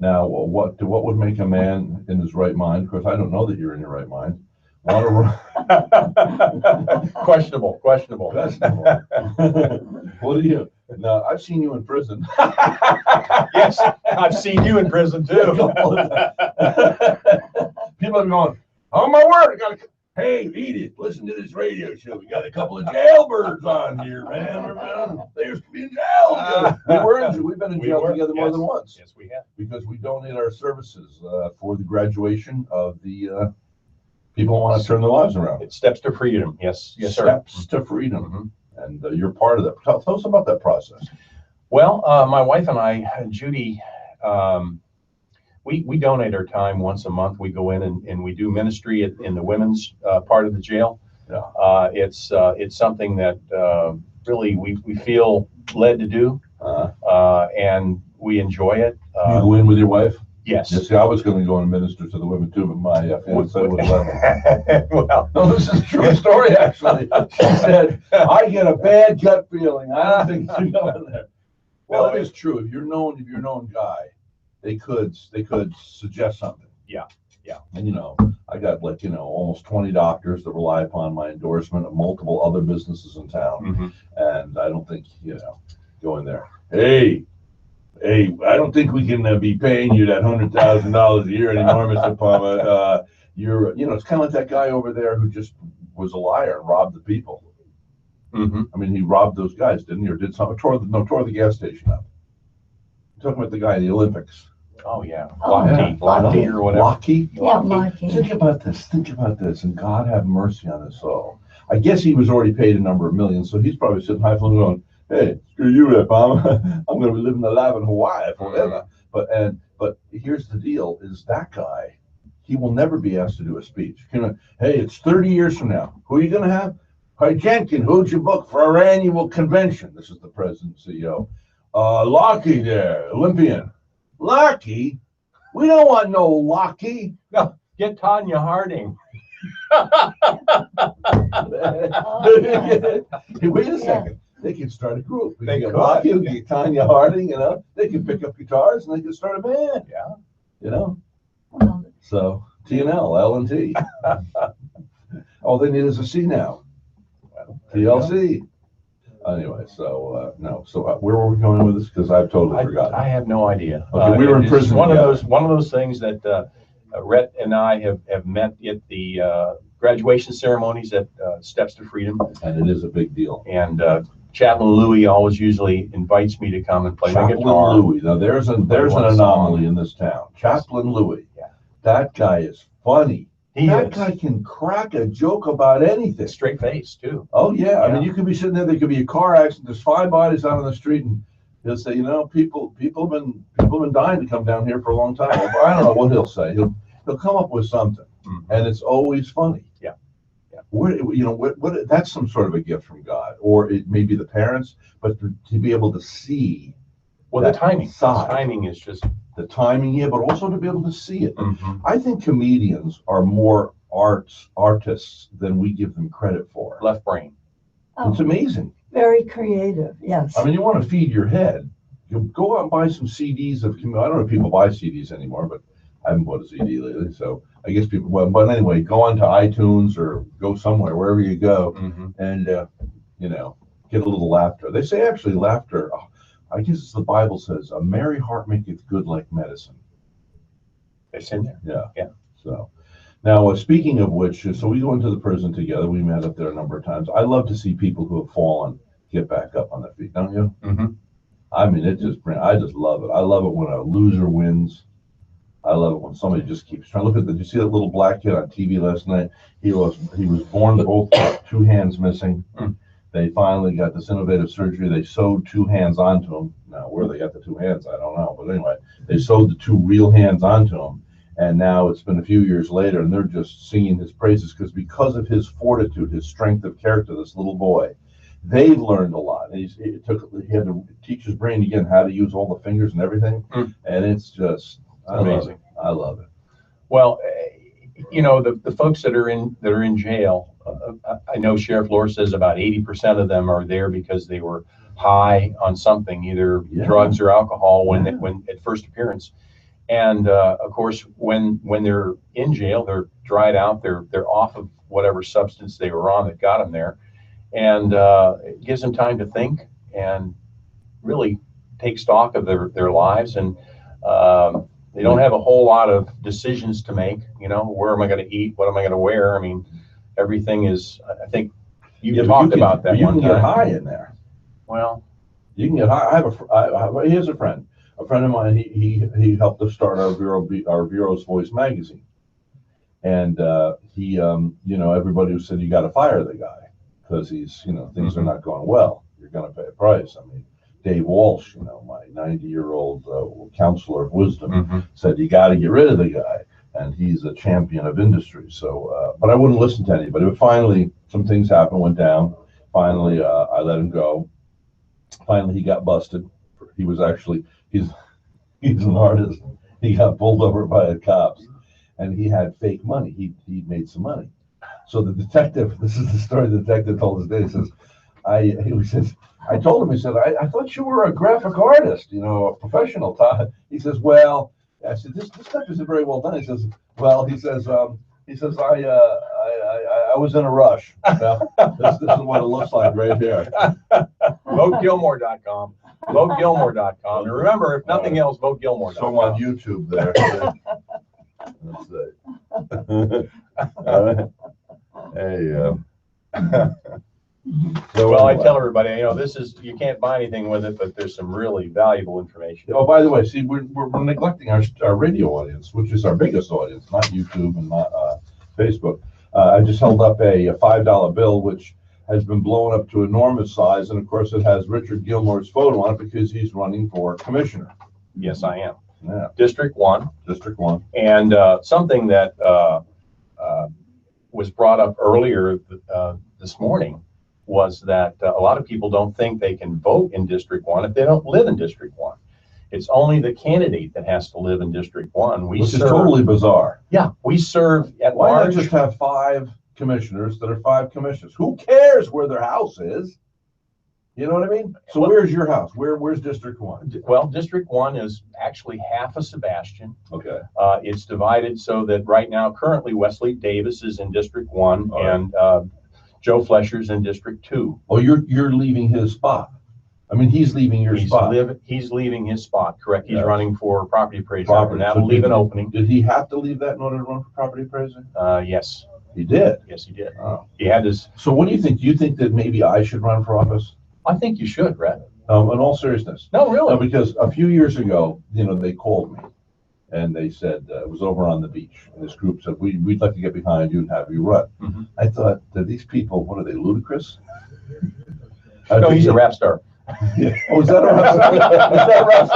Now, what would make a man in his right mind? Of course, I don't know that you're in your right mind. Want to Questionable. Questionable. What do you? No, I've seen you in prison. Yes, I've seen you in prison too. People are going, oh my word, I gotta, hey, Edith, listen to this radio show. We got a couple of jailbirds on here, man. They used to be in jail together. We've been in jail together more than once. Yes, we have. Because we donate our services for the graduation of the people who want to turn their lives around. It's Steps to Freedom. Yes, sir. Steps to Freedom. And you're part of that. Tell us about that process. Well, my wife and I, Judy, we donate our time once a month. We go in and we do ministry in the women's part of the jail. Yeah. It's something that really we feel led to do, and we enjoy it. You go in with your wife? Yes. Yes. See, I was going to go and minister to the women too, but my fiance would let me. Well, no, this is a true story. Actually, she said, "I get a bad gut feeling. I don't think you go in there." Well, it is true. If you're known guy, they could suggest something. Yeah. And I got almost 20 doctors that rely upon my endorsement of multiple other businesses in town, and I don't think go in there. Hey, I don't think we can be paying you that $100,000 a year anymore, Mr. Palmer. It's kind of like that guy over there who just was a liar and robbed the people. I mean, he robbed those guys, didn't he? Or did something? Tore the gas station up. I'm talking about the guy in the Olympics. Oh yeah, Lochte or whatever. Lochte. Yeah, Lochte. Think about this, and God have mercy on us all. I guess he was already paid a number of millions, so he's probably sitting high flown going, "Hey, screw you, there, Palmer. I'm going to be living the life in Hawaii forever." But here's the deal: is that guy? He will never be asked to do a speech. Hey, it's 30 years from now. Who are you going to have? Hey, Jenkins, who'd you book for our annual convention? This is the president and CEO. Lochte there, Olympian. Lochte? We don't want no Lochte. No, get Tanya Harding. Hey, wait a second. They can start a group. They could. Lochte, get Tanya Harding, They can pick up guitars and they can start a band. Yeah. Well, So T&L, L&T. All they need is a C now. TLC. Anyway, so no. So where were we going with this? Because I've totally forgotten. I have no idea. Okay, we were in prison. One of those things that Rhett and I have met at the graduation ceremonies at Steps to Freedom, and it is a big deal. And Chaplain Louis always usually invites me to come and play the guitar. Chaplain Louis. Now there's an anomaly in this town. Chaplain Louis. Yeah. That guy is funny. That guy can crack a joke about anything. Straight face too. Oh yeah. I mean, you could be sitting there. There could be a car accident. There's 5 bodies out on the street, and he'll say, people have been dying to come down here for a long time. I don't know what he'll say. He'll come up with something, and it's always funny. Yeah. What? That's some sort of a gift from God, or it may be the parents, but to be able to see. Well, the timing. Side. The timing is just. The timing, yeah, but also to be able to see it. I think comedians are more artists than we give them credit for. Left brain. Oh, It's amazing. very creative, yes. I mean, you want to feed your head. You go out and buy some CDs of. I don't know if people buy CDs anymore, but I haven't bought a CD lately, so I guess people. Well, but anyway, go on to iTunes or go somewhere wherever you go, and get a little laughter. They say actually laughter. I guess the Bible says, "A merry heart maketh good like medicine." It's in there. Yeah. So now, speaking of which, so we go into the prison together. We met up there a number of times. I love to see people who have fallen get back up on their feet, don't you? I mean, I just love it. I love it when a loser wins. I love it when somebody just keeps trying. Did you see that little black kid on TV last night? He was born both 2 hands missing. They finally got this innovative surgery. They sewed 2 hands onto him. Now, where they got the 2 hands, I don't know. But anyway, they sewed the 2 real hands onto him. And now it's been a few years later, and they're just singing his praises because of his fortitude, his strength of character, this little boy. They've learned a lot. He had to teach his brain again how to use all the fingers and everything. And it's just amazing. I love it. Well, the folks that are in jail, I know Sheriff Lohr says about 80% of them are there because they were high on something, either drugs or alcohol when at first appearance. And of course, when they're in jail, they're dried out. They're off of whatever substance they were on that got them there, and it gives them time to think and really take stock of their lives. And they don't have a whole lot of decisions to make. You know, where am I going to eat? What am I going to wear? I mean, everything is. I think you talked about that You one can get time. high in there. Well, You can get high. Here's a friend. A friend of mine. He helped us start our Bureau's Voice magazine, and he everybody said you got to fire the guy because he's things are not going well. You're going to pay a price. I mean, Dave Walsh, my 90-year-old counselor of wisdom, said you got to get rid of the guy, and he's a champion of industry. So, but I wouldn't listen to anybody. But finally, some things happened, went down. Finally, I let him go. Finally, he got busted. He was actually he's an artist. He got pulled over by the cops, and he had fake money. He made some money. So the detective, this is the story the detective told us today. He says, I told him, he said, I thought you were a graphic artist, a professional. He says, well, I said, this stuff isn't very well done. He says, well, I was in a rush. This is what it looks like right here. VoteGilmore.com. VoteGilmore.com. And remember, if nothing else, VoteGilmore.com. So on YouTube there. Let's see. So Well, I anyway. tell everybody, you can't buy anything with it, but there's some really valuable information. Oh, by the way, see, we're neglecting our radio audience, which is our biggest audience, not YouTube and not Facebook. I just held up a $5 bill, which has been blown up to enormous size, and of course, it has Richard Gilmore's photo on it because he's running for commissioner. Yes, I am. Yeah, District 1. District 1. And something that was brought up earlier this morning was that a lot of people don't think they can vote in District 1 if they don't live in District 1. It's only the candidate that has to live in District 1. Which is totally bizarre. Yeah, we serve at Why not large. just have 5 commissioners that are 5 commissioners? Who cares where their house is? You know what I mean? So Well- where's your house? Where's District 1? Well, District 1 is actually half of Sebastian. Okay. It's divided so that right now, currently, Wesley Davis is in District 1 All right. and Joe Flesher's in District 2. Oh, you're leaving his spot. I mean, he's leaving your spot. He's leaving his spot, correct? He's Yeah. running for property appraiser, Property. and that'll So leave did- an opening. Did he have to leave that in order to run for property appraiser? Yes, He did. yes, he did. Oh. He had his, So what do you think? Do you think that maybe I should run for office? I think you should, Brett. In all seriousness. No, No, really? because a few years ago, they called me and they said, it was over on the beach. And this group said, we'd like to get behind you and have you run. Mhm. I thought, that these people, what are they, ludicrous? No, he's a rap star. Yeah. Oh, is that a rap star? Is that a rap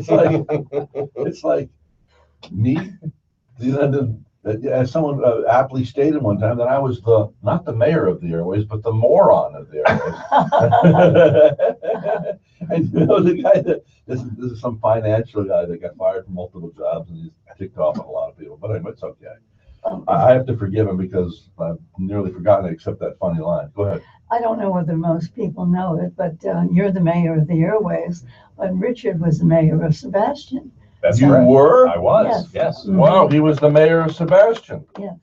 star, ludicrous? It's like me. As someone aptly stated one time, that I was not the mayor of the airways, but the moron of the airways. And the guy this is some financial guy that got fired from multiple jobs, and he's ticked off on a lot of people. But anyway, it's okay. I have to forgive him because I've nearly forgotten it, except that funny line. Go ahead. I don't know whether most people know it, but you're the mayor of the Airways, but Richard was the mayor of Sebastian. That's You correct. were? I was, Yes. yes. Wow, he was the mayor of Sebastian. Yes.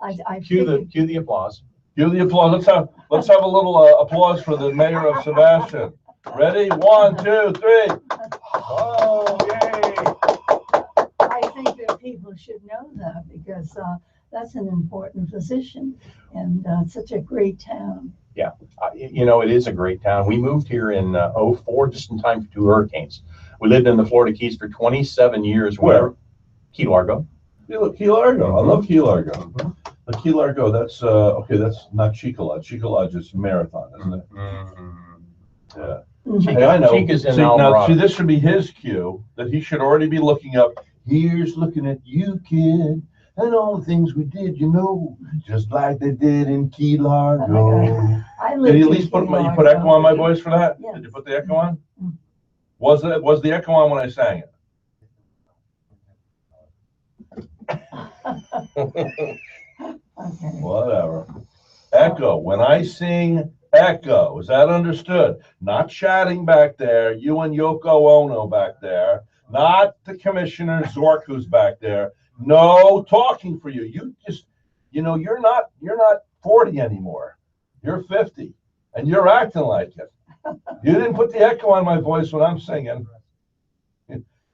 I Cue figured- the applause. Give the applause. Let's have a little applause for the mayor of Sebastian. Ready? 1, 2, 3. Oh, yay. I think that people should know that because that's an important position and such a great town. It is a great town. We moved here in '04, just in time for 2 hurricanes. We lived in the Florida Keys for 27 years. Where? Key Largo. Key Largo. I love Key Largo. The Key Largo, that's okay, that's not Chica Lodge. Chica Lodge is Marathon, isn't it? Yeah. Mhm. Hey, I know. Chica's in See, now, Alvarado. see, this should be his cue, that he should already be looking up. Here's looking at you, kid, and all the things we did, just like they did in Key Largo. I Did lived you at in least put Key you put Largo. echo on my voice for that? Yes. Did you put the echo on? Mm. Was the echo on when I sang it? Okay. Whatever. Echo. When I sing, echo. Is that understood? Not chatting back there. You and Yoko Ono back there. not the Commissioner Zork who's back there. No talking for you. You just, you're not 40 anymore. You're 50, and you're acting like it. You didn't put the echo on my voice when I'm singing.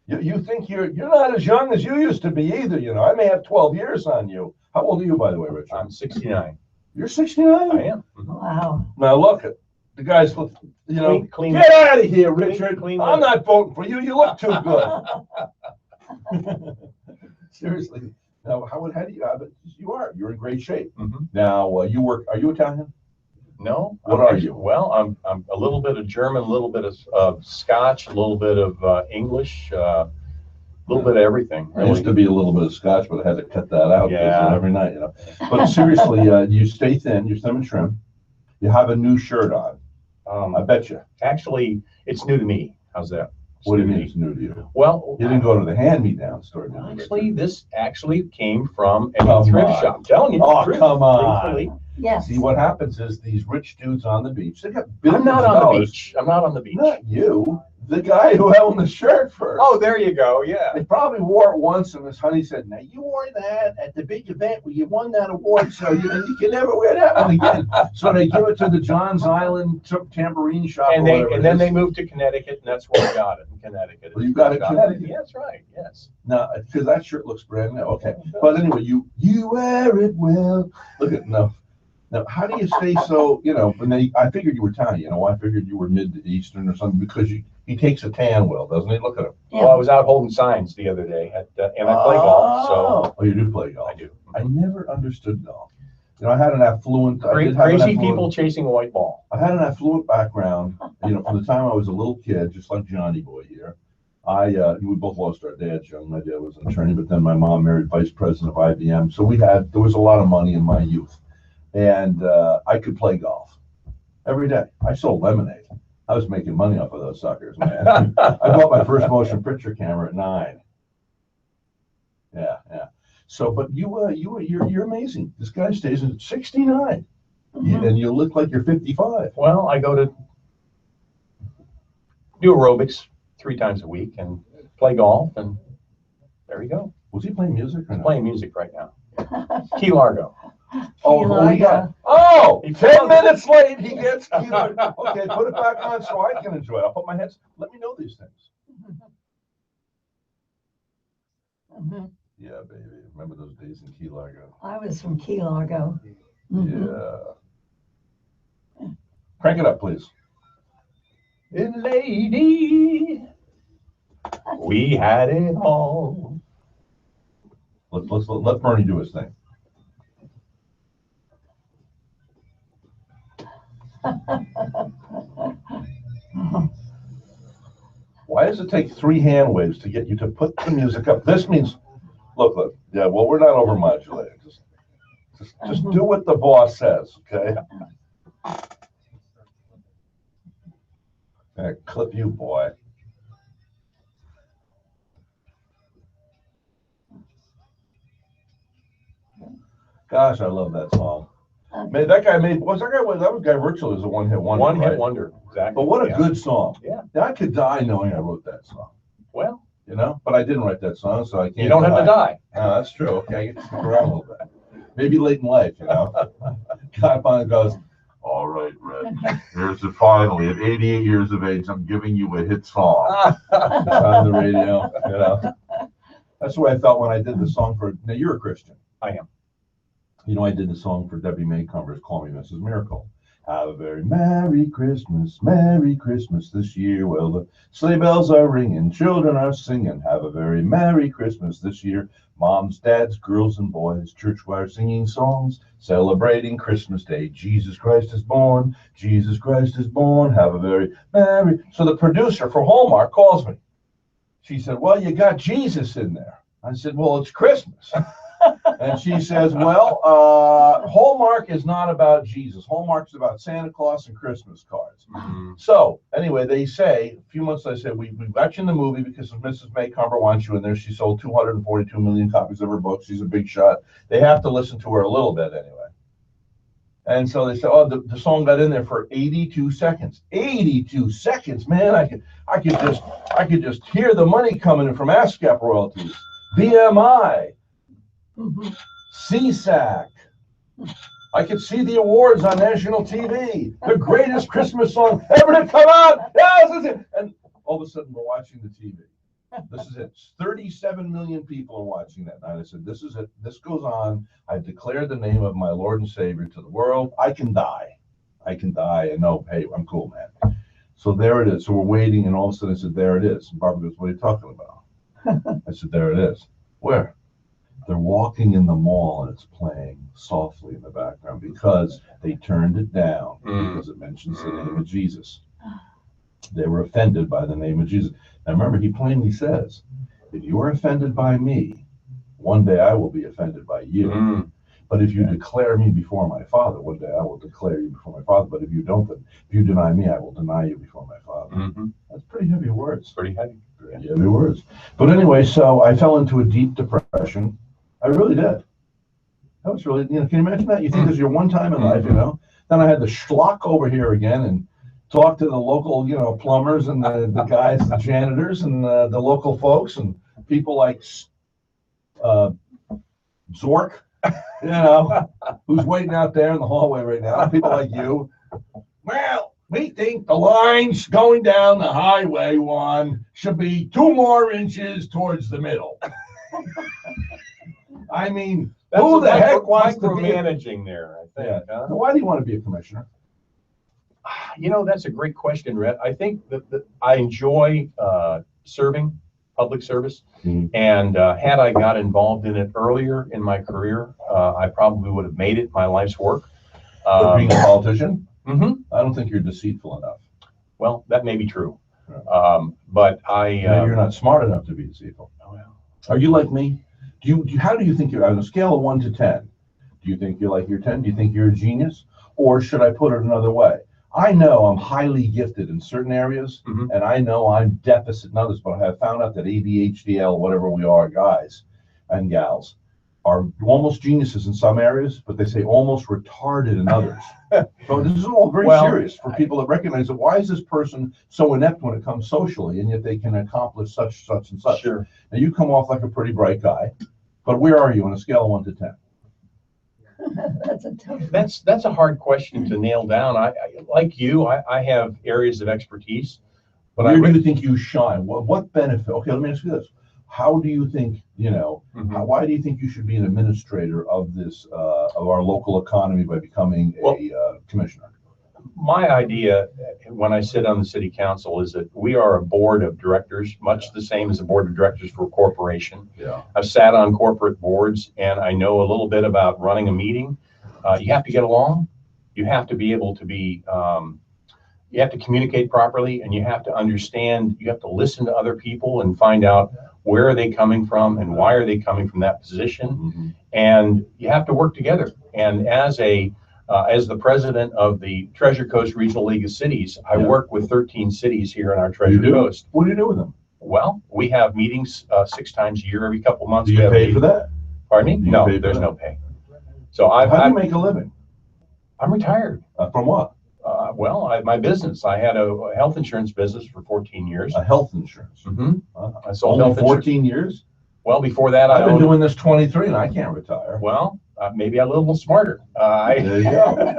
You think you're not as young as you used to be either. I may have 12 years on you. How old are you, by the way, Richard? I'm 69. You're 69. I am. Wow. Now look at the guys. Clean Get out of here, Richard. clean I'm living. not voting for you. You look too good. Seriously. Now, how do you? You're in great shape. Mhm. Now, you work. Are you Italian? No. What I'm are actually- you? Well, I'm a little bit of German, a little bit of Scotch, a little bit of English, a little bit of everything. I used to be a little bit of Scotch, but I had to cut that out Yeah. every night. But seriously, you stay thin. You're slim and trim. You have a new shirt on. I bet you. Actually, it's new to me. How's that? It's What do you new to mean it's new to you? Well, You didn't go to the hand-me-down store, did you? actually, this actually came from a Come thrift on. shop. I'm telling you, the Oh, truth, come on. truthfully. Yes. See, what happens is these rich dudes on the beach, they got billions I'm not of on the dollars. beach. I'm not on the beach. Not you. The guy who owned the shirt first. Oh, there you go. Yeah. They probably wore it once, and his honey said, "Now you wore that at the big event where you won that award, so you can never wear that one again." So they give it to the Johns Island tambourine shop. And or they whatever and it then is. they moved to Connecticut, and that's where I got it in Connecticut. Well, you got it in Connecticut? Yeah, that's right. Yes. No, because that shirt looks brand new. Okay, but anyway, you wear it well. Look at no. Now, how do you stay so? I figured you were Italian. I figured you were Mid Eastern or something because he takes a tan well, doesn't he? Look at him. Yeah. Well, I was out holding signs the other day and I play golf, so Oh, you do play golf. I do. I never understood golf. I had an affluent. I did have an Crazy affluent- people chasing a white ball. I had an affluent background, from the time I was a little kid, just like Johnny Boy here. We both lost our dads young. My dad was an attorney, but then my mom married vice president of IBM. So there was a lot of money in my youth. And I could play golf every day. I sold lemonade. I was making money off of those suckers, man. I bought my first motion picture camera at 9. Yeah. So, but you're amazing. This guy stays at 69, Mhm. and you look like you're 55. Well, I go to do aerobics 3 times a week and play golf, and there you go. Was he playing music or I'm not? playing music right now. Key Largo. Oh, Key we got. Largo. Oh, He 10 found it. minutes late. He gets. Okay, put it back on so I can enjoy it. I'll put my heads. Let me know these things. Mhm. Yeah, baby. Remember those days in Key Largo? I was from Key Largo. Mhm. Yeah. Crank it up, please. Lady, we had it all. Let Bernie do his thing. Why does it take 3 hand waves to get you to put the music up? This means, look. Yeah, well, we're not overmodulating. Just do what the boss says, okay? Clip you, boy. Gosh, I love that song. Man, that guy virtually was a one-hit wonder. One hit right? wonder. Exactly. But what a Yeah. good song. Yeah. I could die knowing I wrote that song, Well, but I didn't write that song, so I can't. you don't have to die. No, that's true. Okay, I get to stick around a little bit. Maybe late in life, God finally goes, all right, Red, here's it finally. At 88 years of age, I'm giving you a hit song. It's on the radio, That's the way I felt when I did the song for, now you're a Christian. I am. I did the song for Debbie Maycomber's Call Me Mrs. Miracle. Have a very Merry Christmas this year. Well, the sleigh bells are ringing, children are singing. Have a very Merry Christmas this year. Moms, dads, girls, and boys, church choir singing songs, celebrating Christmas Day. Jesus Christ is born. Jesus Christ is born. Have a very Merry. So the producer for Hallmark calls me. She said, well, you got Jesus in there. I said, well, it's Christmas. And she says, well, Hallmark is not about Jesus. Hallmark's about Santa Claus and Christmas cards. So anyway, they say, a few months later, they said, we got you in the movie because Mrs. Maycomber wants you in there. She sold 242 million copies of her book. She's a big shot. They have to listen to her a little bit anyway. And so they said, oh, the song got in there for 82 seconds. 82 seconds, man. I could just hear the money coming in from ASCAP royalties, BMI, CSAC. I could see the awards on national TV. The greatest Christmas song ever to come out. Yes, and all of a sudden we're watching the TV. This is it. 37 million people are watching that night. I said, this is it. This goes on. I've declared the name of my Lord and Savior to the world. I can die. I can die and know, hey, I'm cool, man. So there it is. So we're waiting, and all of a sudden I said, there it is. And Barbara goes, what are you talking about? I said, there it is. Where? They're walking in the mall and it's playing softly in the background because they turned it down because it mentions the name of Jesus. They were offended by the name of Jesus. Now remember, he plainly says, if you are offended by me, one day I will be offended by you. But if you declare me before my Father, one day I will declare you before my Father. But if you don't, if you deny me, I will deny you before my Father. That's pretty heavy words. Pretty heavy. Pretty heavy words. But anyway, so I fell into a deep depression. I really did. That was really, can you imagine that? You think this is your one time in life, Then I had to schlock over here again and talk to the local, plumbers and the guys, the janitors and the local folks and people like Zork, who's waiting out there in the hallway right now. People like you. Well, we think the lines going down the highway one should be 2 more inches towards the middle. I mean, That's who the heck wants to be? Micromanaging there, I think. Huh? Why do you want to be a commissioner? That's a great question, Rhett. I think that I enjoy serving, public service, and had I got involved in it earlier in my career, I probably would have made it my life's work. But being a politician? I don't think you're deceitful enough. Well, that may be true. Right. But Maybe you're not smart enough to be deceitful. Oh, well. Are you like me? How do you think you're on a scale of 1 to 10? Do you think you're like you're 10? Do you think you're a genius? Or should I put it another way? I know I'm highly gifted in certain areas, and I know I'm deficit in others, but I have found out that ADHDL, whatever we are, guys and gals, are almost geniuses in some areas, but they say almost retarded in others. So this is all very serious for people that recognize that why is this person so inept when it comes socially, and yet they can accomplish such, and such. Sure. Now you come off like a pretty bright guy, but where are you on a scale of 1 to 10? That's a tough one. That's a hard question to nail down. I like you, I have areas of expertise, but Where do you think you shine? What benefit? Okay, let me ask you this. How do you think, why do you think you should be an administrator of this, of our local economy by becoming a commissioner? My idea when I sit on the city council is that we are a board of directors, much the same as a board of directors for a corporation. Yeah. I've sat on corporate boards and I know a little bit about running a meeting. You have to get along. You have to be able to be, you have to communicate properly, and you have to understand, you have to listen to other people and find out where are they coming from and why are they coming from that position. And you have to work together. And as the president of the Treasure Coast Regional League of Cities, I work with 13 cities here in our Treasure Coast. What do you do with them? Well, we have meetings 6 times a year, every couple of months. Do you pay for that? Pardon me? No, there's no pay. So how do you make a living? I'm retired. From what? My business. I had a health insurance business for 14 years. A health insurance? I sold Only health 14 years? Well, before that, I've been doing this 23 and I can't retire. Well, maybe I'm a little smarter. There you go.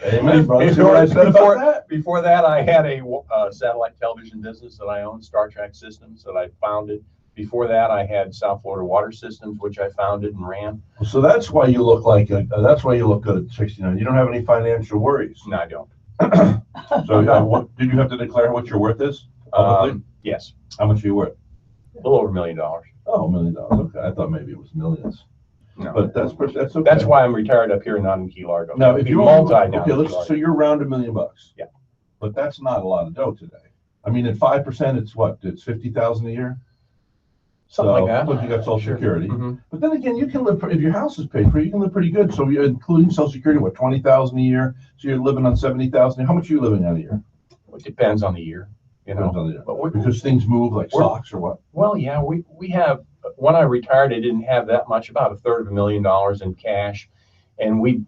Amen, brother. See what I said about that? Before that, I had a satellite television business that I owned, Star Trek Systems, that I founded. Before that, I had South Florida Water Systems, which I founded and ran. So that's why you look like that's why you look good at 69. You don't have any financial worries. No, I don't. So did you have to declare what your worth is publicly? Yes. How much are you worth? A little over $1 million. Oh, $1 million. Okay, I thought maybe it was millions. No. But that's okay. That's why I'm retired up here, not in Key Largo. Now, if you so you're around $1 million. Yeah. But that's not a lot of dough today. I mean, at 5%, it's what? It's $50,000 a year. Something like that. But you got Social Security. But then again, you can live if your house is paid for, you can live pretty good. So you're including Social Security, what, $20,000 a year? So you're living on $70,000. How much are you living on a year? It depends on the year. Depends on the year. Because things move like stocks or what? Well, yeah, we have. When I retired, I didn't have that much, about $250,000 in cash, And we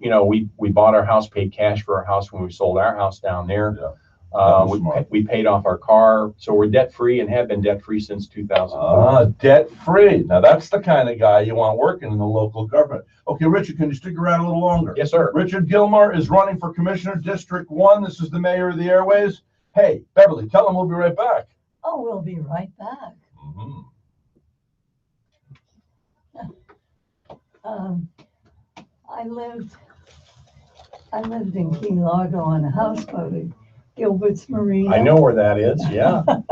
bought our house, paid cash for our house when we sold our house down there. Yeah. That was smart. We paid off our car, so we're debt free and have been debt free since 2004. Ah, debt free. Now that's the kind of guy you want working in the local government. Okay, Richard, can you stick around a little longer? Yes, sir. Richard Gilmore is running for Commissioner District 1. This is the mayor of the Airways. Hey, Beverly, tell him we'll be right back. Oh, we'll be right back. Mhm. I lived in Key Largo on a houseboat at Gilbert's Marina. I know where that is. Yeah. With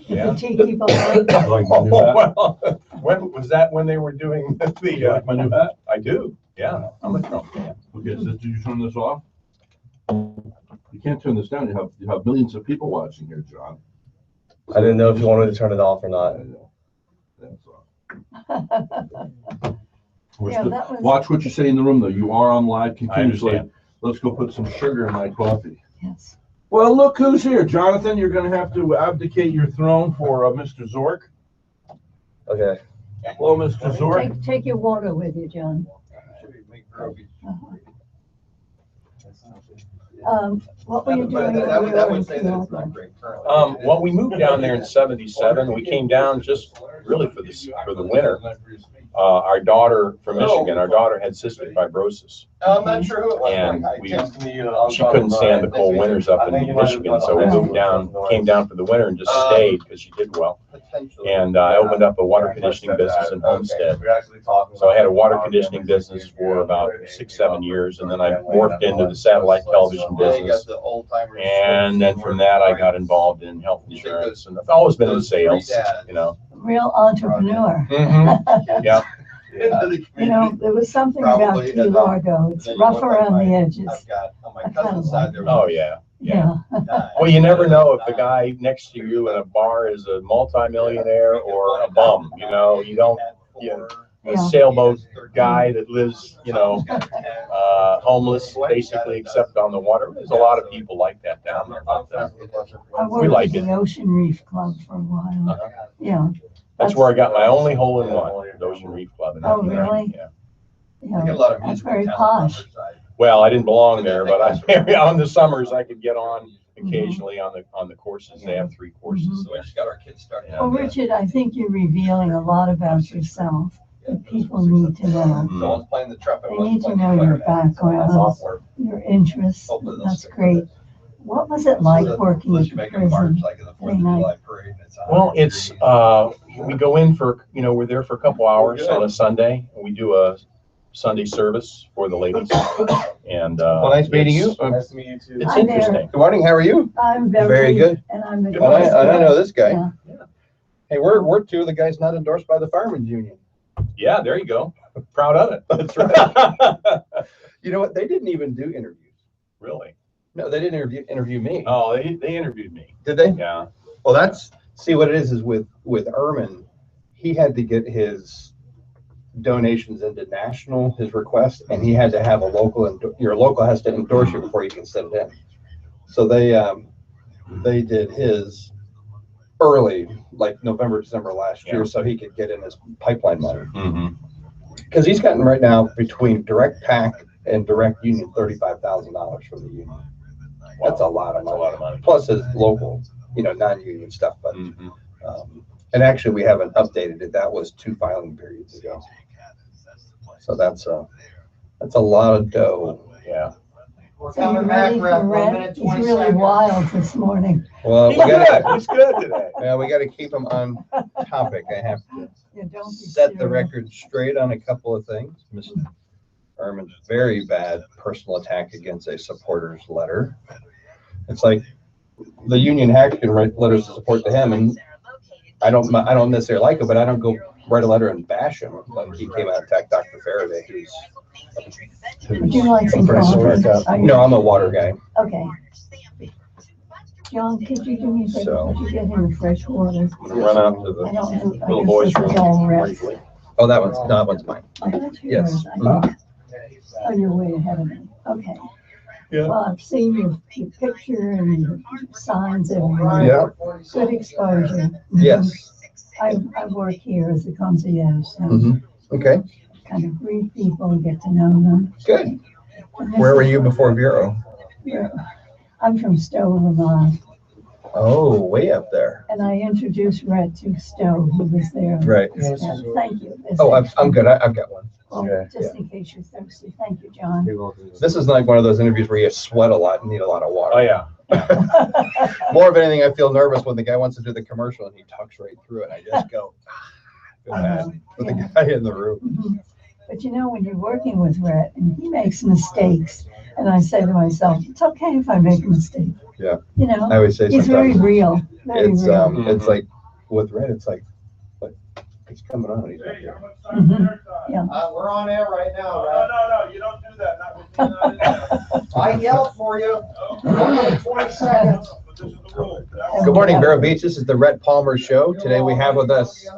Yeah. the tiki bar. Like my new hat? Well, when was that? When they were doing You like my new hat? I do. Yeah, I'm a Trump fan. Okay, so did you turn this off? You can't turn this down. You have millions of people watching here, John. I didn't know if you wanted to turn it off or not. That's all. We're Yeah, still- that was- Watch what you say in the room, though. You are on live I continuously. understand. Let's go put some sugar in my coffee. Yes. Well, look who's here. Jonathan, you're going to have to abdicate your throne for Mr. Zork. Okay. Hello, Mr. Zork. Take your water with you, John. What were you doing? That would say that it's not great currently. Well, we moved down there in '77. We came down just really for the winter. Our daughter from Michigan, our daughter had cystic fibrosis. I'm not sure who it was. And I we- texted me, I'll She talk couldn't about stand it. the cold winters up in Michigan, so we moved down, came down for the winter and just stayed because she did well. Potentially. And I opened up a water conditioning business in Homestead. We're actually talking So I had a about water how conditioning different business it is. for about 6-7 years, and then I morphed into the satellite television Yeah, you got business. the old-timers. And then from that, I got involved in health insurance, and I've always been in sales, you know. Real entrepreneur. Yeah, You know, there was something about Probably, Key and Largo. It's then you rough look at around my- the edges. I've got, on my I kinda cousin's side, like there it. was oh, yeah. Yeah. Well, you never know if the guy next to you in a bar is a multimillionaire or a bum, you know, you don't, a Yeah. sailboat guy that lives, you know, homeless, basically, except on the water. There's a lot of people like that down there. But, I We worked like at it. the Ocean Reef Club for a while. Uh-huh. Yeah, That's where I got my only hole in one, the Ocean Reef Club. Oh, really? Yeah. I get a yeah. lot of That's musical very talent on posh. their side. Well, I didn't belong there, but on the summers, I could get on occasionally on the courses. They have 3 courses. So we just got our kids started. Well, Richard, I think you're revealing a lot about yourself that people need to know. No one's playing the trumpet. They need to know your background, your interests. That's great. What was it like working at the prison? Well, it's, we go in for, we're there for a couple hours on a Sunday, and we do a Sunday service for the ladies. And, Well, nice meeting you. it's- Nice to meet you too. It's Hi there. interesting. Good morning, how are you? I'm Very good. And I'm the. Good And morning. I know this guy. Yeah. Hey, we're two of the guys not endorsed by the Firemen's Union. Yeah, there you go. Proud of it. That's right. You know what? They didn't even do interviews. Really? No, they didn't interview me. Oh, they interviewed me. Did they? Yeah. Well, see what it is with Erman, he had to get his donations into national, his request, and he had to have a local, your local has to endorse you before you can send it in. So they did his early, like November, December last year, Yeah. so he could get in his pipeline money. Mm-hmm. Because he's gotten right now between direct PAC and direct union, $35,000 from the union. That's a lot of That's a lot of money. Plus his local, non-union stuff, but Mm-hmm. and actually, we haven't updated it. That was 2 filing periods ago. So that's a lot of dough. Yeah. So you ready for rent? He's really wild this morning. Well, He's good. He's good today. we got to keep them on topic. I have to Yeah, don't be set the serious. record straight on a couple of things. Mr. Erman's very bad personal attack against a supporter's letter. It's like the union hack can write letters of support to him, and I don't necessarily like it, but I don't go write a letter and bash him. Like he came out and attacked Dr. Faraday, who's Would you like some pretty coffee? smart. Are you- No, I'm a water guy. Okay. John, could you do me a favor? So- Could you get him fresh water? I'm gonna run out to I the don't know. I little guess boys' this is all room rest. briefly. Oh, that one's mine. Oh, that's Yes. yours. I thought- Oh, you're way ahead of me. Okay. Yeah. Well, I've seen your picture and your signs everywhere. Yeah. Good exposure. Yes. I work here as a concierge. So Mhm. Okay. kind of greet people, get to know them. Good. And Where this were is- you before Bureau? I'm from Stowe, Vermont, Oh, way up there. and I introduced Rhett to Stowe, who was there. Right. Yeah, thank you. Oh, I'm good. I've got one. Well, Okay. just in case you're thirsty. Thank you, John. This is like one of those interviews where you sweat a lot and need a lot of water. Oh, yeah. More of anything, I feel nervous when the guy wants to do the commercial and he talks right through it. I just go, feel bad for the Yeah. guy in the room. Mhm. But you know, when you're working with Rhett and he makes mistakes, and I say to myself, it's okay if I make a mistake. Yeah. You know, I always say he's very sometimes real, very it's real. it's like with Red, it's like, but he's coming on. He's not here. Mhm. Yeah. We're on air right now, No, right? no, you don't do that, not with me, not in there. I yelled for you. Only 20 seconds. But this is the rule. Good morning, Vero Beach. This is the Rhett Palmer Show. Today we have with us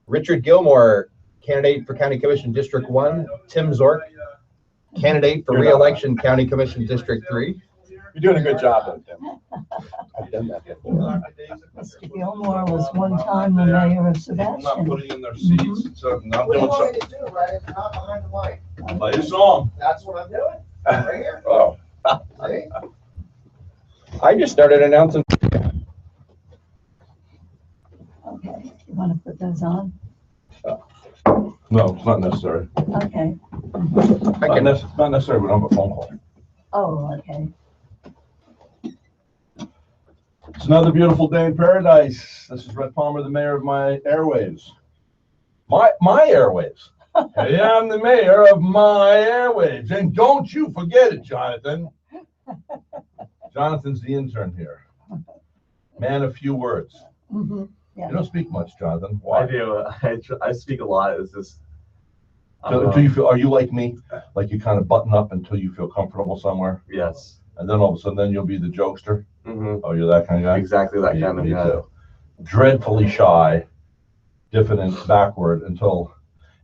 Richard Gilmore, candidate for County Commission District 1, Tim Zork, candidate for re-election County Commission District 3. You're doing a good job, though, Tim. I've done that before. Mr. Gilmore was one time the mayor of I'm not Sebastian. putting in their seats, so I'm not What do you doing want me something. to do, right? If you're not behind the mic. Play a song. That's what I'm doing. Right here. Oh. See? I just started announcing. Okay, you want to put those on? No, it's not necessary. Okay. Not necessary, we don't have a phone call. Oh, okay. It's another beautiful day in paradise. This is Rhett Palmer, the mayor of my airwaves. My airwaves. Hey, I'm the mayor of my airwaves. And don't you forget it, Jonathan. Jonathan's the intern here. Man of few words. Mhm. You don't speak much, Jonathan. I Why? do. I speak a lot. It's just. Until you feel, are you like me? Like you kind of button up until you feel comfortable somewhere? Yes. And then all of a sudden, then you'll be the jokester? Hmm. Oh, you're that kind of guy? Exactly that Me- kind of me guy. too. Dreadfully shy, diffident, backward until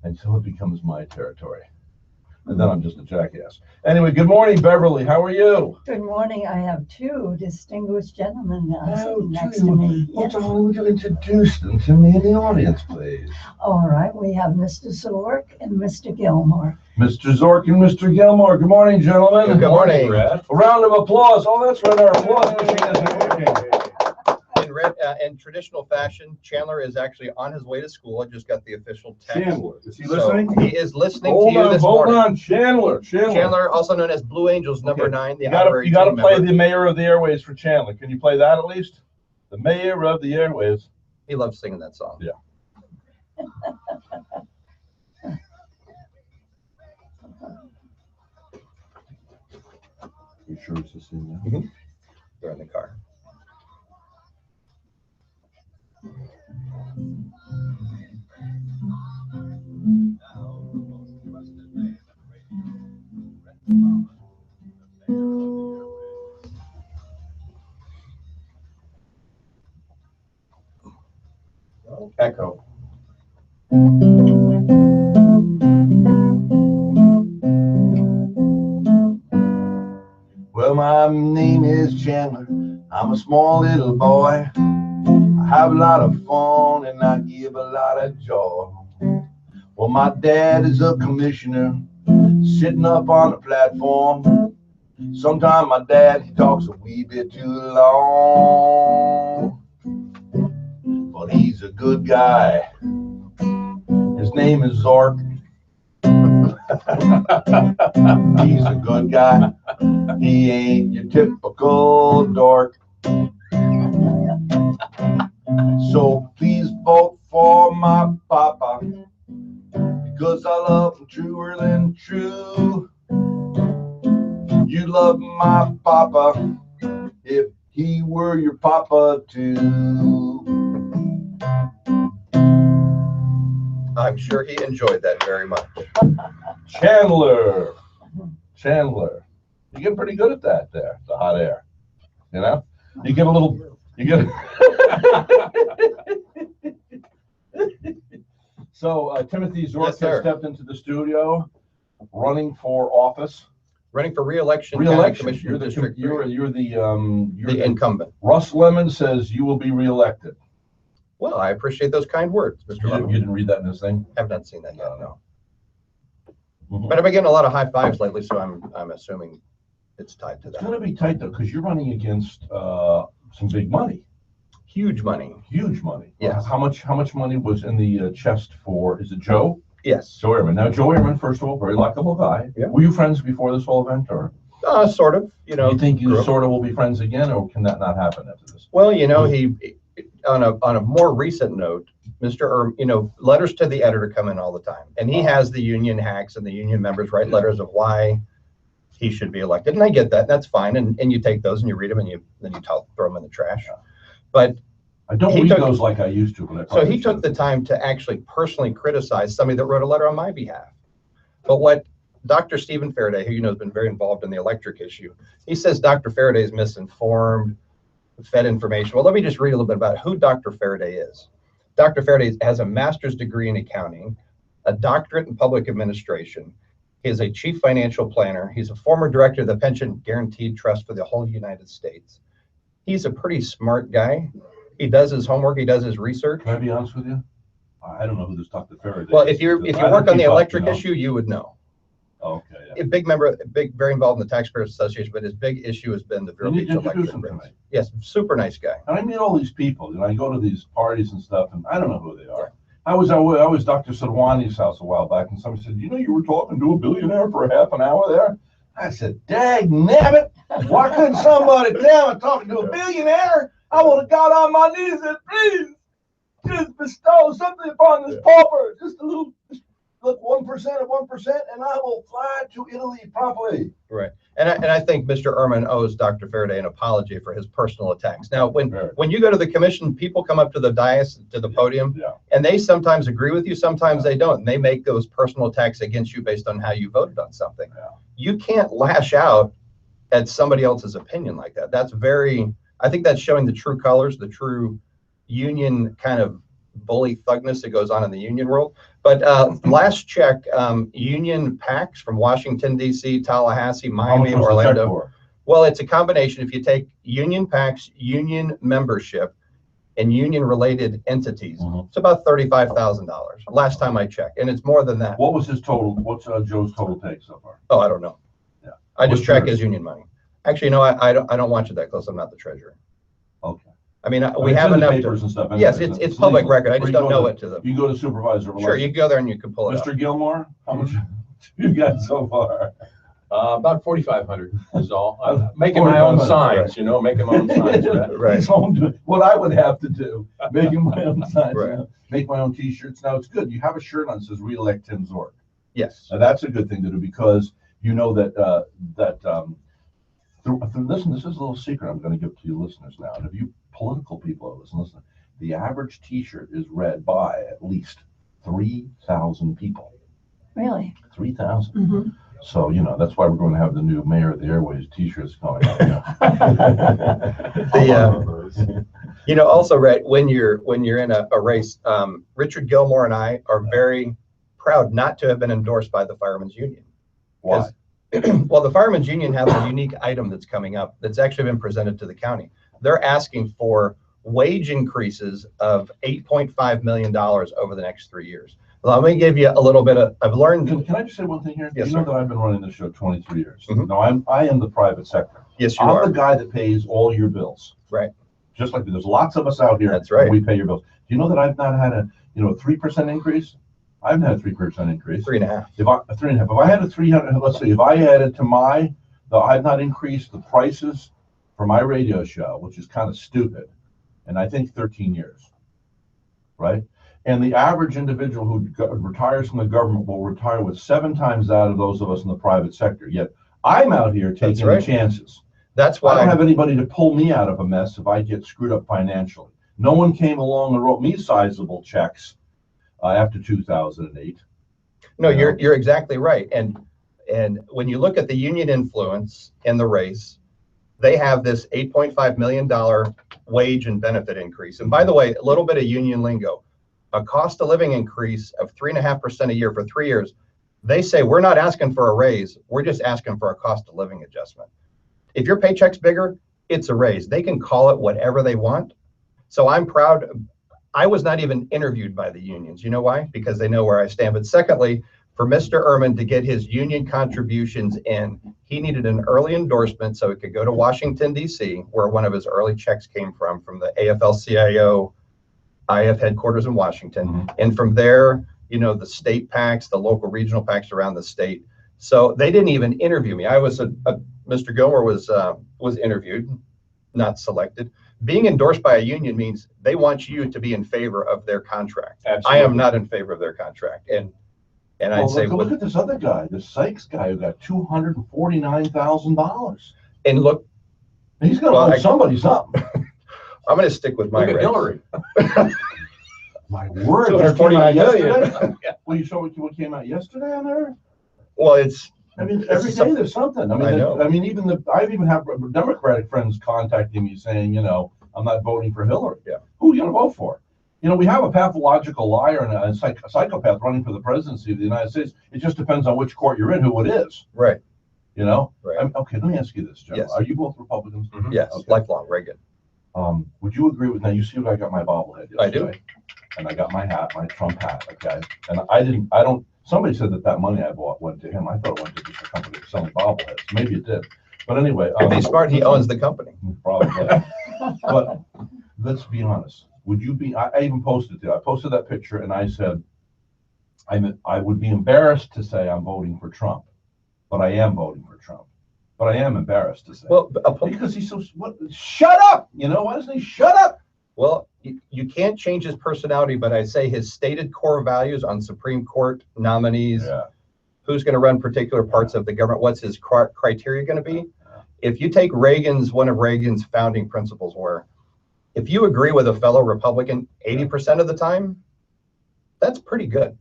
it becomes my territory. And then I'm just a jackass. Anyway, good morning, Beverly. How are you? Good morning. I have two distinguished gentlemen now Oh, sitting next two. to me. Well, Yes. would you introduce them to me in the audience, please? All right, we have Mr. Zork and Mr. Gilmore. Mr. Zork and Mr. Gilmore. Good morning, gentlemen. Good morning. A round of applause. Oh, that's right. Our applause machine isn't working. In traditional fashion, Chandler is actually on his way to school. I just got the official text. Chandler, is he So listening? he is listening Hold to you on, this hold morning. on. Chandler. Chandler, also known as Blue Angels number Okay. 9, the You gotta honorary team play member. the mayor of the airways for Chandler. Can you play that at least? The mayor of the airways. He loves singing that song. Yeah. You sure it's the same now? They're in the car. Echo. Well, my name is Chandler. I'm a small little boy. I have a lot of fun and I give a lot of joy. Well, my dad is a commissioner sitting up on the platform. Sometimes my dad, he talks a wee bit too long. But he's a good guy. His name is Zork. He's a good guy. He ain't your typical dork. So please vote for my papa, because I love him truer than true. You'd love my papa if he were your papa too. I'm sure he enjoyed that very much. Chandler. You get pretty good at that there, the hot air. You know? You get So Timothy Zork Yes, sir. has stepped into the studio, running for office. Running for re-election, County Re-election. Commissioner You're the District 3, you're the incumbent. Russ Lemon says you will be reelected. Well, I appreciate those kind words, Mr. You Lemon. didn't read that in this thing? Have not seen that yet, no. Mhm. But I've been getting a lot of high fives lately, so I'm assuming it's tied to It's that. gonna be tight though, because you're running against, some big money, Huge money. huge money. Yes. How much money was in the chest for, is it Joe? Yes. Joe Ehrman. Now, Joe Ehrman, first of all, very likable guy. Yeah. Were you friends before this whole event, or? Sort of, you know. You think you grew up- sort of will be friends again, or can that not happen after this? Well, you know, on a more recent note, letters to the editor come in all the time. And he has the union hacks and the union members write letters of why he should be elected. And I get that. That's fine. And you take those and you read them and then you throw them in the trash. But I don't He read took- those like I used to, but I so probably he took should. the time to actually personally criticize somebody that wrote a letter on my behalf. But what Dr. Stephen Faraday, who you know has been very involved in the electric issue, he says Dr. Faraday is misinformed, fed information. Well, let me just read a little bit about who Dr. Faraday is. Dr. Faraday has a master's degree in accounting, a doctorate in public administration. He is a chief financial planner. He's a former director of the Pension Guaranteed Trust for the whole United States. He's a pretty smart guy. He does his homework. He does his research. Can I be honest with you? I don't know who this Dr. Faraday is. Well, if you because I don't work on the keep up, electric you know? issue, you would know. Okay, yeah. A very involved in the Taxpayers Association, but his big issue has been the Vero You need Beach to introduce electric him to rates. me. Yes, super nice guy. And I meet all these people, and I go to these parties and stuff, and I don't know who they are. I was Dr. Sadwani's house a while back, and somebody said, you know, you were talking to a billionaire for a half an hour there? I said, dag nabbit, why couldn't somebody tell me talking to a billionaire? I would have got on my knees and said, please, just bestow something upon this pauper, just a little, look, 1% of 1%, and I will fly to Italy promptly. Right. And I think Mr. Ehrman owes Dr. Faraday an apology for his personal attacks. Now, when you go to the commission, people come up to the dais, to the podium, Yeah. and they sometimes agree with you, sometimes they don't. And they make those personal attacks against you based on how you voted on something. Yeah. You can't lash out at somebody else's opinion like that. I think that's showing the true colors, the true union kind of bully thugness that goes on in the union world. But last check, union PACs from Washington, D.C., Tallahassee, How much Miami, was the check Orlando. for? Well, it's a combination. If you take union PACs, union membership, and union-related entities, Mhm. it's about $35,000 last time I checked, and it's more than that. What was his total? What's Joe's total take so far? Oh, I don't know. Yeah. I just What's track yours? his union money. Actually, no, I don't watch it that close. I'm not the treasurer. Okay. I mean, we It's have in the enough papers to. and stuff. Yes, anyways, it's public legal. record. I Or just you don't go know to- it to the. You go to supervisor relations. Sure, you can go there and you can pull it up. Mr. Gilmore, how much you got so far? About 4,500 is all. I'm making my own 4,500, signs, making my own signs. Right? Right. He's home doing what I would have to do, making my own signs, Right. make my own T-shirts. Now it's good. You have a shirt on that says "Re-elect Tim Zork." Yes. Now that's a good thing to do because you know that listen, this is a little secret I'm going to give to you listeners now. And if you political people are listening, the average T-shirt is read by at least 3,000 people. Really? 3,000. Mhm. So, that's why we're going to have the new Mayor of the Airways T-shirts coming out. Also, Ray, when you're in a race, Richard Gilmore and I are very proud not to have been endorsed by the Firemen's Union. Why? Well, the Firemen's Union has a unique item that's coming up that's actually been presented to the county. They're asking for wage increases of $8.5 million over the next 3 years. Let me give you a little bit I've learned. Can I just say one thing here? Yes, you know sir. that I've been running this show 23 years. Mhm. No, I am the private sector. Yes, you I'm are. the guy that pays all your bills. Right. Just like there's lots of us out here. That's right. And we pay your bills. Do you know that I've not had a 3% increase? I haven't had a 3% increase. 3.5. If I 3.5, if I had a 300, let's see, if I added to I've not increased the prices for my radio show, which is kind of stupid, and I think 13 years, right? And the average individual who retires from the government will retire with 7 times that of those of us in the private sector. Yet I'm out here That's taking right. the chances. That's I don't why. have anybody to pull me out of a mess if I get screwed up financially. No one came along and wrote me sizable checks after 2008. No, you're exactly right. And when you look at the union influence in the race, they have this $8.5 million wage and benefit increase. And by the way, a little bit of union lingo, a cost of living increase of 3.5% a year for 3 years. They say, we're not asking for a raise. We're just asking for a cost of living adjustment. If your paycheck's bigger, it's a raise. They can call it whatever they want. So I'm proud. I was not even interviewed by the unions. You know why? Because they know where I stand. But secondly, for Mr. Ehrman to get his union contributions in, he needed an early endorsement so he could go to Washington, D.C., where one of his early checks came from the AFL-CIO IF headquarters in Washington. Mhm. And from there, you know, the state PACs, the local regional PACs around the state. So they didn't even interview me. Mr. Gilmore was interviewed, not selected. Being endorsed by a union means they want you to be in favor of their contract. Absolutely. I am not in favor of their contract. And Well, I'd say, look at this other guy, this Sykes guy who got $249,000. and look, He's gonna Well, owe somebody something. I'm going to stick with my Look at rates. Hillary. My word. this came out 249 million. yesterday? Well, you saw what came out yesterday on there? Well, it's, I mean, every day there's something. I mean, I know. I mean, I've even had Democratic friends contacting me saying, you know, I'm not voting for Hillary. Yeah. Who are you gonna vote for? You know, we have a pathological liar and a psychopath running for the presidency of the United States. It just depends on which court you're in, who it is, right. you know? Right. Okay, let me ask you this, Joe. Yes. Are you both Republicans? Yes, Okay. lifelong Reagan. Would you agree with, now you see what I got my bobblehead I do. yesterday? And I got my hat, my Trump hat, okay? And somebody said that money I bought went to him. I thought it went to just a company selling bobbleheads. Maybe it did. But anyway. If he's smart, he owns the company. Probably. But let's be honest. Would you be, I even posted it. I posted that picture and I said, I would be embarrassed to say I'm voting for Trump, but I am voting for Trump. But I am embarrassed to say. Well, Because he's so, shut up! You know, why doesn't he shut up? Well, you can't change his personality, but I say his stated core values on Supreme Court nominees, Yeah. who's going to run particular parts of the government, what's his criteria going to be? If you take one of Reagan's founding principles were, if you agree with a fellow Republican 80% of the time, that's pretty good.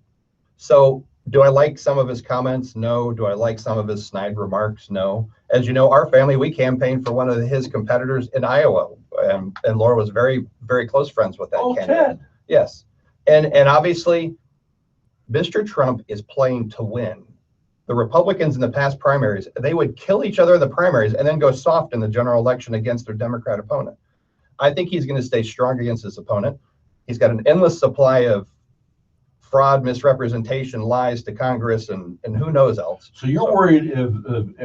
So do I like some of his comments? No. Do I like some of his snide remarks? No. As you know, our family, we campaigned for one of his competitors in Iowa, and Laura was very, very close friends with that candidate. Ted. Yes. And obviously, Mr. Trump is playing to win. The Republicans in the past primaries, they would kill each other in the primaries and then go soft in the general election against their Democrat opponent. I think he's going to stay strong against his opponent. He's got an endless supply of fraud, misrepresentation, lies to Congress, and who knows else. So you're worried if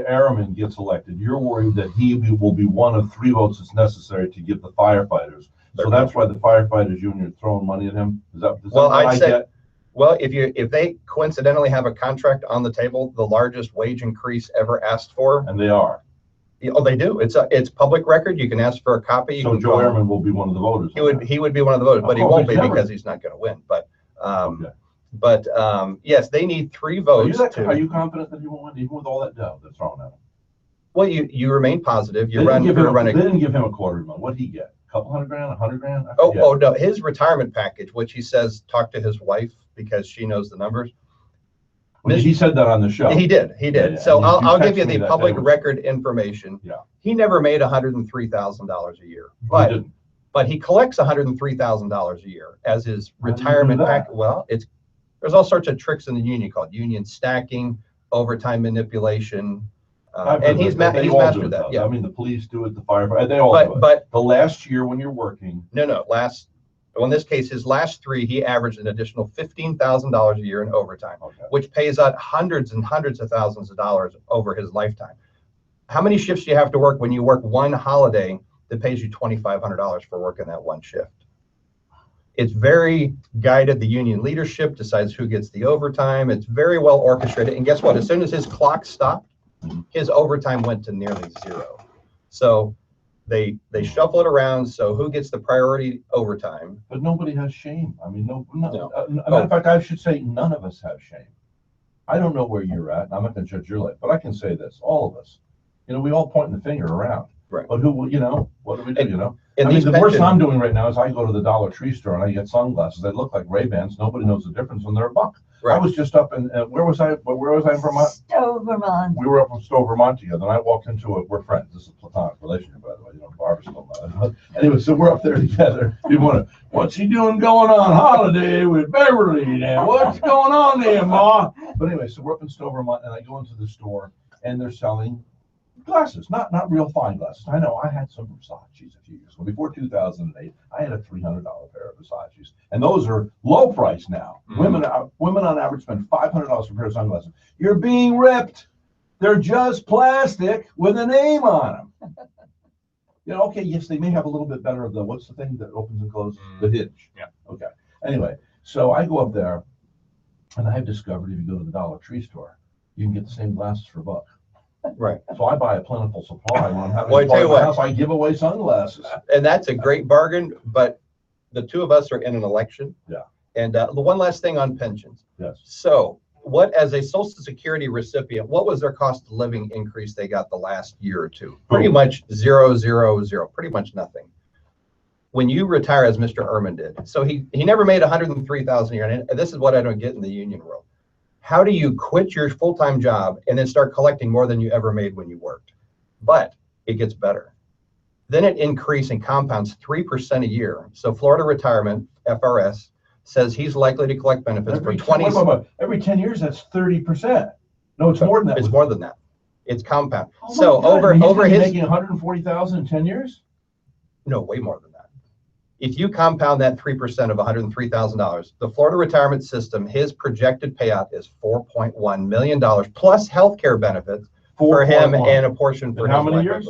Ehrman gets elected, you're worried that he will be one of 3 votes that's necessary to give the firefighters. So that's why the firefighters union is throwing money at him? Is that Well, what I I'd say, get? well, if they coincidentally have a contract on the table, the largest wage increase ever asked for, And they are. oh, they do. It's public record. You can ask for a copy. You So can Joe call- Ehrman will be one of the voters. on that. He would be one of the voters, but he Oh, won't be he's never- because he's not going to win. Okay. But yes, they need 3 Are you, votes are to. you confident that he won't win, even with all that dough that's thrown at him? Well, you remain positive. They You didn't run. give You're him, running. they didn't give him $250,000. What'd he get? A couple $100,000, $100,000? I Oh, forget. oh no, his retirement package, which he says talk to his wife because she knows the numbers. Well, he said that on the show. He did. Yeah. So You I'll give texted you me the that public day. record information. Yeah. He never made $103,000 a year, He but didn't. he collects $103,000 a year as his How do you do retirement that? pack. Well, there's all sorts of tricks in the union called union stacking, overtime manipulation, I've and heard he's that. They all do mastered it, that. though. Yeah. I mean, the police do it, the firefighter, they all do it. But The last year when you're working, no, well, in this case, his last 3, he averaged an additional $15,000 a year in overtime, okay. which pays out hundreds and hundreds of thousands of dollars over his lifetime. How many shifts do you have to work when you work one holiday that pays you $2,500 for working that one shift? It's very guided. The union leadership decides who gets the overtime. It's very well orchestrated. And guess what? As soon as his clock stopped, his overtime went to nearly 0. So they shuffle it around. So who gets the priority overtime? But nobody has shame. I mean, no. No. As a matter of fact, I should say none of us have shame. I don't know where you're at. And I'm not going to judge your life, but I can say this: all of us. You know, we all point the finger around. Right. But who? You know, what do we do? And- You know. And I mean, these the worst pension- I'm doing right now is I go to the Dollar Tree store and I get sunglasses. They look like Ray-Bans. Nobody knows the difference when they're $1. I Right. was just up in where was I? Where was I in Vermont? Stowe, Vermont. We were up in Stowe, Vermont together, and I walked into it. We're friends. This is a platonic relationship, by the way. You know, Barbara's still not. Anyway, so we're up there together. You want to? What's he doing going on holiday with Beverly now? What's going on there, Ma? But anyway, so we're up in Stowe, Vermont, and I go into the store, and they're selling glasses, not real fine glasses. I know I had some Versace's a few years ago. Before 2008, I had a $300 pair of Versace's, and those are low price now. Women on average spend $500 for a pair of sunglasses. You're being ripped. They're just plastic with a name on them. You know, okay, yes, they may have a little bit better of the, what's the thing that opens and closes? The hinge. Yeah. Okay. Anyway, so I go up there, and I have discovered if you go to the Dollar Tree store, you can get the same glasses for $1. Right. So I buy a plentiful supply when I'm having Well, I a tell party you at my what. house. I give away sunglasses. And that's a great bargain, but the two of us are in an election. Yeah. And the one last thing on pensions. Yes. So what, as a Social Security recipient, what was their cost of living increase they got the last year or two? Pretty much 0, 0, 0, pretty much nothing. When you retire, as Mr. Ehrman did, so he never made 103,000 a year, and this is what I don't get in the union world. How do you quit your full-time job and then start collecting more than you ever made when you worked? But it gets better. Then it increases and compounds 3% a year. So Florida Retirement, FRS, says he's likely to collect benefits for 20. Every 10 years, that's 30%. No, it's more than that. It's more than that. It's compound. Oh my So God, over he's gonna be his, making 140,000 in 10 years. no, way more than that. If you compound that 3% of $103,000, the Florida retirement system, his projected payout is $4.1 million plus healthcare benefits for him 4.1. and a portion for And how his many wife. years?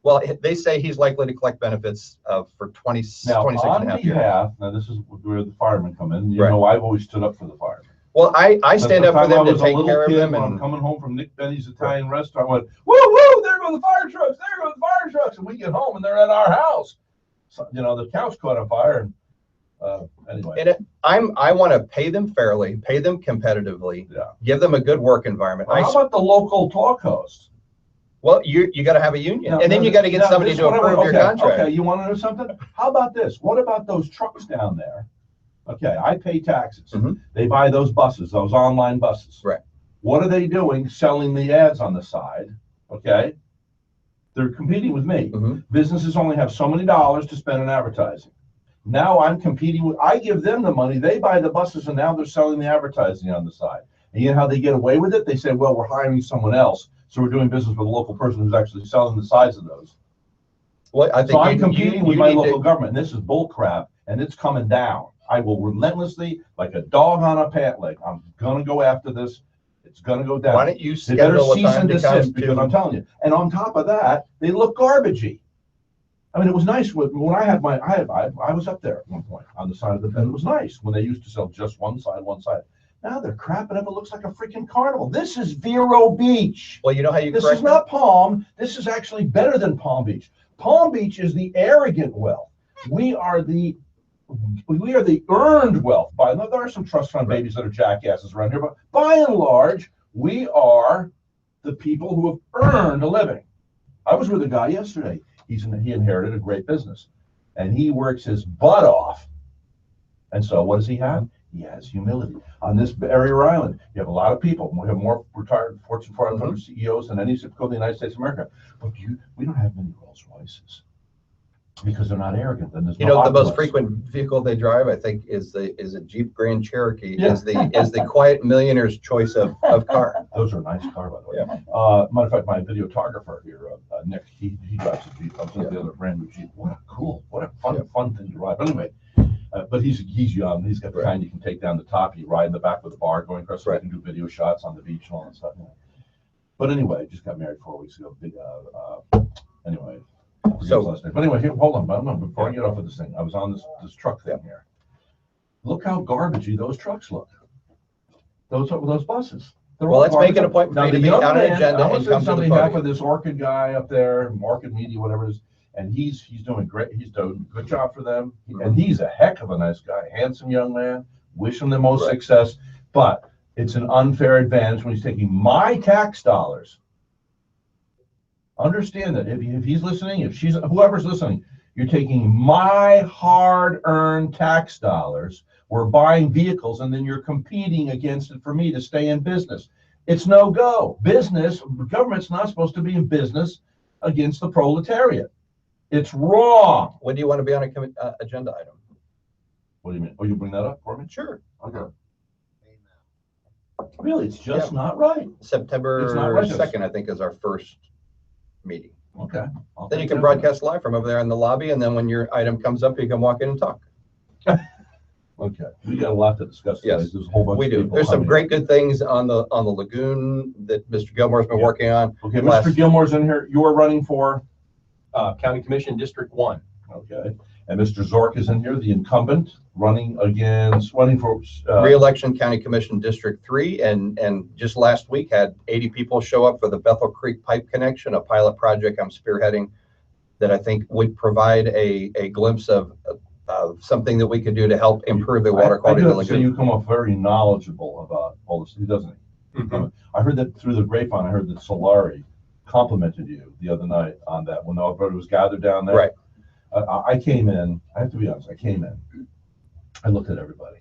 Well, they say he's likely to collect benefits for 26 Now, and a on half years. behalf, now this is where the firemen come in. You Right. know, I've always stood up for the firemen. Well, I stand At the up for time I them to was a take little care of kid, them. when I'm And coming home from Nick Benny's Italian restaurant, I went, woo, woo, there go the fire trucks, there go the fire trucks. And we get home and they're at our house. So, you know, the couch caught on fire. And anyway. I want to pay them fairly, pay them competitively, Yeah. give them a good work environment. Well, how about the local talk host? Well, you got to have a union, Now- and then now you got to get now somebody this to is what I approve want- your okay, contract. Okay, you want to know something? How about this? What about those trucks down there? Okay, I pay taxes. Mhm. They buy those buses, those online buses. Right. What are they doing? Selling the ads on the side. Okay. They're competing with me. Mhm. Businesses only have so many dollars to spend on advertising. Now I'm competing with, I give them the money, they buy the buses, and now they're selling the advertising on the side. And you know how they get away with it? They say, well, we're hiring someone else, so we're doing business with a local person who's actually selling the sides of those. Well, I think So I'm you competing with my need local to, government, and this is bull crap, and it's coming down. I will relentlessly, like a dog on a pant leg, I'm gonna go after this. It's gonna go down. why don't you They better schedule a cease time and to come desist, because I'm to? telling you. And on top of that, they look garbagey. I mean, it was nice when I had I was up there at one point on the side of the bed. It was nice when they used to sell just one side. Now they're crapping up. It looks like a freaking carnival. This is Vero Beach. Well, you know how you This correct is not Palm. This is actually better than Palm Beach. Palm Beach is the arrogant wealth. We are the earned wealth. There are some trust fund babies that are jackasses around here, but by and large, we are the people who have earned a living. I was with a guy yesterday. He inherited a great business, and he works his butt off. And so, what does he have? He has humility. On this barrier island, you have a lot of people. We have more retired Fortune 500 CEOs than any zip code in the United States of America. But we don't have many Rolls Royces because they're not arrogant. And there's You no know, the most opulence. frequent vehicle they drive, I think, is a Jeep Grand Cherokee. Yeah. Is the quiet millionaire's choice of car. Those are a nice car, by the way. Yeah. Matter of fact, my videographer here, Nick, he drives a Jeep. I was in the other brand new Jeep. What a fun thing to ride. But anyway, but he's young. He's got the kind you can take down the top. You ride in the back with a bar going across, so you can do video shots on the beach and all that stuff. But anyway, just got married 4 weeks ago. Anyway. So, but anyway, here, hold on. No, before I get off of this thing, I was on this truck thing here. Look how garbagey those trucks look. Those buses. They're well, all let's make an garbage. appointment Now, for you to the be young on an man, agenda I and was come to the somebody half podium. of this Orchid guy up there, Market Media, whatever it is, and he's doing great. He's doing a good job for them, and he's a heck of a nice guy, handsome young man. Wish him the most Right. success, but it's an unfair advantage when he's taking my tax dollars. Understand that if he's listening, whoever's listening, you're taking my hard-earned tax dollars. We're buying vehicles, and then you're competing against it for me to stay in business. It's no go. Government's not supposed to be in business against the proletariat. It's wrong. When do you want to be on a agenda item? What do you mean? Oh, you bring that up for me? Sure. Okay. Really, it's just not right. September It's not right. 2nd, I think, is our first meeting. Okay. I'll Then you take can that. broadcast live from over there in the lobby, and then when your item comes up, you can walk in and talk. Okay, we got a lot to discuss today. Yes, There's a whole bunch We of do. people There's some coming. great good things on the lagoon that Mr. Gilmore's been Yeah. working on. Okay, last- Mr. Gilmore's in here. You are running for, County Commission District 1. okay, and Mr. Zork is in here, the incumbent, running for, Re-election County Commission District 3, and just last week had 80 people show up for the Bethel Creek Pipe Connection, a pilot project I'm spearheading that I think would provide a glimpse of something that we could do to help improve the water quality of the I do have to say lagoon. you come off very knowledgeable about all this, doesn't he? Mhm. I heard that through the grapevine. I heard that Solari complimented you the other night on that when everybody was gathered down there. Right. I came in, I have to be honest, I came in, I looked at everybody.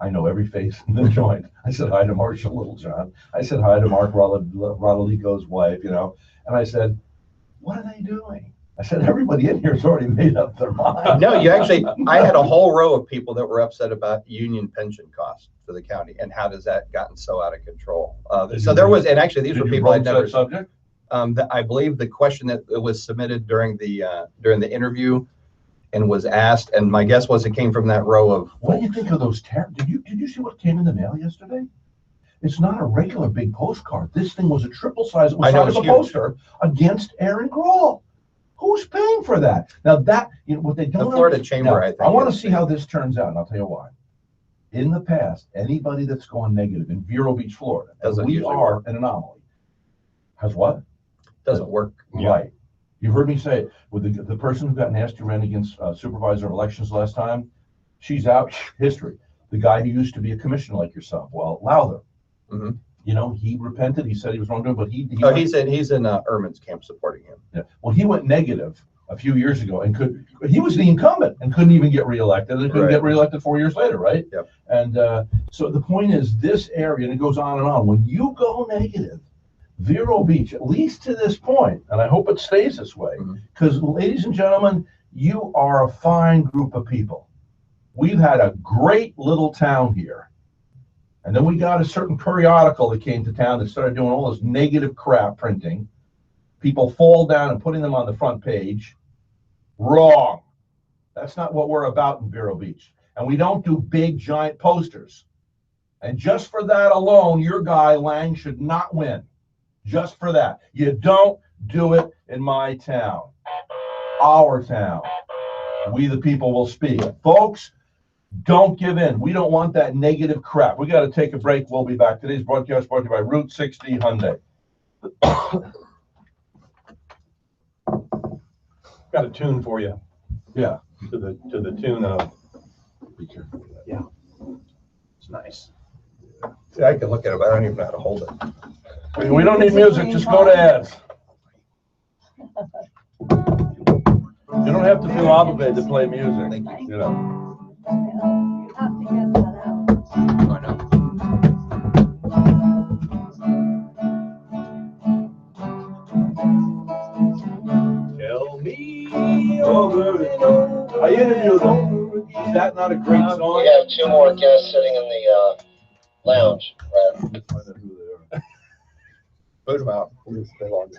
I know every face in the joint. I said hi to Marshall Littlejohn. I said hi to Mark Rodolico's wife, and I said, what are they doing? I said, everybody in here's already made up their mind. No, you actually, I had a whole row of people that were upset about union pension costs for the county and how does that gotten so out of control. So there was, and actually these were Did you people I'd broach never. that subject? I believe the question that was submitted during the interview and was asked, and my guess was it came from that row of. What do you think of those did you see what came in the mail yesterday? It's not a regular big postcard. This thing was a triple size. It was I know, size of a it's huge. poster against Aaron Kroll. Who's paying for that? Now that, what they don't. The Florida understand- Chamber, now, I think, I want to is see how this turns out, and I'll tell you why. In the past, anybody that's gone negative in Vero Beach, Florida, as Doesn't we usually are an anomaly, has what? Doesn't work. Yeah. Right. You heard me say, with the person who got nasty ran against supervisor of elections last time, she's out, history. The guy who used to be a commissioner like yourself, well, Lowther. Mhm. He repented, he said he was wrongdoing, but he Oh, he's in Erman's camp supporting him. yeah. Well, he went negative a few years ago and he was the incumbent and couldn't even get reelected and couldn't Right. get reelected 4 years later, right? Yep. And so the point is this area, and it goes on and on, when you go negative, Vero Beach, at least to this point, and I hope it stays this way, Mhm. because ladies and gentlemen, you are a fine group of people. We've had a great little town here. And then we got a certain periodical that came to town that started doing all this negative crap printing. People fall down and putting them on the front page. Wrong. That's not what we're about in Vero Beach. And we don't do big, giant posters. And just for that alone, your guy, Lang, should not win. Just for that. You don't do it in my town. Our town. We the people will speak. Folks, don't give in. We don't want that negative crap. We got to take a break. We'll be back. Today's broadcast brought to you by Route 60 Hyundai. Got a tune for you. Yeah. To the tune of, Be careful. it's nice. See, I can look at it, but I don't even know how to hold it. We don't need music. Just go to ads. You don't have to feel obligated to play music. Thank you. You know. You have to get that out. I know. Tell me over and over. I interviewed them. Is that not a great song? We have two more guests sitting in the lounge, right? Boot them out. We'll stay longer.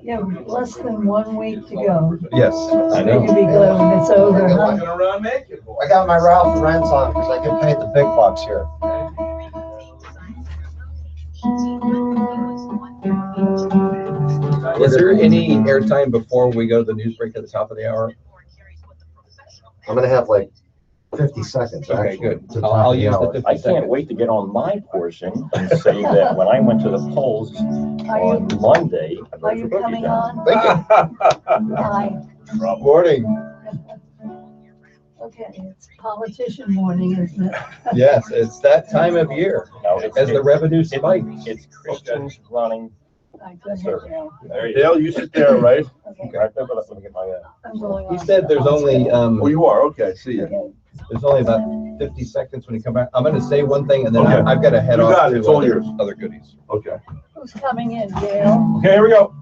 Yeah, less than 1 week to go. Yes, I know. You'll be glad when it's over, huh? Walking around naked, boy. I got my Ralph Lauren's on because I get paid the big bucks here. Is there any airtime before we go to the news break at the top of the hour? I'm gonna have like 50 seconds, Okay, actually. good. to I'll top use the hour. 50 I can't seconds. wait to get on my portion and say that when I went to the polls Are on you, Monday. I are voted you for Boogie coming Down. on? Thank you. Hi. Morning. Okay, it's politician morning, isn't it? Yes, it's that time of year No, it's- as the it's- revenue spikes. It's Christians running. I couldn't hear you. There you Dale, you sit there, right? Okay, Right there, but let me get my, I'm going on. He said there's only, Oh, you are? Okay, see you. Okay. there's only about 50 seconds when you come back. I'm gonna say one thing and then Okay. I've got to head You off got it. to It's all other, yours. other goodies. Okay. Who's coming in, Gail? Okay, here we go.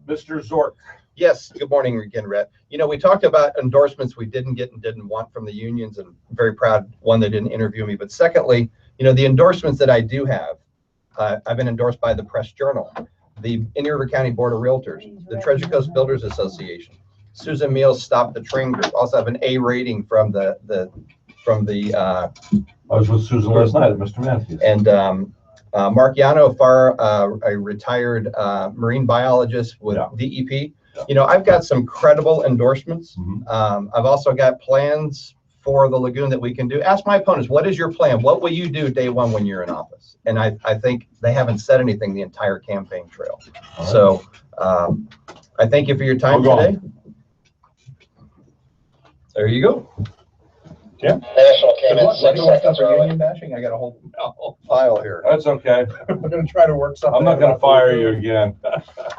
Mr. Zork. Yes, good morning again, Rhett. You know, we talked about endorsements we didn't get and didn't want from the unions, and very proud, one, they didn't interview me, but secondly, You know, the endorsements that I do have, I've been endorsed by the Press Journal, the Indian River County Board of Realtors, the Treasure Coast Builders Association, Susan Meals Stop the Train Group. Also have an A rating from the I was with Susan last night at Mr. Matthews. and Mark Yano, a retired marine biologist with Yeah. DEP. Yeah. You know, I've got some credible endorsements. Mhm. I've also got plans for the lagoon that we can do. Ask my opponents, what is your plan? What will you do day one when you're in office? And I think they haven't said anything the entire campaign trail. All right. So I thank you for your time We'll go today. There you go. National came in Good luck. 6 Anyone seconds for early. union bashing? I got a whole file here. That's okay. We're gonna try to work something. I'm not gonna out. fire you again.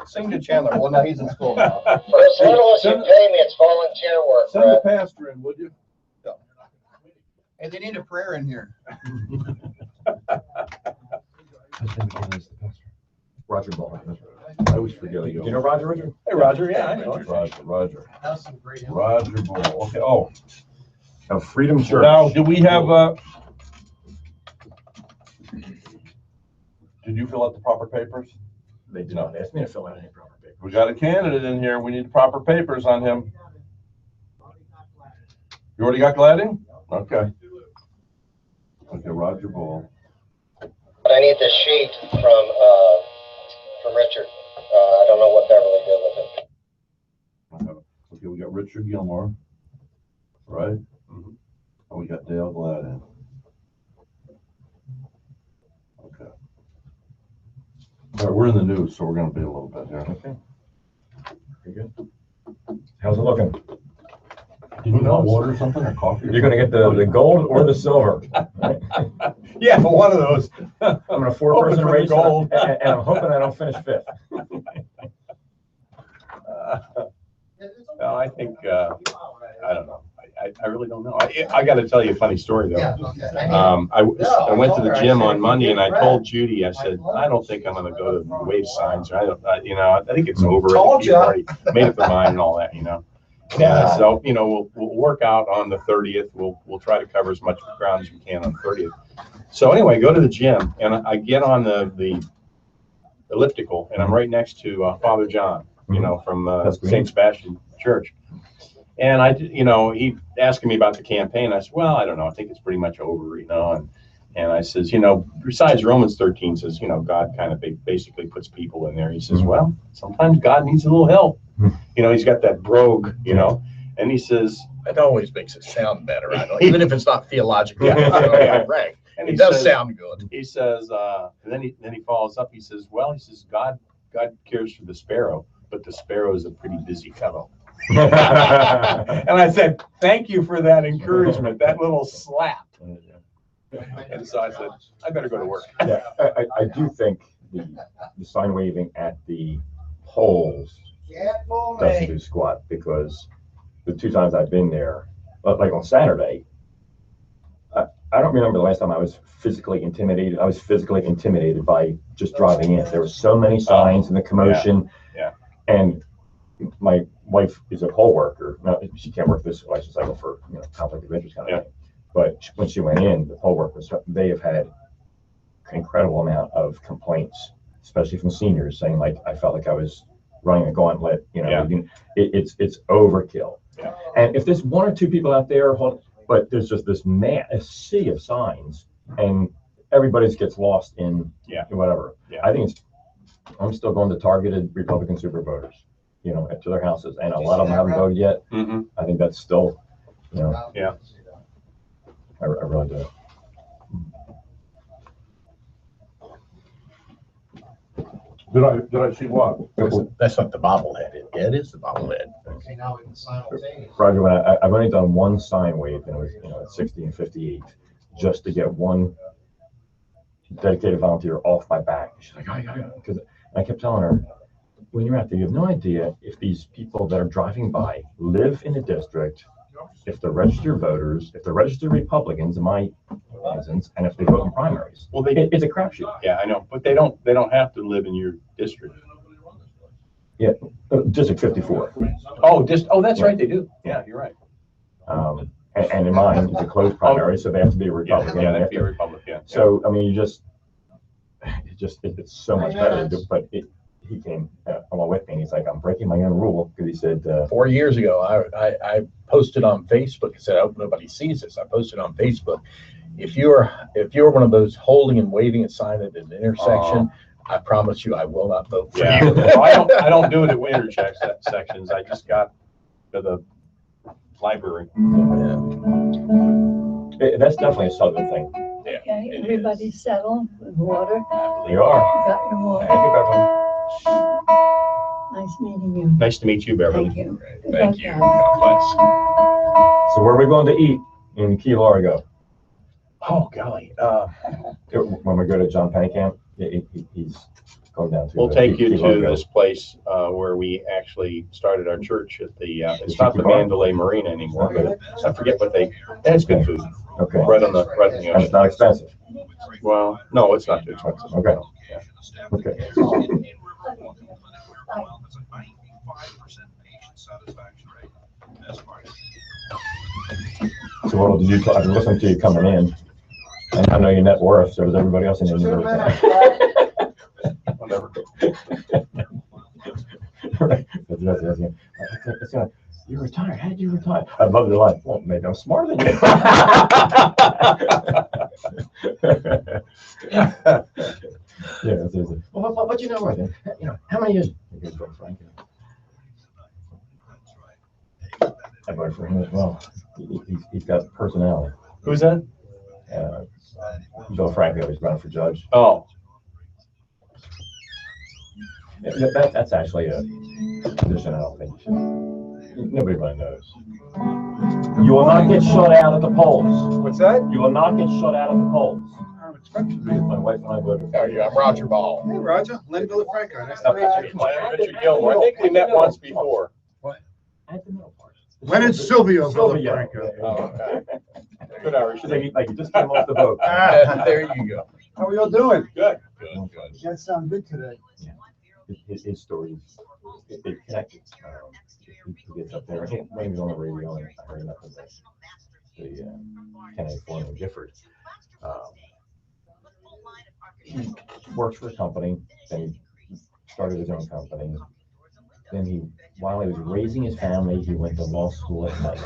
Sing to Chandler. Well, now he's in school now. For as little as you pay me, it's volunteer work, Send the Brett. pastor in, would you? Hey, they need a prayer in here. Roger Ball. I always forget. You know Roger Richard? Hey, Roger, yeah, I know. Roger. Roger Bull. Okay, oh, Of Freedom Church. now, do we have, did you fill out the proper papers? They did not ask me to fill out any proper paper. We got a candidate in here. We need proper papers on him. You already got Gladding? Okay. Okay, Roger Bull. But I need the sheet from Richard. I don't know what Beverly did with it. Okay, we got Richard Gilmore, right? And we got Dale Gladding. Okay. All right, we're in the news, so we're gonna be a little bit here. Okay. Very good. How's it looking? Do you want water or something, or coffee? You're gonna get the gold or the silver. Yeah, one of those. I'm in a four-person Hoping for the race, gold. and I'm hoping I don't finish fifth. No, I think, I don't know. I really don't know. I got to tell you a funny story though. I went to the gym on Monday and I told Judy, I said, I don't think I'm going to go to the wave signs. I think it's over. Told People ya. already made up their mind and all that, So, we'll work out on the 30th. We'll try to cover as much ground as we can on the 30th. So anyway, go to the gym and I get on the elliptical and I'm right next to Father John, from That's great. St. Sebastian Church. And he asking me about the campaign. I said, well, I don't know. I think it's pretty much over, and I says, besides Romans 13 says, God kind of basically puts people in there. He says, well, sometimes God needs a little help. He's got that brogue, and he says, It always makes it sound better, I know, even if it's not theologically right. and It he does says- sound good. He says, and then he follows up. He says, God cares for the sparrow, but the sparrow is a pretty busy fellow. And I said, thank you for that encouragement, that little slap. And so I said, I better go to work. Yeah, I do think the sign waving at the polls doesn't do squat, because the 2 times I've been there, like on Saturday, I don't remember the last time I was physically intimidated. I was physically intimidated by just driving in. There were so many signs and the commotion. Yeah. And my wife is a poll worker. Now, she can't work this election cycle for conflict of interest kind of thing. But when she went in, the poll workers, they have had an incredible amount of complaints, especially from seniors, saying like, I felt like I was running a gauntlet. It's overkill. Yeah. And if there's 1 or 2 people out there, but there's just this a sea of signs, and everybody gets lost in whatever. Yeah. I think I'm still going to targeted Republican super voters, to their houses, and a lot of them haven't voted yet. Mm-hmm. I think that's still, Yeah. I really do. Did I see what? That's not the bobblehead. It is the bobblehead. Okay, now we can simultaneously. Roger, when I've only done 1 sign wave, and it was, at 60 and 58, just to get 1 dedicated volunteer off my back. She's like, because I kept telling her, when you're out there, you have no idea if these people that are driving by live in the district, if they're registered voters, if they're registered Republicans, in my instance, and if they vote in primaries. Well, It's a crapshoot. yeah, I know, but they don't have to live in your district. District 54. Oh, that's right, they do. Yeah, you're right. And in mine, it's a closed primary, so they have to be a Republican. Yeah, They that'd have be a to- Republican. So, I mean, it's so much better. But he came along with me and he's like, I'm breaking my own rule because he said, 4 years ago, I posted on Facebook. I said, I hope nobody sees this. I posted on Facebook. If you're one of those holding and waving a sign at an intersection, I promise you, I will not vote for Yeah, you. well, I don't do it at intersections. I just got to the library. That's definitely a Southern thing. Okay, It everybody settled with water. They are. Got your water. Thank you, Beverly. Nice meeting you. Nice to meet you, Beverly. Thank you. Good Thank luck, you. guys. God bless. So where are we going to eat in Key Largo? Oh, golly. When we go to John Pennicamp, he's going down to. We'll take you Key to Largo. this place where we actually started our church at the, it's The not the Tiki Bar? Mandalay Marina anymore, but I forget what that's good food. Okay. Right on the And it's ocean. not expensive. Well, no, it's not too expensive. Okay. Okay. So what did you, I've been listening to you coming in, and I know your net worth, so does everybody else in your net Whatever. Right. You're retired. How did you retire? I love your life. Well, maybe I'm smarter than you. Yeah. Well, what you know worth? You know, how many years? Frank. I voted for him as well. He's got personality. Who's that? Bill Franco is running for judge. Oh, That's actually a position I don't think nobody really knows. You will not get shut out at the polls. What's that? You will not get shut out at the polls. My wife and I voted. How are you? I'm Roger Ball. Hey, Roger, Len Villafranco, nice to meet you. Richard Gilmore. I think we met once before. At the middle part. When it's Silvio Sylvia. Villafranco. Oh, okay. Good Irish. She's like you just came off the boat. There you go. How are y'all doing? Good. Good. You guys sound good today. His stories, they connected. He gets up there. Maybe on the radio, and I heard nothing but the Kennedy Forum in Gifford. He works for a company, then he started his own company. Then while he was raising his family, he went to law school at night.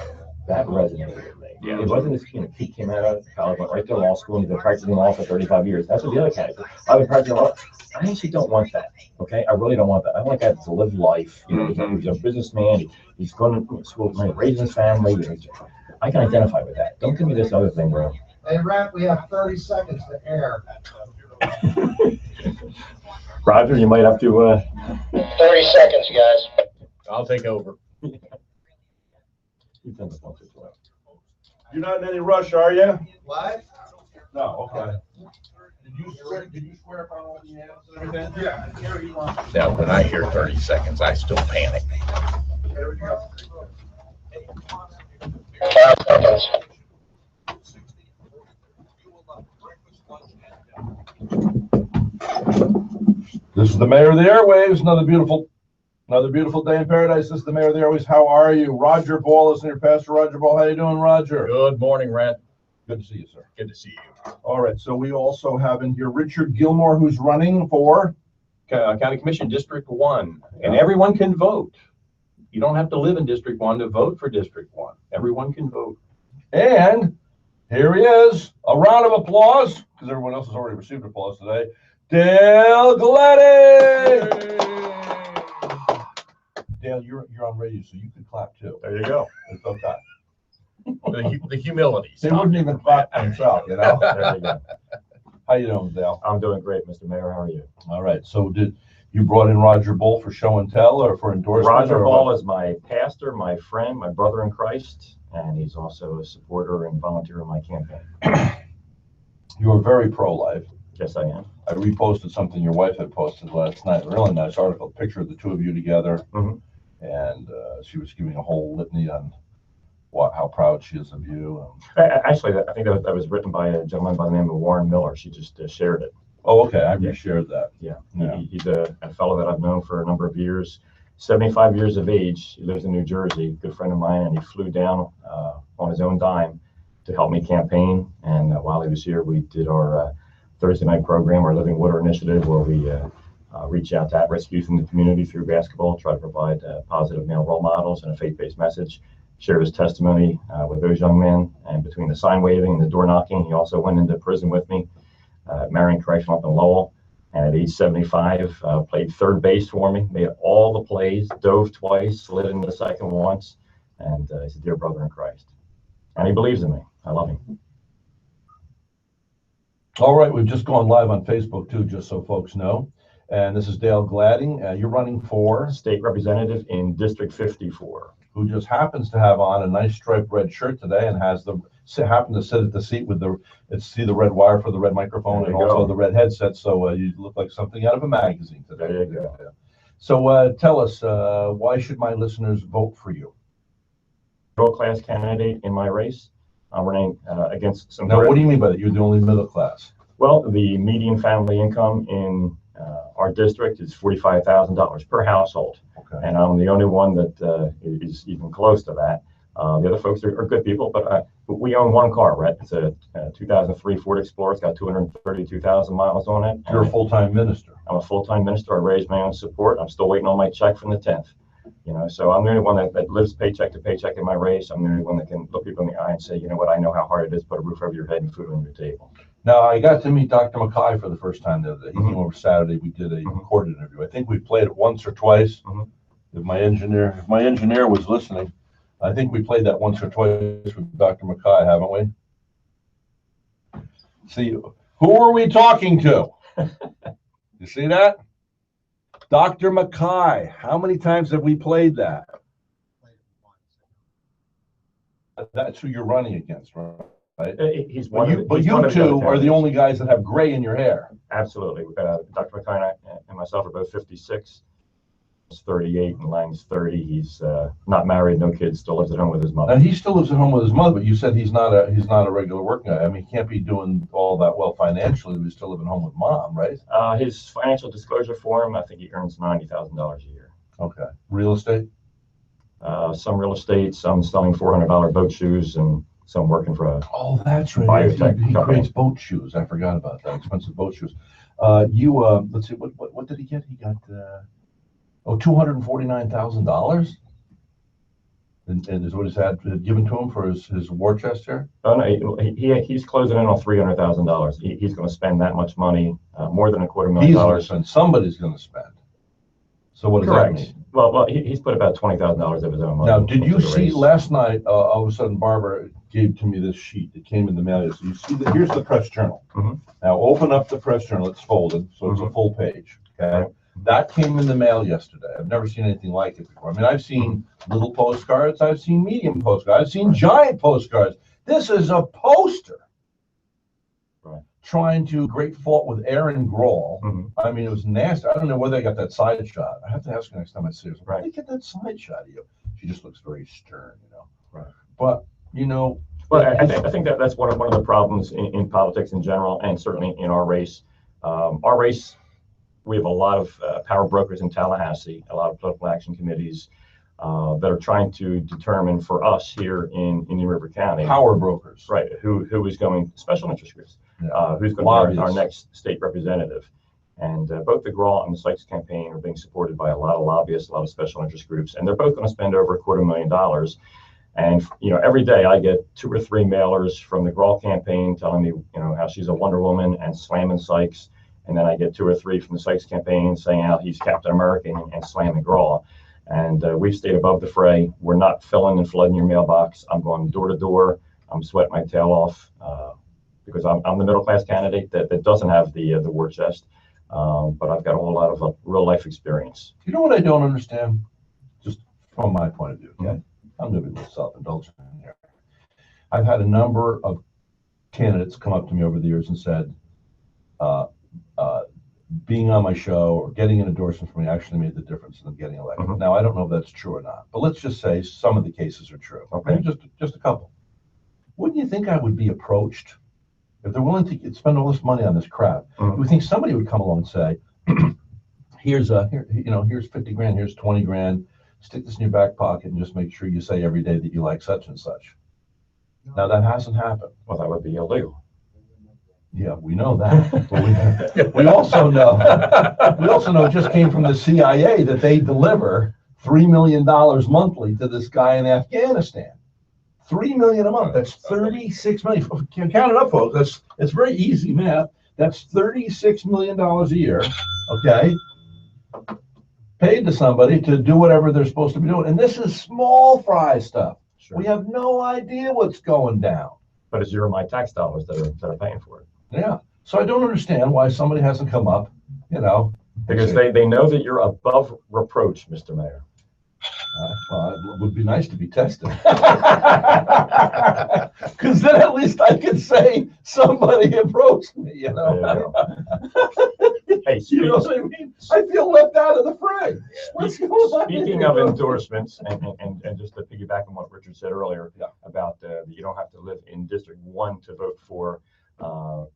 That resonated with me. Yeah. It wasn't this, he came out of college, went right to law school, and he's been practicing law for 35 years. That's what the other guy did. I've been practicing law. I actually don't want that. Okay, I really don't want that. I want a guy to live life. You know, he's a businessman. He's going to school, raising his family. I can identify with that. Don't give me this other thing, bro. Hey, Rap, we have 30 seconds to air. Roger, you might have to. 30 seconds, guys. I'll take over. You've done this once or twice. You're not in any rush, are you? What? No, okay. Did you swear up on all the answers and everything? Yeah. Now, when I hear 30 seconds, I still panic. 5 seconds. This is the mayor of the airwaves. Another beautiful day in paradise. This is the mayor of the airwaves. How are you? Roger Ball is your pastor. Roger Ball. How you doing, Roger? Good morning, Rent. Good to see you, sir. Good to see you. All right. So we also have in here Richard Gilmore, who's running for. County Commission District 1, and everyone can vote. You don't have to live in District 1 to vote for District 1. Everyone can vote. And here he is. A round of applause, because everyone else has already received applause today. Dale Gladdy! Dale, you're on radio, so you can clap too. There you go. It's okay. The humility. They wouldn't even clap themselves, you know? There you go. How you doing, Dale? I'm doing great, Mr. Mayor. How are you? All right. So did you brought in Roger Bull for show and tell or for endorsement? Roger or Ball what? is my pastor, my friend, my brother in Christ, and he's also a supporter and volunteer in my campaign. You were very pro-life. Yes, I am. I reposted something your wife had posted last night. A really nice article, picture of the two of you together. Mhm. And she was giving a whole litany on how proud she is of you. Actually, I think that was written by a gentleman by the name of Warren Miller. She just shared it. Oh, okay. I reshared that. Yeah. Yeah. He's a fellow that I've known for a number of years. 75 years of age. He lives in New Jersey. Good friend of mine, and he flew down on his own dime to help me campaign. And while he was here, we did our Thursday night program, our Living Water Initiative, where we reach out to at-risk youth in the community through basketball, try to provide positive male role models and a faith-based message. Share his testimony with those young men. And between the sign waving and the door knocking, he also went into prison with me at Marion Correctional up in Lowell. And at age 75, played third base for me, made all the plays, dove twice, slid into the second once. And he's a dear brother in Christ. And he believes in me. I love him. All right, we've just gone live on Facebook too, just so folks know. And this is Dale Gladding. You're running for State Representative in District 54. Who just happens to have on a nice striped red shirt today and has happened to sit at the seat with see the red wire for the red microphone There and you also go. the red headset. So you look like something out of a magazine today. There you go. Yeah. So tell us, why should my listeners vote for you? Middle-class candidate in my race. I'm running against some. Now, what do you mean by that? You're the only middle class. Well, the median family income in our district is $45,000 per household. Okay. And I'm the only one that is even close to that. The other folks are good people, but we own one car, right? It's a 2003 Ford Explorer. It's got 232,000 miles on it. You're a full-time minister. I'm a full-time minister. I raised my own support. I'm still waiting on my check from the 10th. You know, so I'm the only one that lives paycheck to paycheck in my race. I'm the only one that can look people in the eye and say, you know what, I know how hard it is to put a roof over your head and food on your table. Now, I got to meet Dr. Mackay for the first time the other day. He Mhm. came over Saturday. We did a Mhm. recorded interview. I think we played it once or twice. Mhm. If my engineer was listening, I think we played that once or twice with Dr. Mackay, haven't we? See, who are we talking to? You see that? Dr. Mackay. How many times have we played that? That's who you're running against, right? He's But one you, of, but he's you one of two other are the candidates. only guys that have gray in your hair. Absolutely. We've got Dr. McKay and myself are both 56. He's 38 and Lang's 30. He's not married, no kids, still lives at home with his mother. And he still lives at home with his mother, but you said he's not a regular working guy. I mean, he can't be doing all that well financially. He's still living home with mom, right? His financial disclosure form, I think he earns $90,000 a year. Okay. Real estate? Some real estate, some selling $400 boat shoes, and some working for a Oh, that's right. biotech He company. creates boat shoes. I forgot about that. Expensive boat shoes. Let's see, what did he get? He got $249,000. And is what he's had given to him for his war chest here? Oh, no, he's closing in on $300,000. He's going to spend that much money, more than $250,000. He's going to spend. Somebody's going to spend. So what does that Correct. mean? Well, he's put about $20,000 of his own money. Now, did you into the see race. last night, all of a sudden Barbara gave to me this sheet that came in the mail. So you see that here's the press journal. Mhm. Now open up the press journal. It's folded, so it's a Mhm. full page. Okay. Right. That came in the mail yesterday. I've never seen anything like it before. I mean, I've seen little postcards. I've seen medium postcards. I've seen giant postcards. This is a poster. Right. Trying to great fault with Aaron Grohl. Mhm. I mean, it was nasty. I don't know where they got that side shot. I have to ask her next time I see her. Where Right. did they get that side shot of you? She just looks very stern, you know. Right. But you know, Well, I think that's one of the problems in politics in general, and certainly in our race. Our race, we have a lot of power brokers in Tallahassee, a lot of political action committees that are trying to determine for us here in Indian River County, power brokers. right, who is going, special interest groups, Yeah. who's going to be our Lobbyists. next state representative. And both the Grawl and the Sykes campaign are being supported by a lot of lobbyists, a lot of special interest groups, and they're both going to spend over $250,000. And you know, every day I get 2 or 3 mailers from the Grawl campaign telling me, you know, how she's a Wonder Woman and slamming Sykes, and then I get 2 or 3 from the Sykes campaign saying how he's Captain America and slamming Grawl. And we've stayed above the fray. We're not filling and flooding your mailbox. I'm going door to door. I'm sweating my tail off because I'm the middle class candidate that doesn't have the war chest, but I've got a whole lot of real life experience. You know what I don't understand? Just from my point of view, okay? I'm going to be a little self-indulgent here. I've had a number of candidates come up to me over the years and said, being on my show or getting an endorsement from me actually made the difference in them getting elected. Mhm. Now, I don't know if that's true or not, but let's just say some of the cases are true. Okay. Maybe just a couple. Wouldn't you think I would be approached if they're willing to spend all this money on this crap? Mhm. You would think somebody would come along and say, here's 50 grand, here's 20 grand, stick this in your back pocket and just make sure you say every day that you like such and such. Now, that hasn't happened. Well, that would be illegal. Yeah, we know that. But we also know, it just came from the CIA that they deliver $3 million monthly to this guy in Afghanistan. $3 million a month. That's 36 million. Count it up, folks. It's very easy math. That's $36 million a year. Okay. Paid to somebody to do whatever they're supposed to be doing. And this is small fry stuff. Sure. We have no idea what's going down. But it's your, my tax dollars that are paying for it. Yeah. So I don't understand why somebody hasn't come up, Because they know that you're above reproach, Mr. Mayor. Well, it would be nice to be tested. Because then at least I could say somebody approached me, There you go. Hey, You know what I mean? I feel left out of the fray. What's going on speaking here? of endorsements, and just to piggyback on what Richard said earlier about you don't have to live in District 1 to vote for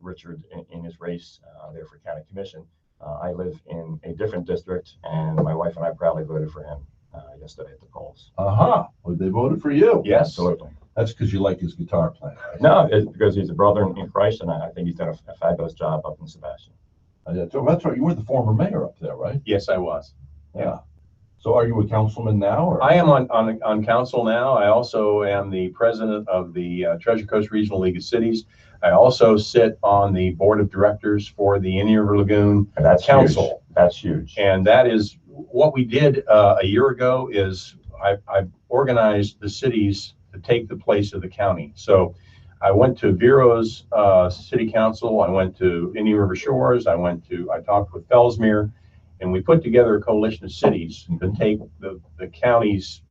Richard in his race there for County Commission. I live in a different district, and my wife and I proudly voted for him yesterday at the polls. Well, they voted for you. Yes. Absolutely. That's because you like his guitar playing. Right? No, it's because he's a brother in Christ, and I think he's done a fabulous job up in Sebastian. So that's right. You were the former mayor up there, right? Yes, I was. Yeah. So are you a councilman now? Or? I am on council now. I also am the president of the Treasure Coast Regional League of Cities. I also sit on the board of directors for the Indian River Lagoon And that's Council. Huge. That's huge. And that is what we did a year ago is I organized the cities to take the place of the county. So I went to Vero's city council. I went to Indian River Shores. I talked with Fellsmere, and we put together a coalition of cities to take the county's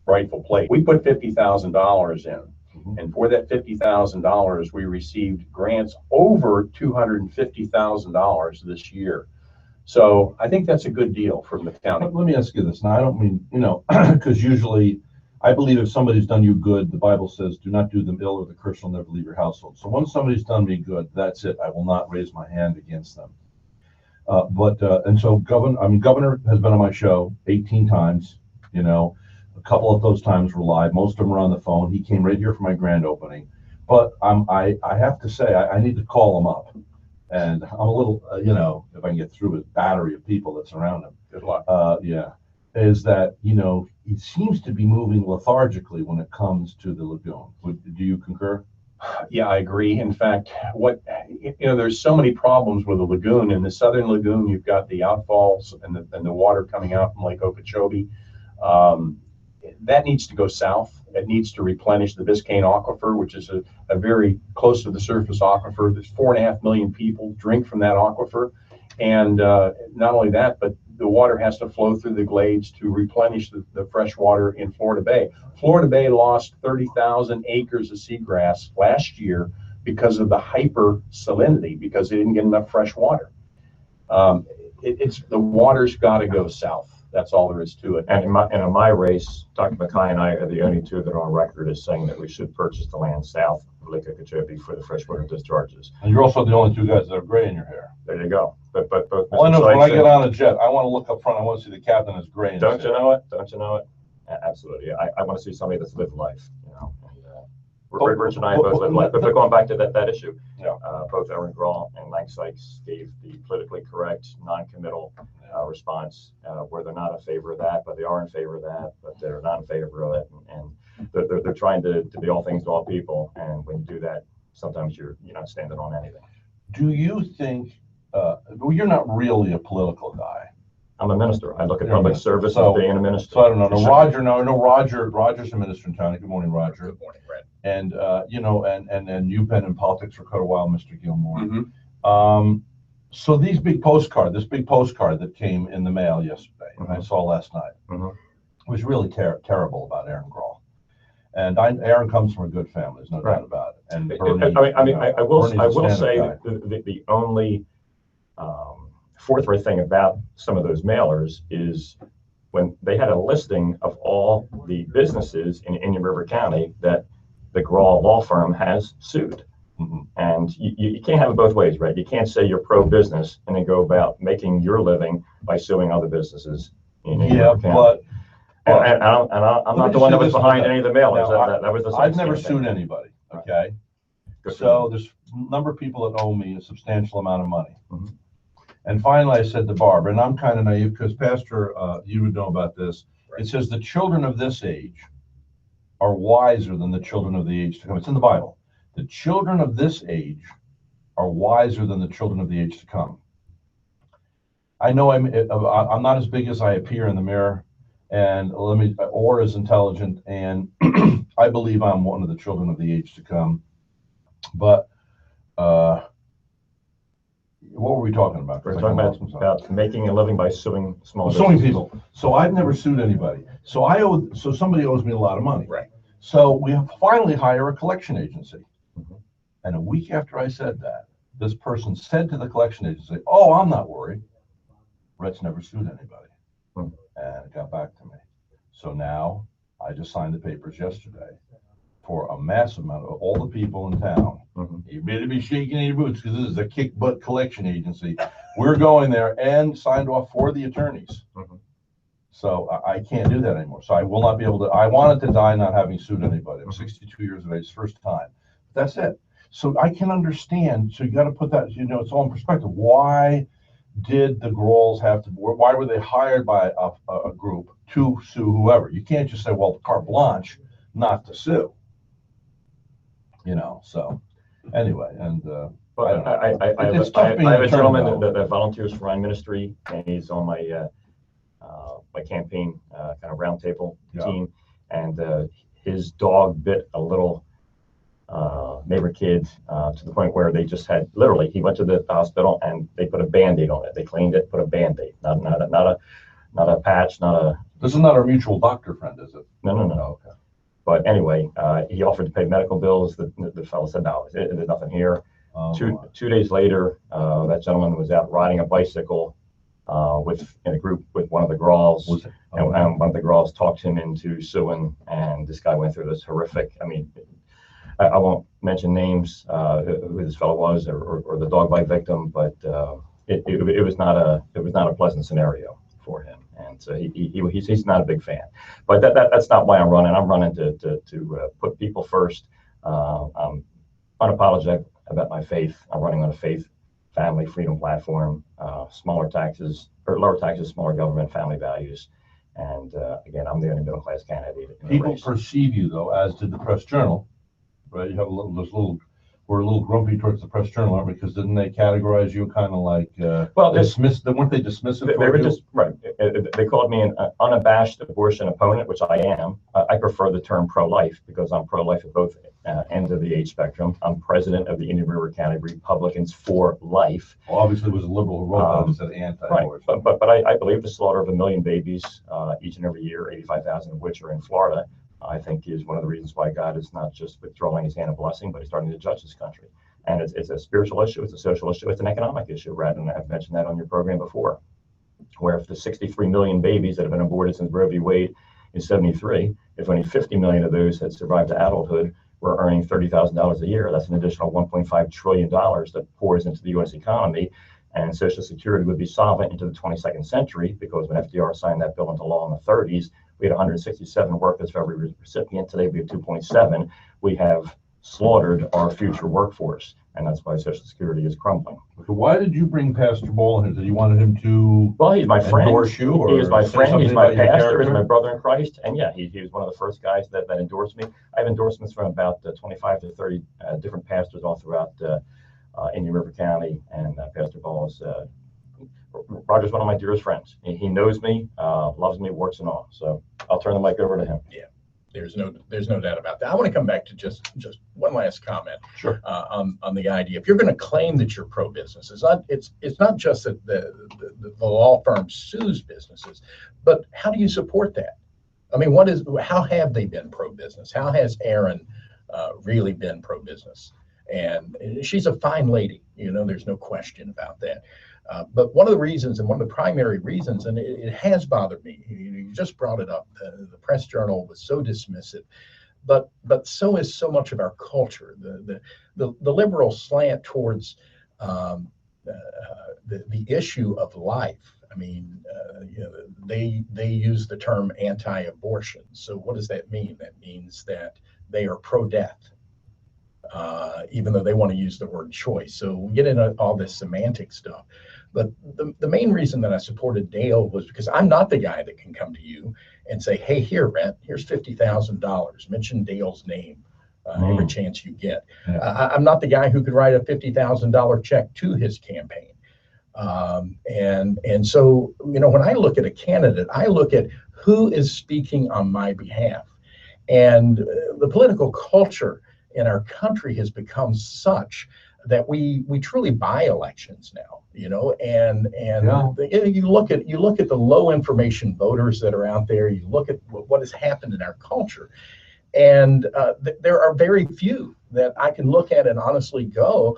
rightful place. We put $50,000 in. And for that $50,000, we received grants over $250,000 this year. So I think that's a good deal from the county. Let me ask you this. Now, I don't mean, because usually I believe if somebody's done you good, the Bible says, do not do them ill or the curse will never leave your household. So when somebody's done me good, that's it. I will not raise my hand against them. And so Governor has been on my show 18 times, a couple of those times were live. Most of them were on the phone. He came right here for my grand opening. But I have to say, I need to call him up. And I'm a little, if I can get through his battery of people that's around him. Good luck. Is that, he seems to be moving lethargically when it comes to the lagoon. Do you concur? Yeah, I agree. In fact, there's so many problems with the lagoon. In the southern lagoon, you've got the outfalls and the water coming out from Lake Okeechobee. That needs to go south. It needs to replenish the Biscayne Aquifer, which is a very close to the surface aquifer. There's 4.5 million people drink from that aquifer. And not only that, but the water has to flow through the glades to replenish the fresh water in Florida Bay. Florida Bay lost 30,000 acres of seagrass last year because of the hyper salinity, because they didn't get enough fresh water. The water's got to go south. That's all there is to it. And in my race, Dr. McKay and I are the only two that are on record as saying that we should purchase the land south of Lake Okeechobee for the freshwater discharges. And you're also the only two guys that have gray in your hair. There you go. But both. All I know is Mr. when I Sykes get on a jet, I want to look up front. I want to see the captain is gray. in his Don't you hair. know it? Don't you know it? Absolutely. I want to see somebody that's lived life, And, Rich and I both live life. But going back to that issue, both Aaron Grawl and Mike Sykes gave the politically correct, non-committal response where they're not in favor of that, but they are in favor of that, but they're not in favor of it. And they're trying to be all things to all people. And when you do that, sometimes you're not standing on anything. Do you think, well, you're not really a political guy. I'm a minister. I look at public service So- as being a minister. So I don't know. Roger's a minister in town. Good morning, Roger. Good morning, Brad. And, and you've been in politics for quite a while, Mr. Gilmore. Mhm. So this big postcard that came in the mail yesterday, and I saw last night, Mhm. was really terrible about Aaron Grawl. And Aaron comes from a good family, there's no doubt about it. And Bernie, I will Bernie's a say stand-up guy. that the only forthright thing about some of those mailers is when they had a listing of all the businesses in Indian River County that the Grawl law firm has sued. Mhm. And you can't have it both ways, right? You can't say you're pro-business and then go about making your living by suing other businesses in Indian Yeah, River County. I'm not the one that was behind any of the mailers. That was the I've science never campaign. sued anybody, okay? Good for So there's a number of people that owe me a substantial amount of money. Mhm. And finally, I said to Barbara, and I'm kind of naive because Pastor, you would know about this. It says the children of this age are wiser than the children of the age to come. It's in the Bible. The children of this age are wiser than the children of the age to come. I know I'm not as big as I appear in the mirror, and or as intelligent, and I believe I'm one of the children of the age to come. But what were we talking about? We're talking about making a living by suing small suing businesses. people. So I've never sued anybody. So somebody owes me a lot of money. Right. So we finally hire a collection agency. Mhm. And a week after I said that, this person said to the collection agency, "Oh, I'm not worried. Rhett's never sued anybody." Hmm. And it got back to me. So now I just signed the papers yesterday for a massive amount of all the people in town. Mhm. You better be shaking in your boots because this is a kick butt collection agency. We're going there and signed off for the attorneys. Mhm. So I can't do that anymore. So I will not be able to. I wanted to die not having sued anybody. I'm 62 years of age, first time. That's it. So I can understand. So you got to put that, it's all in perspective. Why did the Grolls have to? Why were they hired by a group to sue whoever? You can't just say, well, carte blanche, not to sue. So anyway, and But I It's tough being have a an gentleman attorney, that volunteers for Ryan Ministry, and he's on my campaign kind of roundtable Yeah. team, and his dog bit a little neighbor kid to the point where they just had literally he went to the hospital and they put a Band-Aid on it. They cleaned it, put a Band-Aid, not a patch, not a this is not our mutual doctor friend, is it? no. Okay. But anyway, he offered to pay medical bills. The fellow said, no, there's nothing here. Two days later, that gentleman was out riding a bicycle in a group with one of the Grolls. And one of the Grolls talked him into suing, and this guy went through this horrific, I won't mention names, who this fellow was or the dog bite victim, but it was not a pleasant scenario for him. And so he's not a big fan, but that's not why I'm running. I'm running to put people first. I'm unapologetic about my faith. I'm running on a faith, family, freedom platform, lower taxes, smaller government, family values. And again, I'm the only middle class candidate. People perceive you though, as did the Press Journal, right? You have we're a little grumpy towards the Press Journal, aren't we? Because didn't they categorize you kind of like dismissed? Weren't they dismissive? They were just right. They called me an unabashed abortion opponent, which I am. I prefer the term pro-life because I'm pro-life at both ends of the age spectrum. I'm president of the Indian River County Republicans for Life. Well, obviously, it was a liberal who wrote that instead of anti-abortion. Right, but I believe the slaughter of 1 million babies each and every year, 85,000 of which are in Florida, I think is one of the reasons why God is not just withdrawing his hand of blessing, but he's starting to judge this country. And it's a spiritual issue, it's a social issue, it's an economic issue, Brad, and I've mentioned that on your program before, where if the 63 million babies that have been aborted since Roe v. Wade in 73, if only 50 million of those had survived to adulthood, we're earning $30,000 a year. That's an additional $1.5 trillion that pours into the U.S. economy. And Social Security would be solvent into the 22nd century because when FDR signed that bill into law in the 30s, we had 167 workers for every recipient. Today we have 2.7. We have slaughtered our future workforce, and that's why Social Security is crumbling. So why did you bring Pastor Ball in? Did you wanted him to Well, he's my friend. endorse you? Or He is my say friend. He's something my about your pastor. He's character? my brother in Christ. And yeah, he was one of the first guys that endorsed me. I have endorsements from about 25 to 30 different pastors all throughout Indian River County, and Pastor Ball is Roger's one of my dearest friends. He knows me, loves me, warts and all. So I'll turn the mic over to him. Yeah, there's no doubt about that. I want to come back to just one last comment. Sure. On the idea. If you're going to claim that you're pro-business, it's not just that the law firm sues businesses, but how do you support that? I mean, how have they been pro-business? How has Erin really been pro-business? And she's a fine lady, there's no question about that. But one of the reasons, and one of the primary reasons, and it has bothered me, you just brought it up, the Press Journal was so dismissive, but so is so much of our culture. The liberal slant towards the issue of life I mean, they use the term anti-abortion. So what does that mean? That means that they are pro-death, even though they want to use the word choice. So we get into all this semantic stuff. But the main reason that I supported Dale was because I'm not the guy that can come to you and say, hey, here, Rhett, here's $50,000. Mention Dale's name every chance you get. I'm not the guy who could write a $50,000 check to his campaign. And so, when I look at a candidate, I look at who is speaking on my behalf. And the political culture in our country has become such that we truly buy elections now, and you look at the low information voters that are out there. You look at what has happened in our culture, and there are very few that I can look at and honestly go,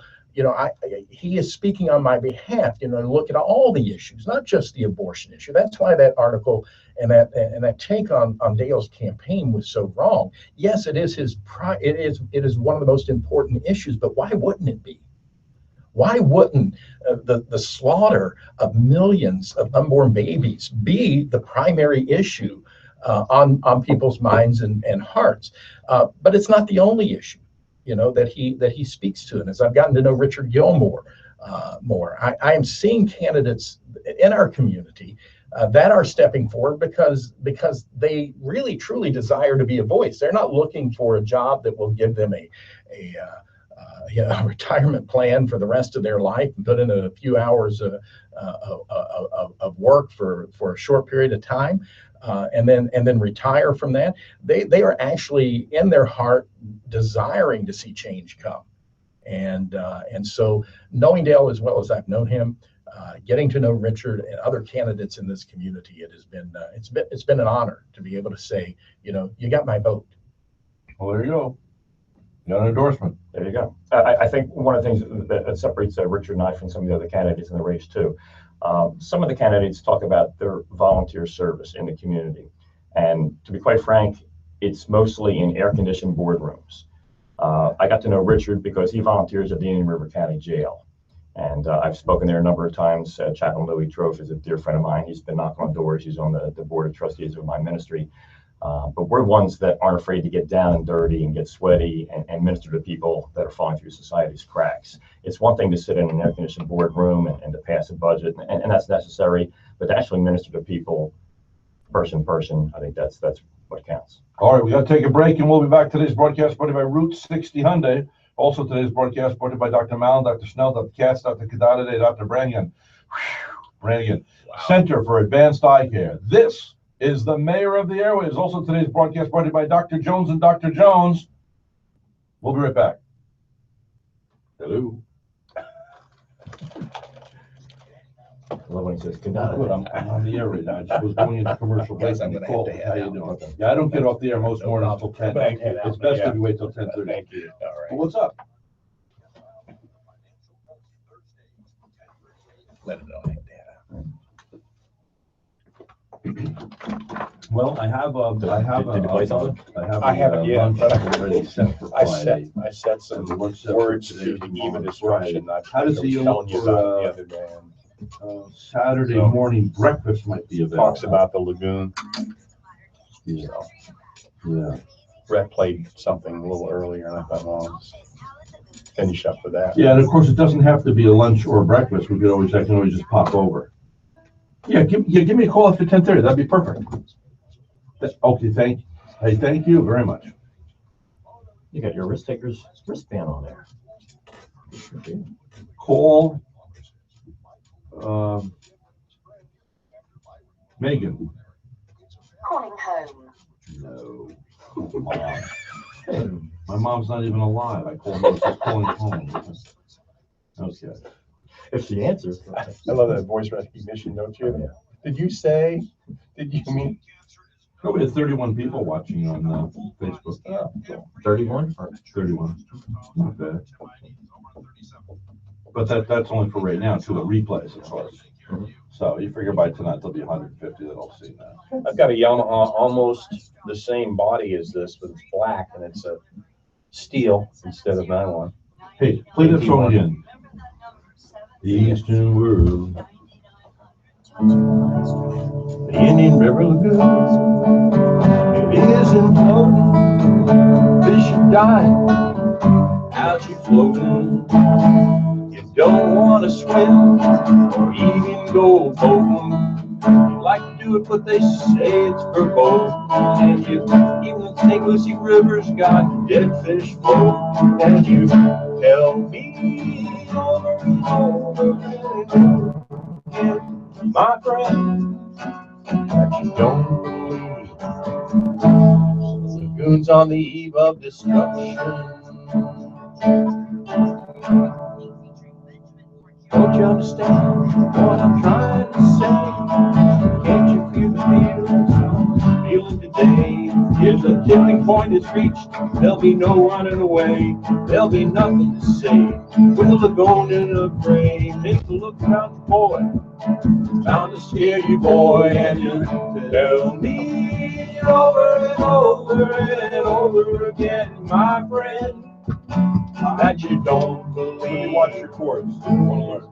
he is speaking on my behalf, and look at all the issues, not just the abortion issue. That's why that article and that take on Dale's campaign was so wrong. Yes, it is it is one of the most important issues, but why wouldn't it be? Why wouldn't the slaughter of millions of unborn babies be the primary issue on people's minds and hearts? But it's not the only issue, that he speaks to. And as I've gotten to know Richard Gilmore more, I am seeing candidates in our community that are stepping forward because they really truly desire to be a voice. They're not looking for a job that will give them a retirement plan for the rest of their life and put in a few hours of work for a short period of time, and then retire from that. They are actually in their heart desiring to see change come. And so knowing Dale as well as I've known him, getting to know Richard and other candidates in this community, it's been an honor to be able to say, you got my vote. Well, there you go. You got an endorsement. There you go. I think one of the things that separates Richard and I from some of the other candidates in the race too, some of the candidates talk about their volunteer service in the community. And to be quite frank, it's mostly in air-conditioned boardrooms. I got to know Richard because he volunteers at the Indian River County Jail. And I've spoken there a number of times. Chaplain Louis Trofe is a dear friend of mine. He's been knocking on doors. He's on the board of trustees of my ministry. But we're ones that aren't afraid to get down and dirty and get sweaty and minister to people that are falling through society's cracks. It's one thing to sit in an air-conditioned boardroom and to pass a budget, and that's necessary, but to actually minister to people person to person, I think that's what counts. All right, we got to take a break, and we'll be back. Today's broadcast brought to you by Route 60 Hyundai. Also today's broadcast brought to you by Dr. Mallon, Dr. Snell, Dr. Katz, Dr. Kadadade, Dr. Brannigan. Brannigan. Wow. Center for Advanced Eye Care. This is the mayor of the airwaves. Also today's broadcast brought to you by Dr. Jones and Dr. Jones. We'll be right back. Hello. I love when he says, Good, I'm on the air right now. I just was going into commercial break. I'm gonna have to head How you out. doing? Yeah, I don't get off the air most mornings until 10. It's best if you wait till 10:30. Thank you. All right. Well, what's up? Let him know I had data. Well, I have Did you play something? I haven't yet, lunch but already set for I Friday. set some And the lunch set for words today to is the on even Friday. destruction. How does he telling you about for, the other day? Saturday So- morning breakfast might be available. Talks about the lagoon. Yeah. So, Yeah. Brett played something a little earlier, and I thought, well, let's finish up with that. Yeah, and of course, it doesn't have to be a lunch or a breakfast. I can always just pop over. Yeah, give me a call after 10:30. That'd be perfect. Okay, thank you very much. You got your risk taker's wristband on there. Call Megan. Calling home. No. Mom. My mom's not even alive. I called her. She's calling home. Okay. If she answers. I love that voice recognition, don't you? Yeah. Did you mean? Probably had 31 people watching on Facebook. Oh, cool. 31? 31. Not bad. But that's only for right now, to the replays, of course. So you figure by tonight there'll be 150 that'll see that. I've got a Yamaha almost the same body as this, but it's black and it's a steel instead of nylon. Hey, play that song again. The Eastern World. The Indian River Lagoon, it isn't floating. Fish have died, out you floating. You don't want to swim or even go boating. You'd like to do it, but they say it's verboten. And you even think Lucy River's got dead fish float. And you tell me over and over again, my friend, that you don't believe the lagoon's on the eve of destruction. Don't you understand what I'm trying to say? Can't you feel the feelings I'm feeling today? If the tipping point is reached, there'll be no running away. There'll be nothing to say. We'll have gone in a grave. Take a look out, boy. Bound to scare you, boy, and you tell me over and over and over again, my friend, that you don't believe. Watch your chords. You want to learn.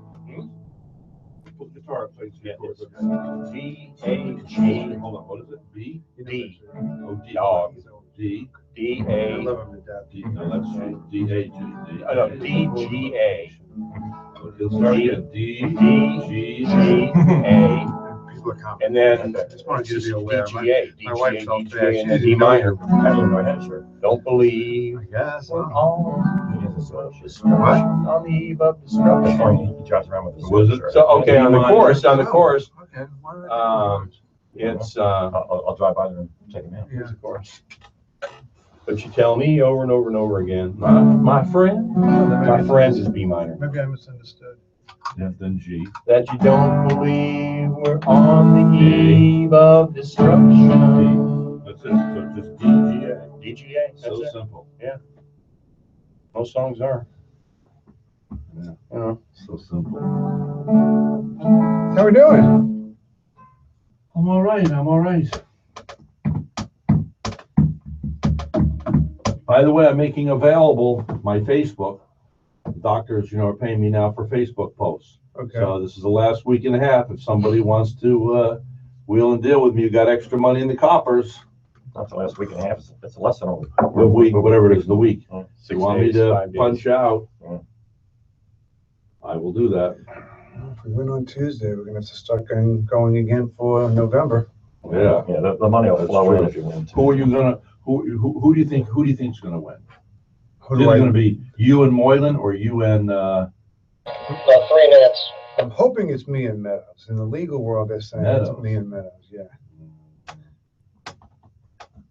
Guitar plays. Yeah, chords. D-A-G. Hold on, what is it? B? D. Oh, D. Dog. D. D-A. D. No, that's D-A-G. No, D-G-A. You'll start again. D. D-G-A. And then Just wanted you to be aware. D-G-A. My wife D-G-A, felt D-G-A, bad. and then D minor. I didn't even know I had a shirt. Don't believe Yes. we're all destruction on the eve of That's destruction. funny, he drives around with his Was it? shirt. So, okay, on the chorus, Okay. it's, I'll drive by there and check him out. Yeah. of course. But you tell me over and over and over again, my friend is B minor, Maybe I misunderstood. Yeah, then G. that you don't believe we're on the eve of destruction. That's it. So just D, G, A. D-G-A, So that's it. simple. Most songs are, Yeah. you know. So simple. How we doing? I'm all right. By the way, I'm making available my Facebook. The doctors, are paying me now for Facebook posts. Okay. So this is the last week and a half. If somebody wants to wheel and deal with me, you got extra money in the coppers. Not the last week and a half, it's less than a week. The week, whatever it is, the week. 6 You want me days, to 5 days. punch out? Yeah. I will do that. If we win on Tuesday, we're gonna have to start going again for November. Yeah. Yeah, the money will That's flow in true. if you win. Who are you gonna? Who do you think's gonna win? Who Is do it I? gonna be you and Moylan or you and? About 3 minutes. I'm hoping it's me and Meadows. In the legal world, they're saying it's Meadows. me and Meadows. Yeah.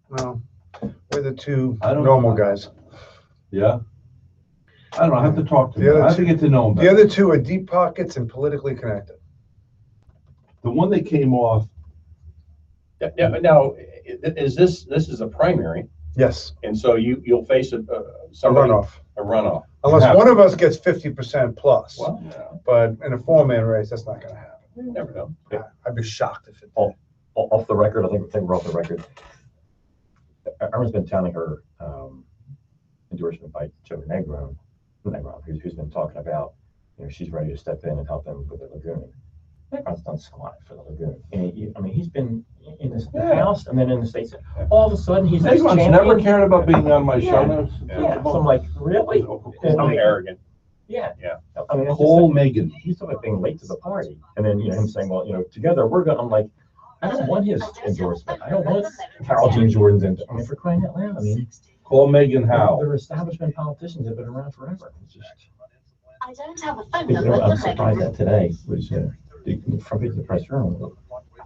Well, we're the two I don't- normal guys. Yeah. I don't know. I have to talk to The him. other I have to two- get to know him The better. other two are deep pockets and politically connected. The one that came off. Now, this is a primary, Yes, and so you'll face a somebody, runoff. a runoff. Unless have one of us gets 50% plus. Well, But in a four-man race, that's not gonna happen. you never know. I'd be shocked if it Oh. Off the record, I think we're off the record. Irma's been telling her endorsement by Joe Negron, who's been talking about, she's ready to step in and help them with the lagoon. Negron's done squat for the lagoon. And he's been in the House and then in the States. All of a sudden, he's this Negron's champion. never cared about being on my show. Yeah. Yeah, so I'm like, really? I'm arrogant. Yeah. Yeah. I mean, it's just Cole like, Megan. he's talking about being late to the party. And then, him saying, well, together we're going, I'm like, I don't want his endorsement. I don't want Carol Jean Jordan's endorsement. I mean, for crying out loud. I mean, Call Megan Howe. they're establishment politicians that have been around forever. It's just, I don't have a phone you know, number I'm for surprised Megan. that today was the front page of the press journal.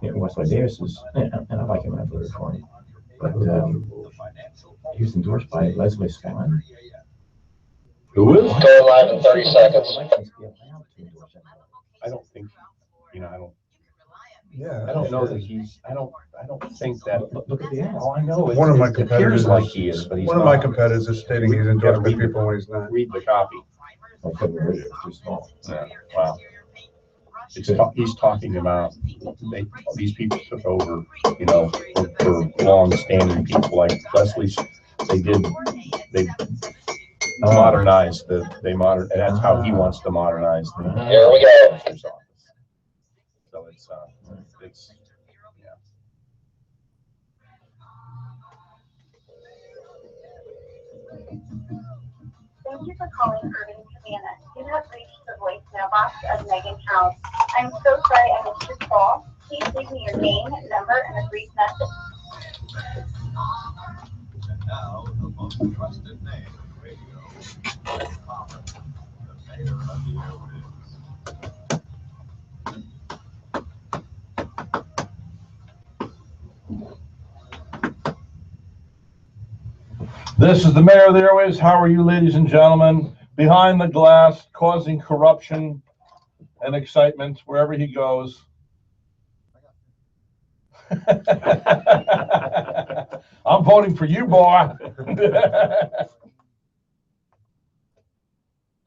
Wesley Davis is, and I like him, I voted for him. But he was endorsed by Leslie Swan. Who is? Go live in 30 seconds. I don't think, I don't Yeah. know that I don't think that. Look at the ads. Oh, I know. One of my It competitors appears like he is, but he's One of my not. competitors is stating he's endorsed by people when he's not. Read the copy. I couldn't read it, it was too small. Yeah, wow. He's talking about, these people took over, for long-standing people like Leslie's, they modernized and that's how he wants to modernize the Here we go. mayor's office. So it's, Thank you for calling Urban Savannah. You have reached the voicemail box of Megan House. I'm so sorry I missed your call. Please leave me your name, number, and a brief message. And now, the most trusted name in radio, Red Palmer, the mayor of the airwaves. This is the mayor of the airways. How are you, ladies and gentlemen? Behind the glass, causing corruption and excitement wherever he goes. I'm voting for you, boy.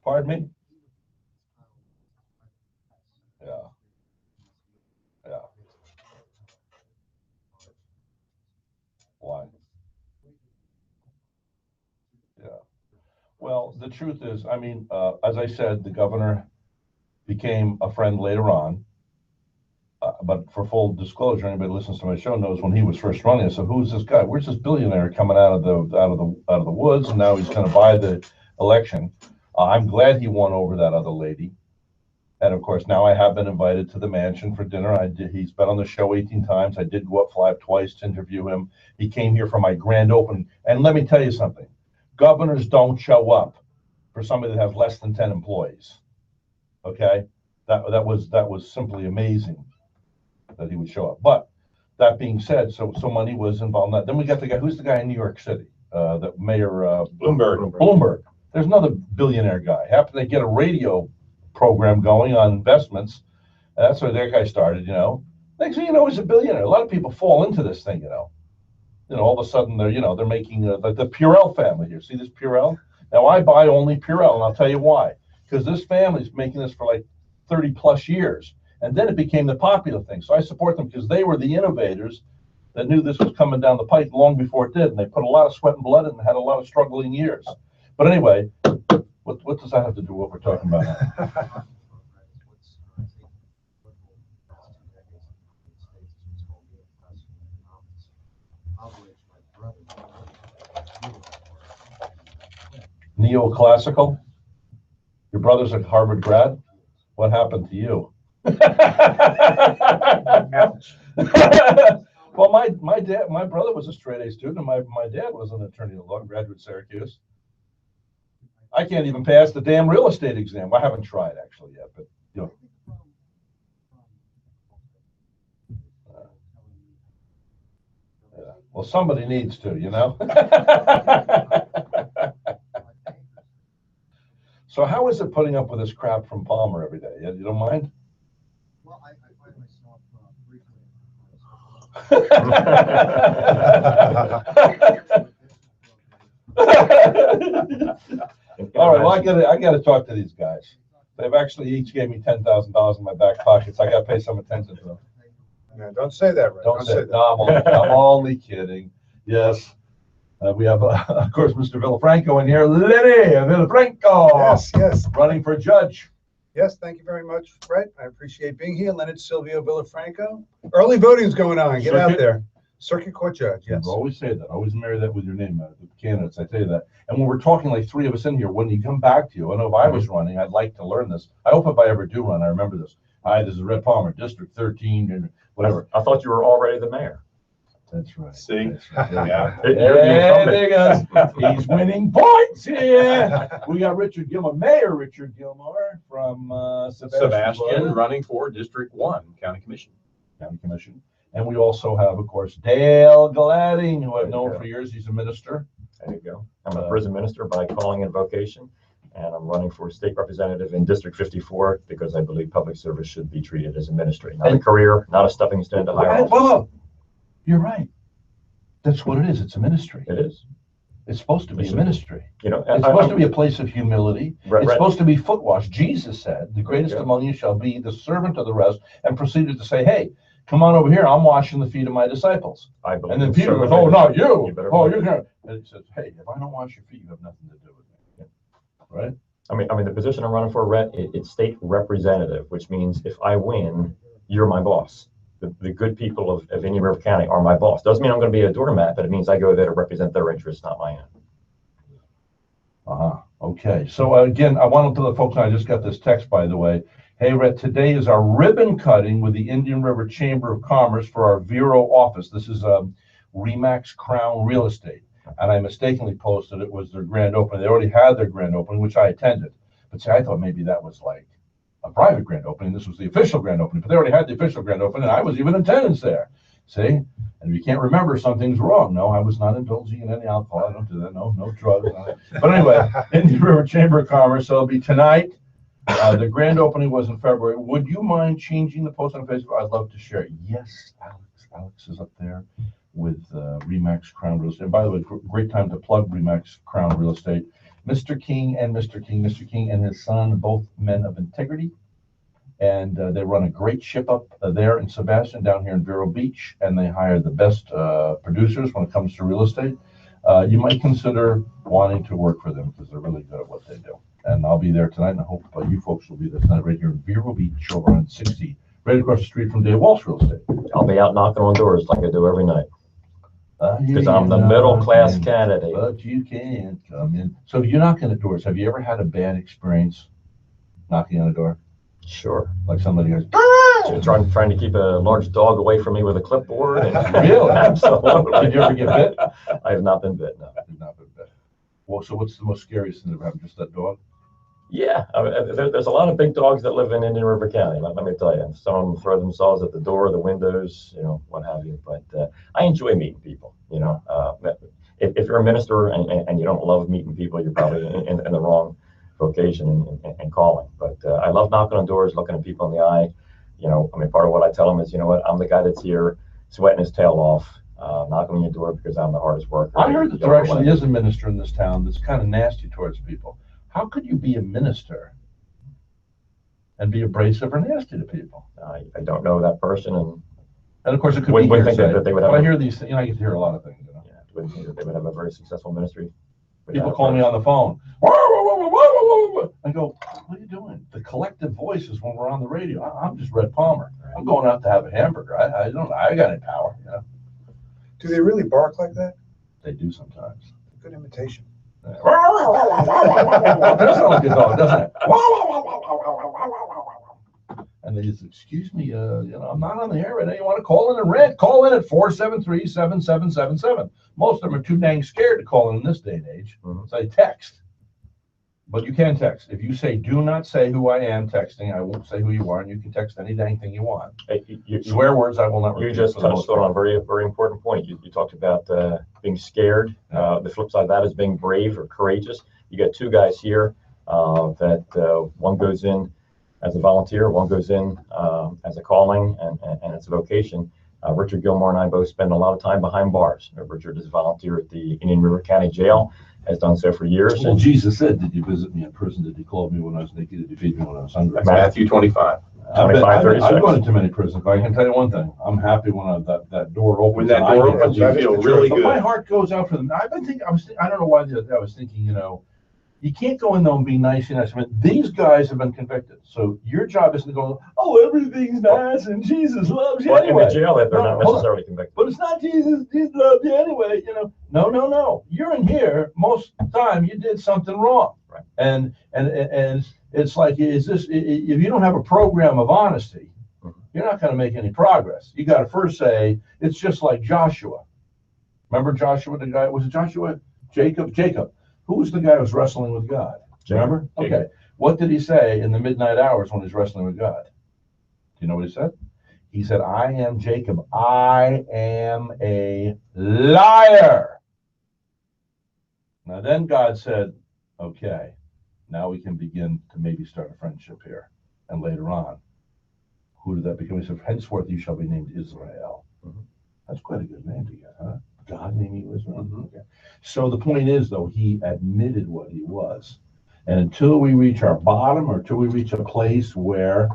Pardon me? Yeah. Yeah. Why? Yeah. Well, the truth is, I mean, as I said, the governor became a friend later on. But for full disclosure, anybody who listens to my show knows when he was first running, I said, "Who's this guy? Where's this billionaire coming out of the woods?" And now he's going to buy the election. I'm glad he won over that other lady. And of course, now I have been invited to the mansion for dinner. He's been on the show 18 times. I did go up fly twice to interview him. He came here for my grand opening. And let me tell you something: governors don't show up for somebody that has less than 10 employees. Okay, that was simply amazing that he would show up. But that being said, so money was involved in that. Then we got the guy, who's the guy in New York City? The mayor Bloomberg. There's another billionaire guy. Happened to get a radio program going on investments. That's where that guy started, you know. Next thing you know, he's a billionaire. A lot of people fall into this thing, you know. All of a sudden they're making the Purell family here. See this Purell? Now I buy only Purell, and I'll tell you why. Because this family's making this for like 30 plus years. And then it became the popular thing. So I support them because they were the innovators that knew this was coming down the pike long before it did. And they put a lot of sweat and blood in and had a lot of struggling years. But anyway, what does that have to do with what we're talking about now? Neoclassical? Your brother's a Harvard grad? What happened to you? Well, my brother was a straight A student, and my dad was an attorney at law, graduate Syracuse. I can't even pass the damn real estate exam. I haven't tried actually yet, but you know. Yeah. Well, somebody needs to, you know. So how is it putting up with this crap from Palmer every day? You don't mind? Well, I find myself briefly. All right, well, I gotta talk to these guys. They've actually each gave me $10,000 in my back pocket, so I gotta pay some attention to them. No, don't say that, Ray. Don't say that. No, I'm only kidding. Yes. We have, of course, Mr. Villafranco in here. Lenny Villafranco. Yes. Running for judge. Yes, thank you very much, Fred. I appreciate being here. Leonard Silvio Villafranco. Early voting's going on. Get out there. Circuit Court Judge, yes. I always say that. I always marry that with your name, the candidates. I say that. And when we're talking like three of us in here, when you come back to you, I know if I was running, I'd like to learn this. I hope if I ever do run, I remember this. Hi, this is Red Palmer, District 13, and whatever. I thought you were already the mayor. That's right. See? That's right. Yeah. There he goes. He's winning points here. We got Richard Gilmore, Mayor Richard Gilmore from Sebastian running for District 1 County Commission. And we also have, of course, Dale Gladding, who I've known for years. He's a minister. There you go. I'm a prison minister by calling and vocation, and I'm running for state representative in District 54 because I believe public service should be treated as a ministry, not a career, not a stepping stone to higher office. Whoa. You're right. That's what it is. It's a ministry. It is. It's supposed to be a ministry. You know, it's supposed to be a place of humility. Right, it's supposed to be foot wash. Jesus said, "The greatest among you shall be the servant of the rest," and proceeded to say, "Hey, come on over here. I'm washing the feet of my disciples." I believe. And then Peter goes, "Oh, not you. Oh, you're gonna." And he says, "Hey, if I don't wash your feet, you have nothing to do with me." Right? I mean, the position I'm running for, Rhett, it's state representative, which means if I win, you're my boss. The good people of Indian River County are my boss. Doesn't mean I'm going to be a doormat, but it means I go there to represent their interests, not my own. Okay. So again, I want to tell the folks, I just got this text, by the way. Hey, Rhett, today is our ribbon cutting with the Indian River Chamber of Commerce for our Vero office. This is Remax Crown Real Estate. And I mistakenly posted it was their grand opening. They already had their grand opening, which I attended. But see, I thought maybe that was like a private grand opening. This was the official grand opening. But they already had the official grand opening, and I was even in attendance there. See? And if you can't remember, something's wrong. No, I was not indulging in any alcohol. I don't do that. No drugs. But anyway, Indian River Chamber of Commerce. So it'll be tonight. The grand opening was in February. Would you mind changing the post on Facebook? I'd love to share it. Yes, Alex. Alex is up there with Remax Crown Real Estate. And by the way, great time to plug Remax Crown Real Estate. Mr. King and his son, both men of integrity. And they run a great ship up there in Sebastian, down here in Vero Beach. And they hire the best producers when it comes to real estate. You might consider wanting to work for them because they're really good at what they do. And I'll be there tonight, and I hope you folks will be there tonight right here in Vero Beach over on 60, right across the street from Dave Walsh Real Estate. I'll be out knocking on doors like I do every night. Because I'm the middle-class candidate. But you can't come in. So you're knocking at doors. Have you ever had a bad experience knocking on a door? Sure. Like somebody goes, So trying to keep a large dog away from me with a clipboard. And really? Absolutely. Did you ever get bit? I have not been bit, no. I've not been bit. Well, so what's the most scariest thing that ever happened? Just that dog? Yeah, I mean, there's a lot of big dogs that live in Indian River County. Let me tell you, some of them throw themselves at the door, the windows, what have you. But I enjoy meeting people. If you're a minister and you don't love meeting people, you're probably in the wrong vocation and calling. But I love knocking on doors, looking at people in the eye. Part of what I tell them is, I'm the guy that's here sweating his tail off, knocking on your door because I'm the hardest worker. I heard that there actually is a minister in this town that's kind of nasty towards people. How could you be a minister and be abrasive or nasty to people? I don't know that person, and of course it could wouldn't be think that they would have. But I hear these things. I get to hear a lot of things. Yeah, wouldn't think that they would have a very successful ministry. People call me on the phone. I go, what are you doing? The collective voice is when we're on the radio. I'm just Red Palmer. I'm going out to have a hamburger. I got any power. Do they really bark like that? They do sometimes. Good imitation. That sounds like a dog, doesn't it? And they just, excuse me, I'm not on the air right now. You want to call in and rent? Call in at 473-7777. Most of them are too dang scared to call in this day and age. So they text. But you can text. If you say, do not say who I am texting, I won't say who you are, and you can text any dang thing you want. Swear words I will not repeat. You just touched on a very, very important point. You talked about being scared. The flip side of that is being brave or courageous. You got two guys here that one goes in as a volunteer, one goes in as a calling, and it's a vocation. Richard Gilmore and I both spend a lot of time behind bars. Richard is a volunteer at the Indian River County Jail, has done so for years. Well, Jesus said, did you visit me in prison? Did you clothe me when I was naked? Did you feed me when I was hungry? Matthew 25. I've gone into many prisons, but I can tell you one thing. I'm happy when that door opens. When that door opens, you feel really good. My heart goes out for them. I've been thinking, I don't know why the other day I was thinking, you can't go in there and be nice and nice. I mean, these guys have been convicted. So your job isn't to go, everything's nice and Jesus loves you anyway. In the jail, they're not necessarily convicted. But it's not Jesus. Jesus loves you anyway. No. You're in here. Most of the time, you did something wrong. Right. And it's like, if you don't have a program of honesty, you're not going to make any progress. You got to first say, it's just like Joshua. Remember Joshua, the guy, was it Joshua? Jacob. Who was the guy who was wrestling with God? Remember? Okay. What did he say in the midnight hours when he's wrestling with God? Do you know what he said? He said, I am Jacob. I am a liar. Now then God said, okay, now we can begin to maybe start a friendship here. And later on, who did that become? He said, henceforth you shall be named Israel. That's quite a good name to get, huh? God naming you Israel. Okay. So the point is, though, he admitted what he was. And until we reach our bottom, or until we reach a place where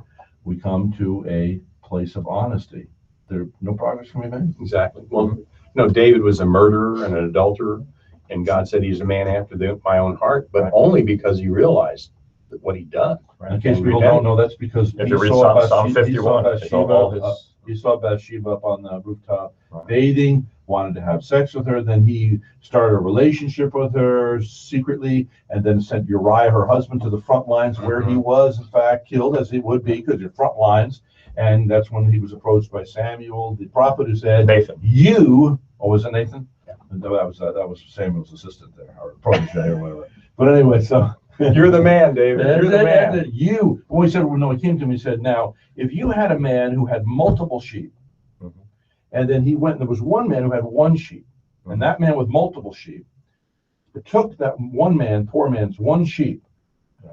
we come to a place of honesty, no progress can be made. Exactly. Well, David was a murderer and an adulterer, and God said he's a man after my own heart, but only because he realized what he'd done. Right. In case people don't know, that's because if you read Psalm 51, he saw Bathsheba up on the rooftop, bathing wanted to have sex with her. Then he started a relationship with her secretly, and then sent Uriah, her husband, to the front lines where he was, in fact, killed, as he would be, because you're front lines. And that's when he was approached by Samuel, the prophet, who said, Nathan. Was it Nathan? Yeah. That was Samuel's assistant there, or protege, or whatever. But anyway, so. You're the man, David. You're the man. Well, he said, well, no, he came to me and said, now, if you had a man who had multiple sheep, and then he went, and there was one man who had one sheep, and that man with multiple sheep, it took that one man, poor man's one sheep.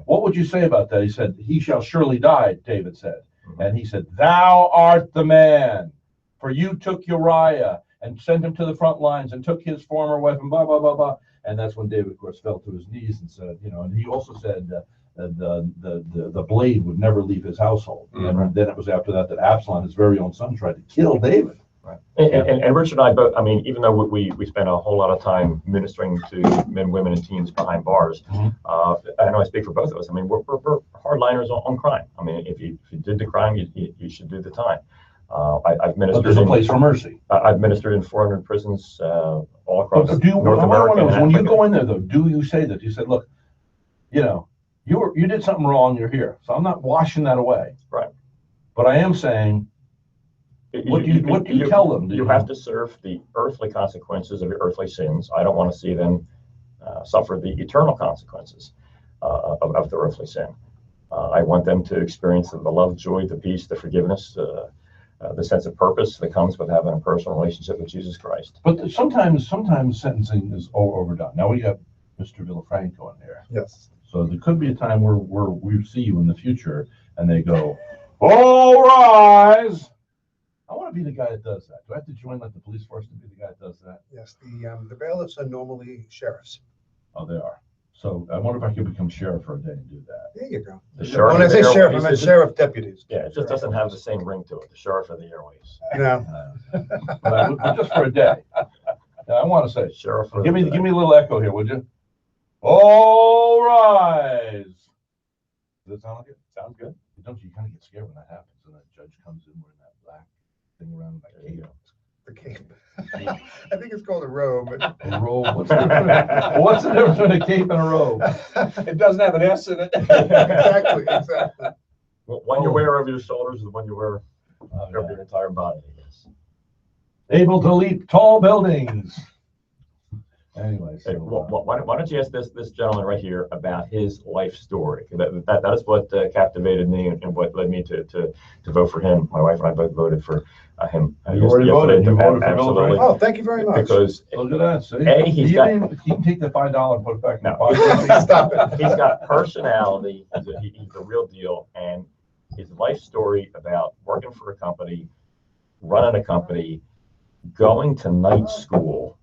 What would you say about that? He said, he shall surely die, David said. And he said, thou art the man, for you took Uriah and sent him to the front lines and took his former wife and blah, blah, blah, blah. And that's when David, of course, fell to his knees and said, and he also said the blade would never leave his household. And then it was after that Absalom, his very own son, tried to kill David. Right. And Richard and I both, I mean, even though we spend a whole lot of time ministering to men, women, and teens behind bars, I know I speak for both of us. I mean, we're hardliners on crime. I mean, if you did the crime, you should do the time. I've ministered. But there's a place for mercy. I've ministered in 400 prisons all across North America. America. When you go in there, though, do you say that? You said, look, you did something wrong. You're here, so I'm not washing that away. Right. But I am saying, what do you tell them? You have to serve the earthly consequences of your earthly sins. I don't want to see them suffer the eternal consequences of the earthly sin. I want them to experience the love, joy, the peace, the forgiveness, the sense of purpose that comes with having a personal relationship with Jesus Christ. But sometimes sentencing is overdone. Now we got Mr. Villafranco in there. Yes. So there could be a time where we see you in the future and they go, all rise. I want to be the guy that does that. Do I have to join like the police force to be the guy that does that? Yes, the bailiffs are normally sheriffs. Oh, they are. So I wonder if I could become sheriff for a day and do that. There you go. The sheriff. When I say sheriff, I meant sheriff deputies. Yeah, it just doesn't have the same ring to it. The sheriff of the airways. No. But just for a day. Yeah, I want to say, Sheriff. give me a little echo here, would you? All rise. Does that sound like it? Sounds good. Don't you kind of get scared when that happens and that judge comes in wearing that black thing around that cape? The cape. I think it's called a robe. A robe. What's the difference between a cape and a robe? It doesn't have an S in it. Exactly. Well, one you wear over your shoulders is the one you wear over your entire body, I guess. Able to leap tall buildings. Anyway, so, Hey, why don't you ask this gentleman right here about his life story? That is what captivated me and what led me to vote for him. My wife and I both voted for him. You already voted. You voted for Absolutely. Oh, thank you very much. Because look at that. See? He can take the $5 and put it back in the No. pocket. Stop it. he's got personality. He's the real deal, and his life story about working for a company, running a company, going to night school.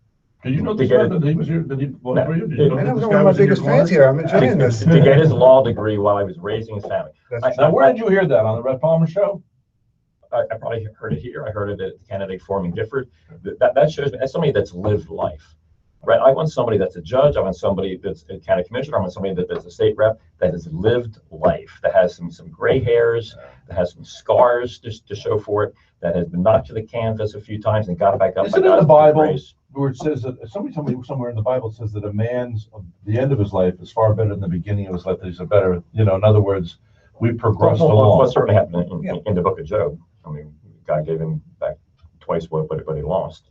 Did you know this guy that he was here? Did he vote for you? Did you know I know this one guy of my was in your biggest corner? fans here. I'm enjoying this. To get his law degree while I was raising his family. Now, where did you hear that? On the Red Palmer show? I probably heard it here. I heard it at the candidate forum in Gifford. That shows me that's somebody that's lived life, right? I want somebody that's a judge. I want somebody that's a county commissioner. I want somebody that's a state rep that has lived life, that has some gray hairs, that has some scars to show for it, that has been knocked to the canvas a few times and got back up. Isn't it in the Bible where it says that somebody told me somewhere in the Bible says that a man's the end of his life is far better than the beginning of his life. That he's a better, in other words, we progressed along. What certainly happened in the book of Job. I mean, God gave him back twice what he lost.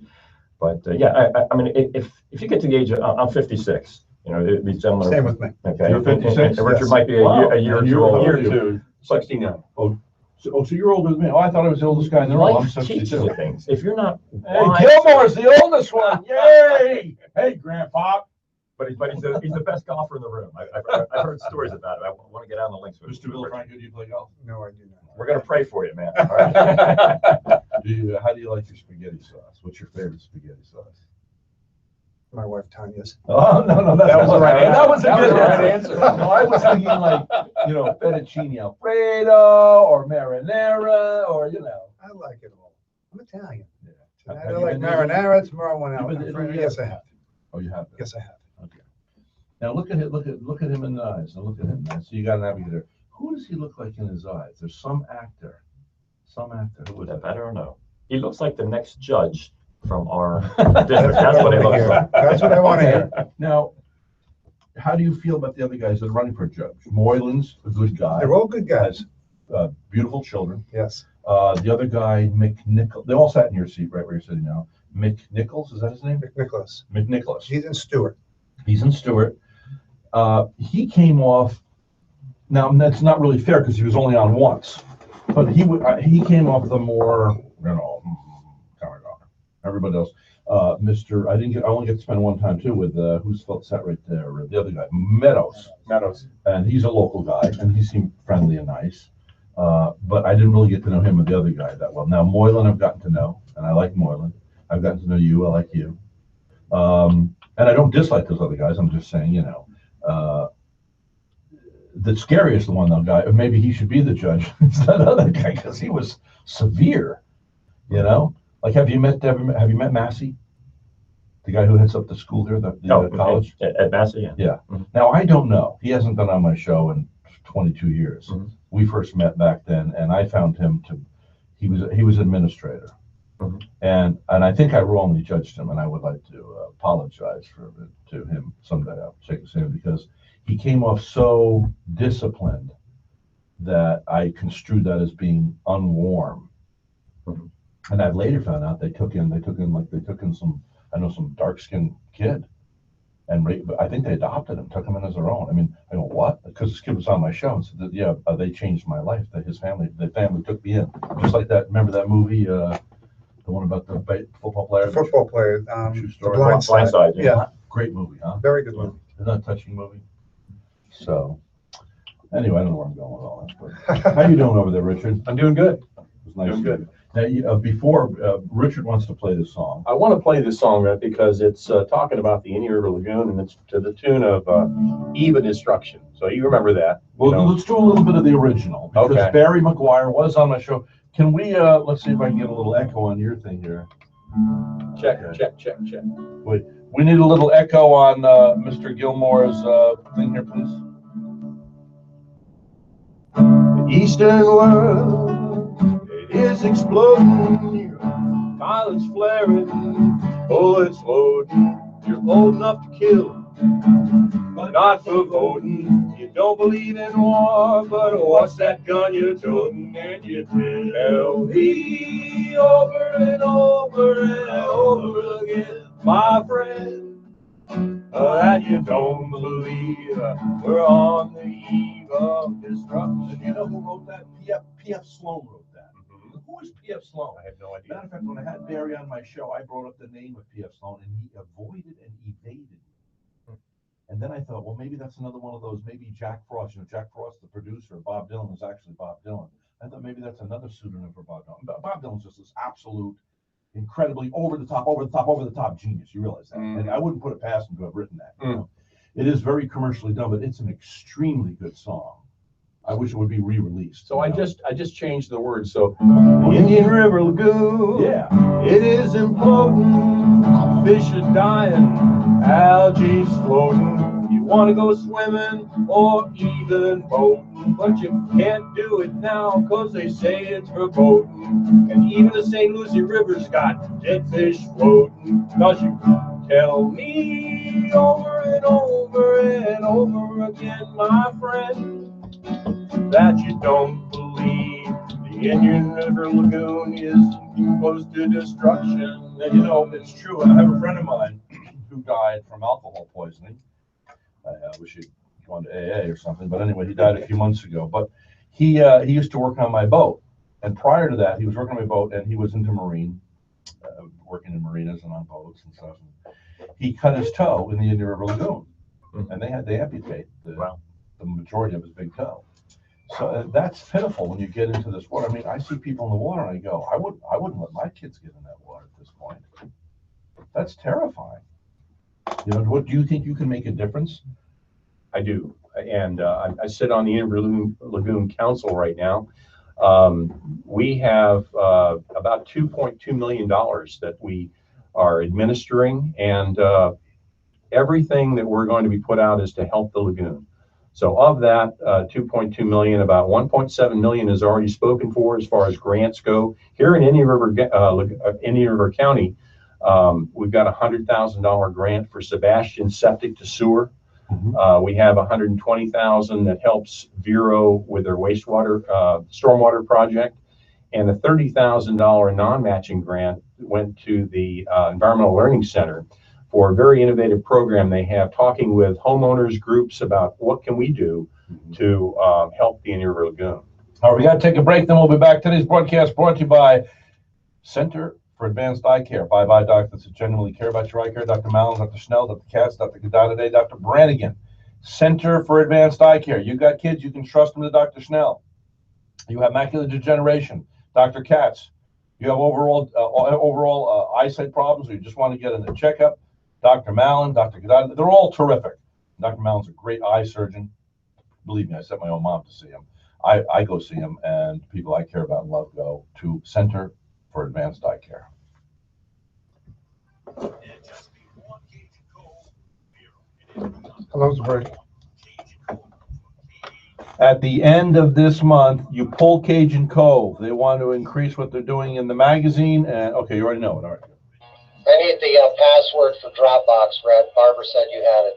But I mean, if you get to the age of, I'm 56, these gentlemen. Same with me. Okay. You're 56? And Richard Yes. might be a year or two How older. old are you? 69. So you're older than me. Oh, I thought I was the oldest guy in the room. I'm Life teaches 62. you things. If you're not Hey, wise, Gilmore's the oldest one. Yay! Hey, Grandpa. but he's the best golfer in the room. I've heard stories about it. I want to get on the links with Mr. Villafranco, do you play golf? No, I do not. We're gonna pray for you, man. All right. How do you like your spaghetti sauce? What's your favorite spaghetti sauce? My wife Tanya's. Oh, no, That was the right answer. That was a That good was the right answer. answer. No, I was thinking like, fettuccine Alfredo or marinara or, I like it all. I'm Italian. Yeah. Tonight Have I you like been to Italy? marinara. Tomorrow I want You've been to Alfredo. Italy Yes, yet? I have. Oh, you have? Yes, I have. Okay. Now look at him in the eyes. Now look at him. Now, so you got an navigator. Who does he look like in his eyes? There's some actor. Who Is is that that? better or no? He looks like the next judge from our district. That's what it looks like. That's what I want to hear. Now, how do you feel about the other guys that are running for judge? Moylan's a good guy. They're all good guys. Has beautiful children. Yes. The other guy, McNichols, they all sat in your seat right where you're sitting now. McNichols, is that his name? Nicholas. McNicholas. He's in Stewart. He's in Stewart. He came off, now that's not really fair because he was only on once, but he came off the more, everybody else. I only get to spend one time too with, who's sat right there, the other guy, Meadows. And he's a local guy and he seemed friendly and nice. But I didn't really get to know him and the other guy that well. Now Moylan I've gotten to know, and I like Moylan. I've gotten to know you, I like you. And I don't dislike those other guys, I'm just saying, the scariest one though, guy, maybe he should be the judge, is that other guy, because he was severe, Like, have you met Massey? The guy who heads up the school here, the college? At Massey, yeah. Yeah. Now, I don't know. He hasn't been on my show in 22 years. Mm-hmm. We first met back then, and I found him he was administrator. Mm-hmm. And I think I wrongly judged him, and I would like to apologize to him someday. I'll shake his hand because he came off so disciplined that I construed that as being unwarm. Mm-hmm. And I later found out they took in some dark-skinned kid, and I think they adopted him, took him in as their own. I mean, I go, what? Because this kid was on my show and said that, they changed my life. That the family took me in, just like that. Remember that movie, the one about the football player? Football player. True The story. Blind Side. Blindside, Yeah. Great movie, huh? Very good movie. Isn't that a touching movie? So, anyway, I don't know where I'm going with all that. But how you doing over there, Richard? I'm doing good. It was nice. Doing good. Now, before Richard wants to play this song. I want to play this song because it's talking about the Indian River Lagoon, and it's to the tune of Eva Destruction. So you remember that. Well, let's do a little bit of the original because Okay. Barry McGuire was on my show. Can we? Let's see if I can get a little echo on your thing here. Check. Wait, we need a little echo on Mr. Gilmore's thing here, please. The Eastern world, it is exploding. Violence flaring, bullets loading. You're old enough to kill, but not for voting. You don't believe in war, but what's that gun you're toting? And you tell me over and over and over again, my friend, that you don't believe we're on the eve of destruction. You know who wrote that? P.F. Sloan wrote that. Mm-hmm. Who is P.F. Sloan? I have no idea. Matter of fact, when I had Barry on my show, I brought up the name of P.F. Sloan, and he avoided and evaded me. And then I thought, well, maybe that's another one of those, maybe Jack Frost. Jack Frost, the producer, Bob Dylan was actually Bob Dylan. I thought maybe that's another pseudonym for Bob Dylan. But Bob Dylan's just this absolute, incredibly over the top genius. You realize that? And I wouldn't put it past him to have written that. You know? It is very commercially done, but it's an extremely good song. I wish it would be re-released. So I just changed the words. So the Indian River Lagoon, Yeah. it is imploding. Fish are dying, algae floating. You want to go swimming or even boating, but you can't do it now because they say it's verboten. And even the St. Lucie River's got dead fish floating. Because you tell me over and over and over again, my friend, that you don't believe the Indian River Lagoon is close to destruction. And you know, it's true. I have a friend of mine who died from alcohol poisoning. I wish he'd gone to AA or something. But anyway, he died a few months ago. But he used to work on my boat. And prior to that, he was working on my boat, and he was into marine, working in marinas and on boats and stuff. And he cut his toe in the Indian River Lagoon. And they amputate the majority of his big toe. So that's pitiful when you get into this water. I mean, I see people in the water and I go, I wouldn't let my kids get in that water at this point. That's terrifying. You know, what do you think you can make a difference? I do. And I sit on the Indian Lagoon Council right now. We have about $2.2 million that we are administering, and everything that we're going to be put out is to help the lagoon. So of that 2.2 million, about 1.7 million is already spoken for as far as grants go. Here in Indian River County, We've got $100,000 grant for Sebastian Septic to Sewer. We have $120,000 that helps Vero with their wastewater, stormwater project. And a $30,000 non-matching grant went to the Environmental Learning Center for a very innovative program they have, talking with homeowners groups about what can we do to help the Indian River Lagoon. All right, we got to take a break, then we'll be back. Today's broadcast brought to you by Center for Advanced Eye Care. Bye-bye doctors that genuinely care about your eye care. Dr. Mallon, Dr. Schnell, Dr. Katz, Dr. Gadadaday, Dr. Brannigan. Center for Advanced Eye Care. You got kids, you can trust them to Dr. Schnell. You have macular degeneration, Dr. Katz. You have overall eyesight problems, or you just want to get a checkup, Dr. Mallon, Dr. Gadadaday. They're all terrific. Dr. Mallon's a great eye surgeon. Believe me, I sent my own mom to see him. I go see him, and people I care about and love go to Center for Advanced Eye Care. Hello's break. At the end of this month, you pull Cajun Cove. They want to increase what they're doing in the magazine. And okay, you already know it. All right. I need the password for Dropbox, Red. Barbara said you had it.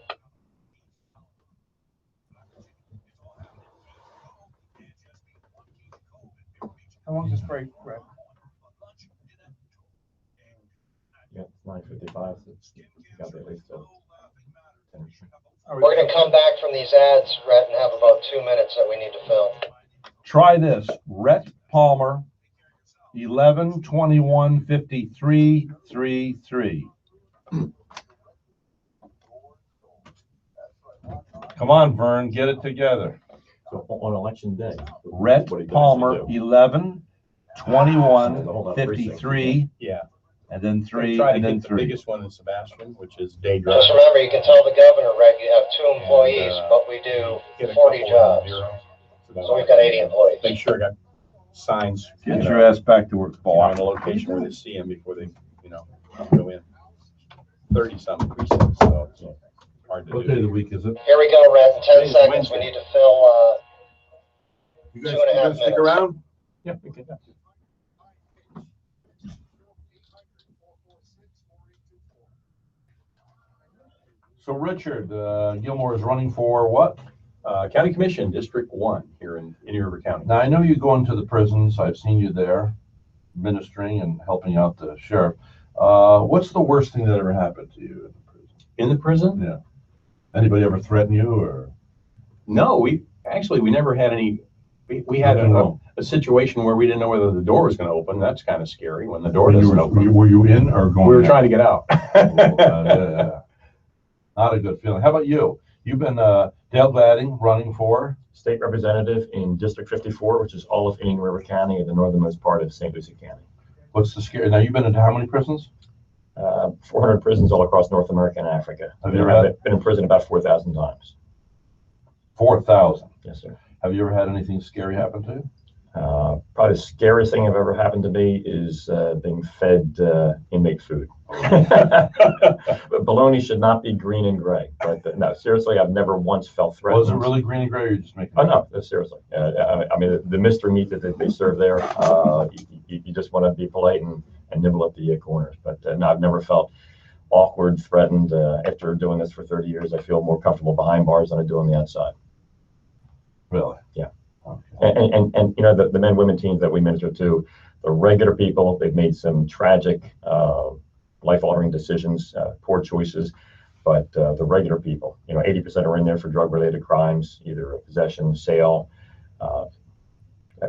How long's this break, Red? Yeah, 9:55, so it's got to be at least 10. We're going to come back from these ads, Rhett, and have about 2 minutes that we need to fill. Try this. Rhett Palmer, 11/21/53/33. Come on, Vern, get it together. So on election day. Rhett what he does Palmer, to do. 11/21/53, Yeah. and then 3, Try to and then get the 3. biggest one in Sebastian, which is day Just drive. remember, you can tell the governor, Rhett, you have 2 employees, but we do Get a 40 couple jobs. in Vero. So we've got 80 employees. Make sure I got signs. Get your ass back to work, On Paul. the location where they see them before they, go in. 30-something precincts, so it's hard to What day of do. the week is it? Here we go, Rhett, in 10 Today's seconds. Wednesday. We need to fill You 2.5 minutes. stick around? Yeah, we can. So Richard, Gilmore is running for what? County Commission, District 1 here in Indian River County. Now, I know you go into the prisons. I've seen you there ministering and helping out the sheriff. What's the worst thing that ever happened to you in the prison? In the prison? Yeah. Anybody ever threaten you or? No, we never had any. We had a situation where we didn't know whether the door was going to open. That's kind of scary when the door doesn't open. Were you in or going? We were out? trying to get out. Yeah. Not a good feeling. How about you? You've been Dale Gladding running for? State representative in District 54, which is all of Indian River County and the northernmost part of St. Lucie County. What's the scary? Now, you've been into how many prisons? 400 prisons all across North America and Africa. Have you ever I've been in prison about 4,000 times. 4,000. Yes, sir. Have you ever had anything scary happen to you? Probably the scariest thing I've ever happened to me is being fed inmate food. But bologna should not be green and gray. But no, seriously, I've never once felt threatened. Was it really green and gray, or you just making? Oh no, seriously. I mean, the mystery meat that they serve there, you just want to be polite and nibble at the corners. But no, I've never felt awkward, threatened. After doing this for 30 years, I feel more comfortable behind bars than I do on the outside. Really? Yeah. Okay. And you know, the men women teams that we minister to, the regular people, they've made some tragic, life-altering decisions, poor choices. But the regular people, 80% are in there for drug-related crimes, either possession, sale, a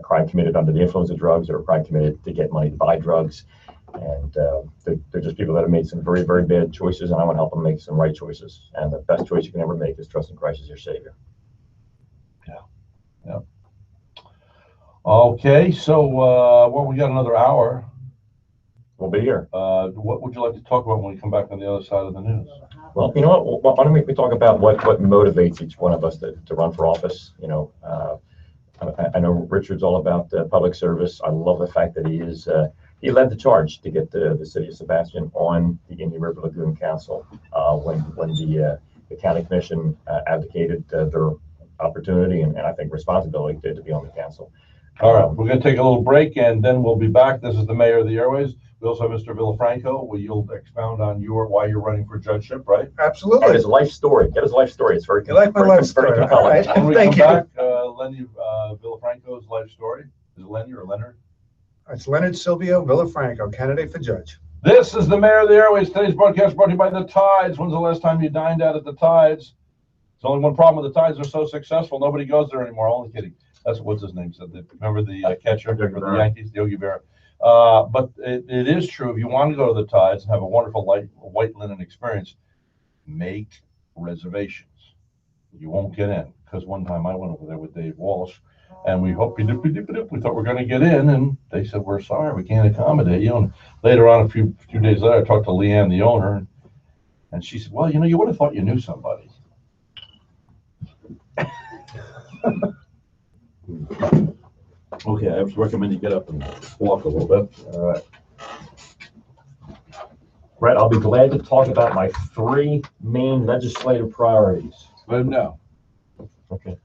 crime committed under the influence of drugs, or a crime committed to get money to buy drugs. And they're just people that have made some very, very bad choices, and I want to help them make some right choices. And the best choice you can ever make is trusting Christ as your Savior. Yeah. Okay, so well, we got another hour. We'll be here. What would you like to talk about when we come back on the other side of the news? Well, you know what? Why don't we talk about what motivates each one of us to run for office? I know Richard's all about public service. I love the fact that he led the charge to get the city of Sebastian on the Indian River Lagoon Council when the county commission advocated their opportunity and I think responsibility to be on the council. All right, we're going to take a little break and then we'll be back. This is the Mayor of the Airways We also have Mr. Villafranco, where you'll expound on why you're running for judgeship, right? Oh, Absolutely. his life story. Get his life story. It's very. You like my very- life very story, all compelling. right. When we Thank come you. back, Lenny Villafranco's life story. Is it Lenny or Leonard? It's Leonard Silvio Villafranco, candidate for judge. This is the Mayor of the Airways. Today's broadcast brought to you by the Tides. When's the last time you dined out at the Tides? There's only one problem with the Tides. They're so successful, nobody goes there anymore. Only kidding. That's what's his name said. Remember the catcher for the Yankees, Yogi Berra. But it is true. If you want to go to the Tides and have a wonderful white linen experience, make reservations. You won't get in, because one time I went over there with Dave Walsh, and we thought we were going to get in, and they said, we're sorry, we can't accommodate you. And later on, a few days later, I talked to Leanne, the owner, and she said, well, you would have thought you knew somebody. Okay, I would recommend you get up and walk a little bit. All right. Brett, I'll be glad to talk about my 3 main legislative priorities. Let him know. Okay.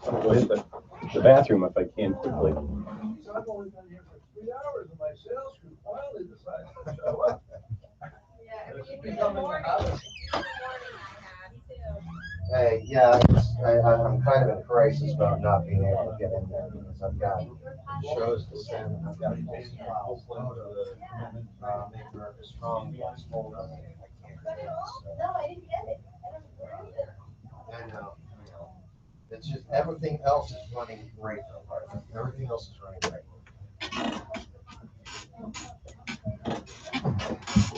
I'll go hit the bathroom if I can quickly. I've only been here for 3 hours, and my sales crew finally decided to show up. Hey, yeah, I'm kind of in crisis about not being able to get in there because I've got shows to send and I've got to make files load of the Make America Strong. I can't do it, so. I know. It's just everything else is running great. Everything else is running great.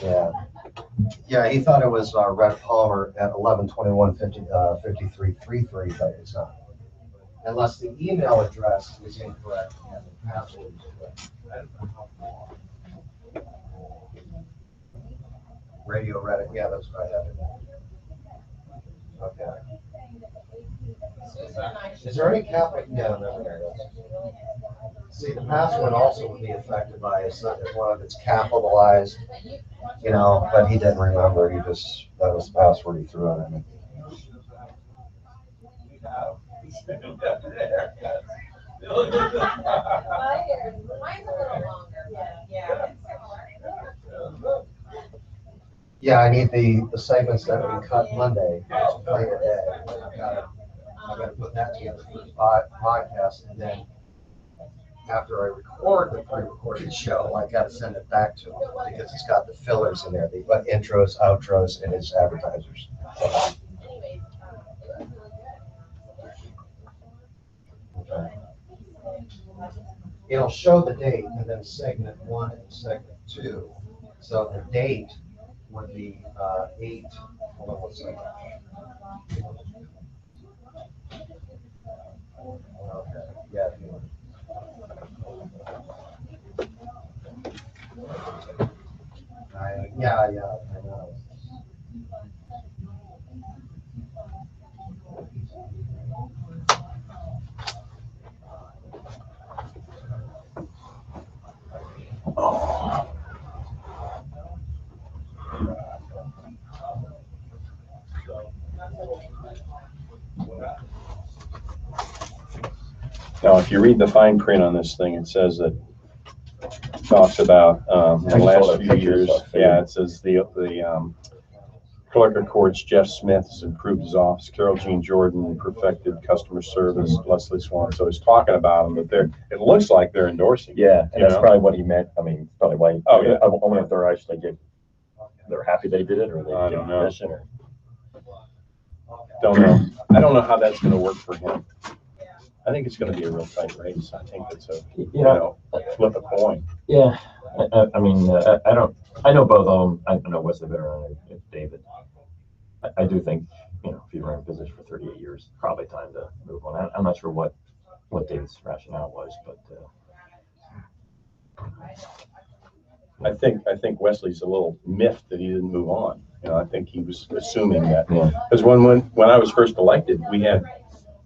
Yeah. Yeah, he thought it was Red Palmer at 11/21/5333, but it's not. Unless the email address is incorrect and the password is correct. Radio Reddit, yeah, that's what I have it. Okay. Is there any capital? Yeah, no, there it is. See, the password also would be affected by if one of it's capitalized, but he didn't remember. That was the password he threw in. Yeah, I need the segments that we cut Monday to play today. I've got to put that together for the podcast, and then after I record the pre-recorded show, I got to send it back to him because it's got the fillers in there, the intros, outros, and his advertisers. Okay. It'll show the date and then segment 1 and segment 2. So the date would be 8. Hold on one second. Okay. Yeah. Yeah, I know. Now, if you read the fine print on this thing, it says that talks about in the last few years. Yeah, it says the clerk of courts Jeff Smith has improved his office. Carol Jean Jordan perfected customer service. Leslie Swan. So he's talking about them, but it looks like they're endorsing. Yeah, and that's probably what he meant. I mean, probably why. Oh, yeah. I wonder if they're actually they're happy they did it, or they I gave don't know. permission, or. Don't know. I don't know how that's going to work for him. I think it's going to be a real tight race. I think it's flip a coin. Yeah, I mean, I know both of them. I know Wesley better than David. I do think, if you've been in position for 38 years, probably time to move on. I'm not sure what David's rationale was, but. I think Wesley's a little miffed that he didn't move on. I think he was assuming that. Because when I was first elected,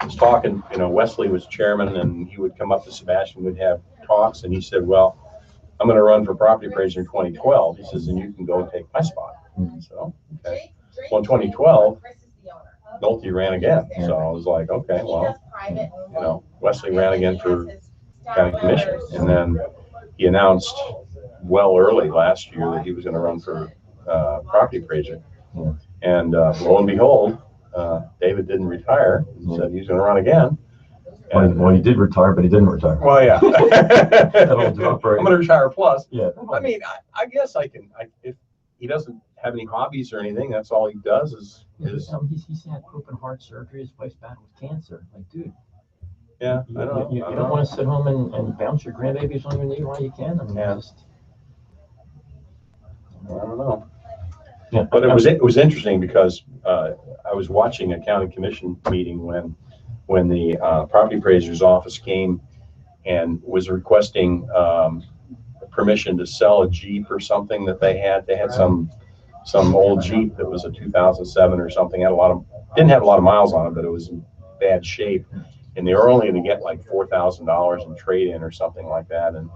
was talking, Wesley was chairman, and he would come up to Sebastian, we'd have talks, and he said, well, I'm going to run for property appraiser in 2012. He says, and you can go and take my spot. So, okay. Well, in 2012, Nolte ran again. So I was like, okay, well, Wesley ran again for county commission. And then he announced well early last year that he was going to run for property appraiser. Yeah. And lo and behold, David didn't retire. He said he's going to run again. Well, he did retire, but he didn't retire. Well, yeah. That'll drop right. I'm going to retire plus. Yeah. I mean, I guess if he doesn't have any hobbies or anything, that's all he does is He's had open heart surgery. His wife's battling with cancer. Like, dude. yeah, I don't know. You don't want to sit home and bounce your grandbabies on your knee while you can. I mean, Yeah. just, I don't know. yeah. But it was interesting because I was watching a county commission meeting when the property appraiser's office came and was requesting permission to sell a Jeep or something that they had. They had some old Jeep that was a 2007 or something. Didn't have a lot of miles on it, but it was in bad shape. And they were only going to get like $4,000 in trade-in or something like that. And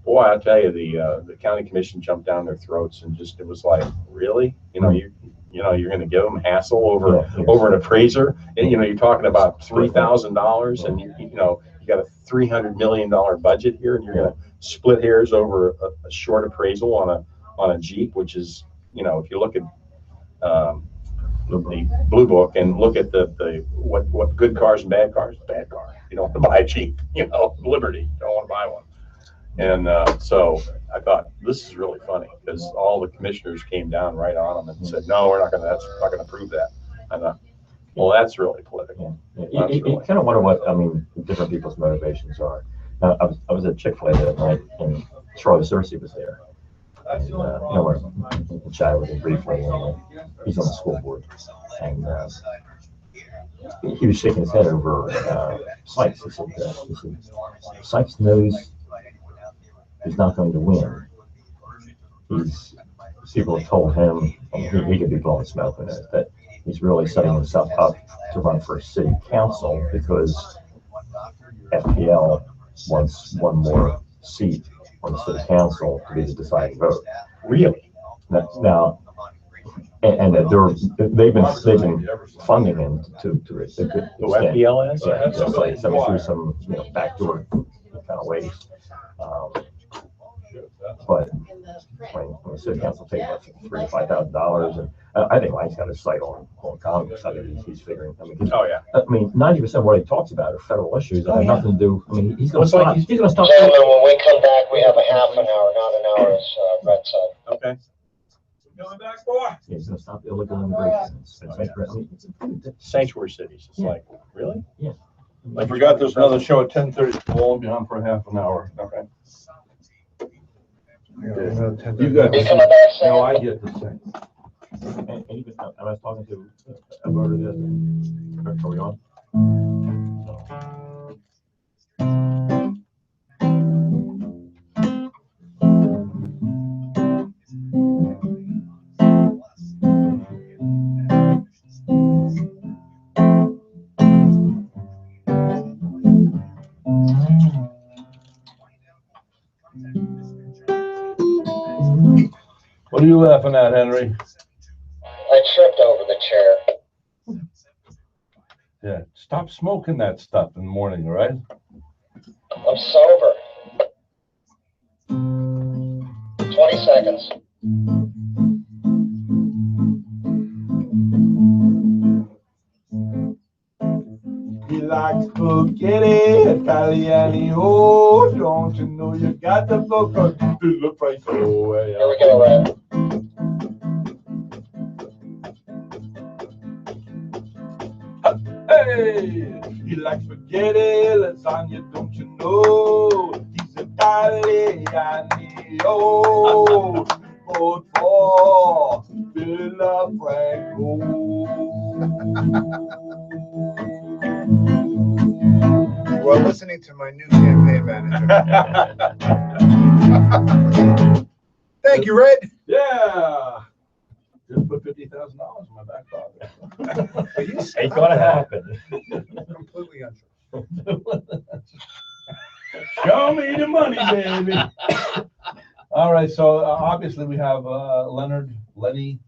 boy, I tell you, the county commission jumped down their throats and just, it was like, really? You're going to give them hassle over an appraiser? And, you're talking about $3,000 and, you got a $300 million budget here and you're going to split hairs over a short appraisal on a Jeep, which is, if you look at the Blue Book and look at what good cars and bad cars, bad car. You don't want to buy a Jeep, Liberty, you don't want to buy one. And so I thought this is really funny because all the commissioners came down right on them and said, no, that's not going to prove that. I thought, well, that's really political. Yeah. You kind of wonder what, different people's motivations are. Now, I was at Chick-fil-A that night and Charlie Searcy was there. And, we chatted with him briefly. And, he's on the school board. And he was shaking his head over Sykes. He said, Sykes knows he's not going to win. People have told him, and he could be blowing smoke in it, that he's really setting himself up to run for city council because FPL wants one more seat on the city council to be the deciding vote. Really? Now, and they've been funding him to a good FPL is? Yeah, so through some backdoor kind of ways. But when the city council takes about $3,000 to $5,000, and I think Mike's got his sight on Congress. I think he's figuring. Oh yeah. 90% of what he talks about are federal issues that have nothing to do. He's going to stop. He's going to stop. Gentlemen, when we come back, we have a half an hour, not an hour, as Brett said. Okay. Going back, boy. Yeah, he's going to stop illegal immigration. Sanctuary cities. It's like, really? Yeah. I forgot there's another show at 10:30. We'll be on for half an hour. Okay. You got You coming back, Sam? no, I get the same. And even, I was talking to a voter that, are we on? What are you laughing at, Henry? I tripped over the chair. Yeah, stop smoking that stuff in the morning, all right? I'm sober. 20 seconds. He likes spaghetti, Italiani, oh, don't you know you got the book on the price? Oh, Here we go, Red. Hey, he likes spaghetti, lasagna, don't you know? He's Italiani, oh, vote for Villafranco. We're listening to my new campaign manager. Thank you, Red. Yeah. Just put $50,000 in my back pocket. Ain't gonna happen. Completely untrue. Show me the money, baby. All right, so obviously we have Lenny.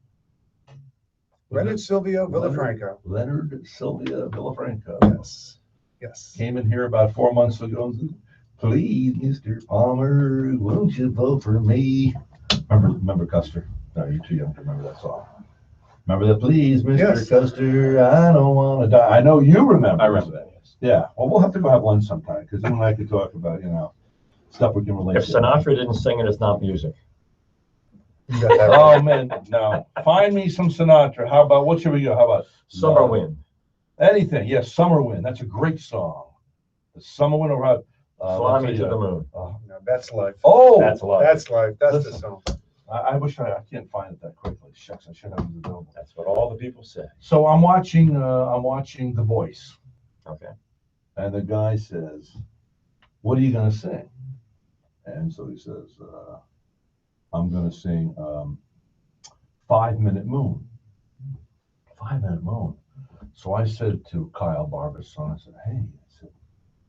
Leonard Silvio Villafranco. Leonard Sylvia Villafranco. Yes. Yes. Came in here about 4 months ago. Please, Mr. Palmer, won't you vote for me? Remember Custer? No, you're too young to remember that song. Remember that, please, Mr. Yes. Custer, I don't want to die. I know you remember. I remember that, yes. Yeah, well, we'll have to go have lunch sometime, because you and I could talk about, stuff we can relate If to. Sinatra didn't sing it, it's not music. You got that Oh, right. man, no. Find me some Sinatra. How about, what should we go? How about? Summer Wind. Anything, yes, Summer Wind. That's a great song. The Summer Wind, or Fly Me to the Moon. No, that's life. Oh, That's love. That's life. That's the Listen. song. I wish I can't find it that quickly. Shucks, I should have it available. That's what all the people say. So I'm watching The Voice, Okay. and the guy says, "What are you gonna sing?" And so he says, "I'm gonna sing 5 Minute Moon." 5 Minute Moon. So I said to Kyle Barbasson, I said, "Hey, I said,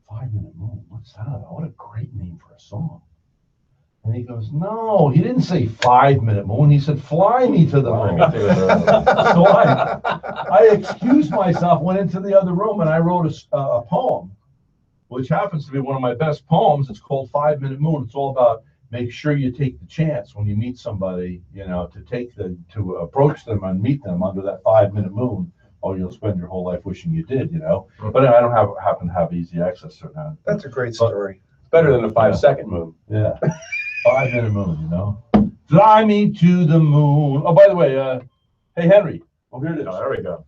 5 Minute Moon. What's that about? What a great name for a song." And he goes, "No, he didn't say 5 Minute Moon. He said, fly me to the Fly moon." Me to the Moon. So I excused myself, went into the other room, and I wrote a poem, which happens to be one of my best poems. It's called 5 Minute Moon. It's all about make sure you take the chance when you meet somebody, to approach them and meet them under that 5 minute moon, or you'll spend your whole life wishing you did, But I don't happen to have easy access to it now. That's a great story. Better than a 5-second move. Yeah. 5 minute moon, Fly me to the moon. Oh, by the way, hey, Henry. Oh, here it is. Oh, there we go.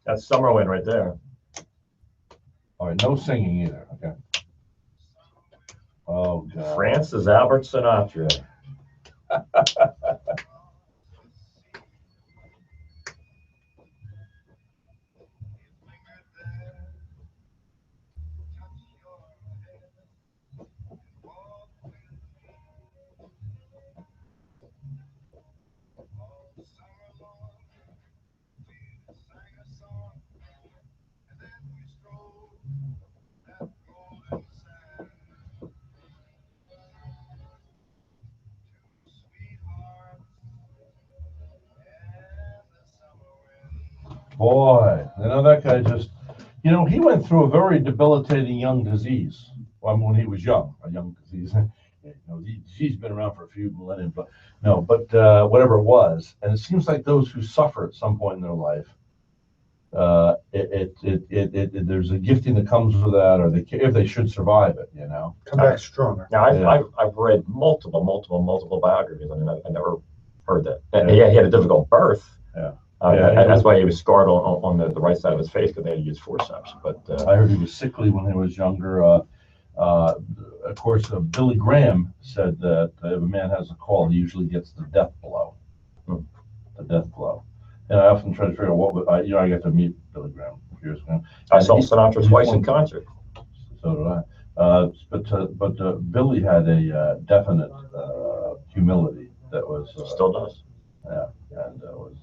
That's Summer Wind right there. All right, no singing either. Okay. Oh, God. Francis Albert Sinatra. Boy, that guy just, he went through a very debilitating young disease. Well, when he was young, a young disease. He's been around for a few millennia, but whatever it was. And it seems like those who suffer at some point in their life, there's a gifting that comes with that, or if they should survive it, Come back stronger. Now, Yeah. I've read multiple biographies. I mean, I never heard that. And yeah, he had a difficult birth. Yeah. That's why he was scarred on the right side of his face, because they had to use forceps. But I heard he was sickly when he was younger. Of course, Billy Graham said that if a man has a cold, he usually gets the death blow. The death blow. And I often try to figure out I got to meet Billy Graham years ago. I saw Sinatra twice in concert. So did I. But Billy had a definite humility that was Still does. yeah, and was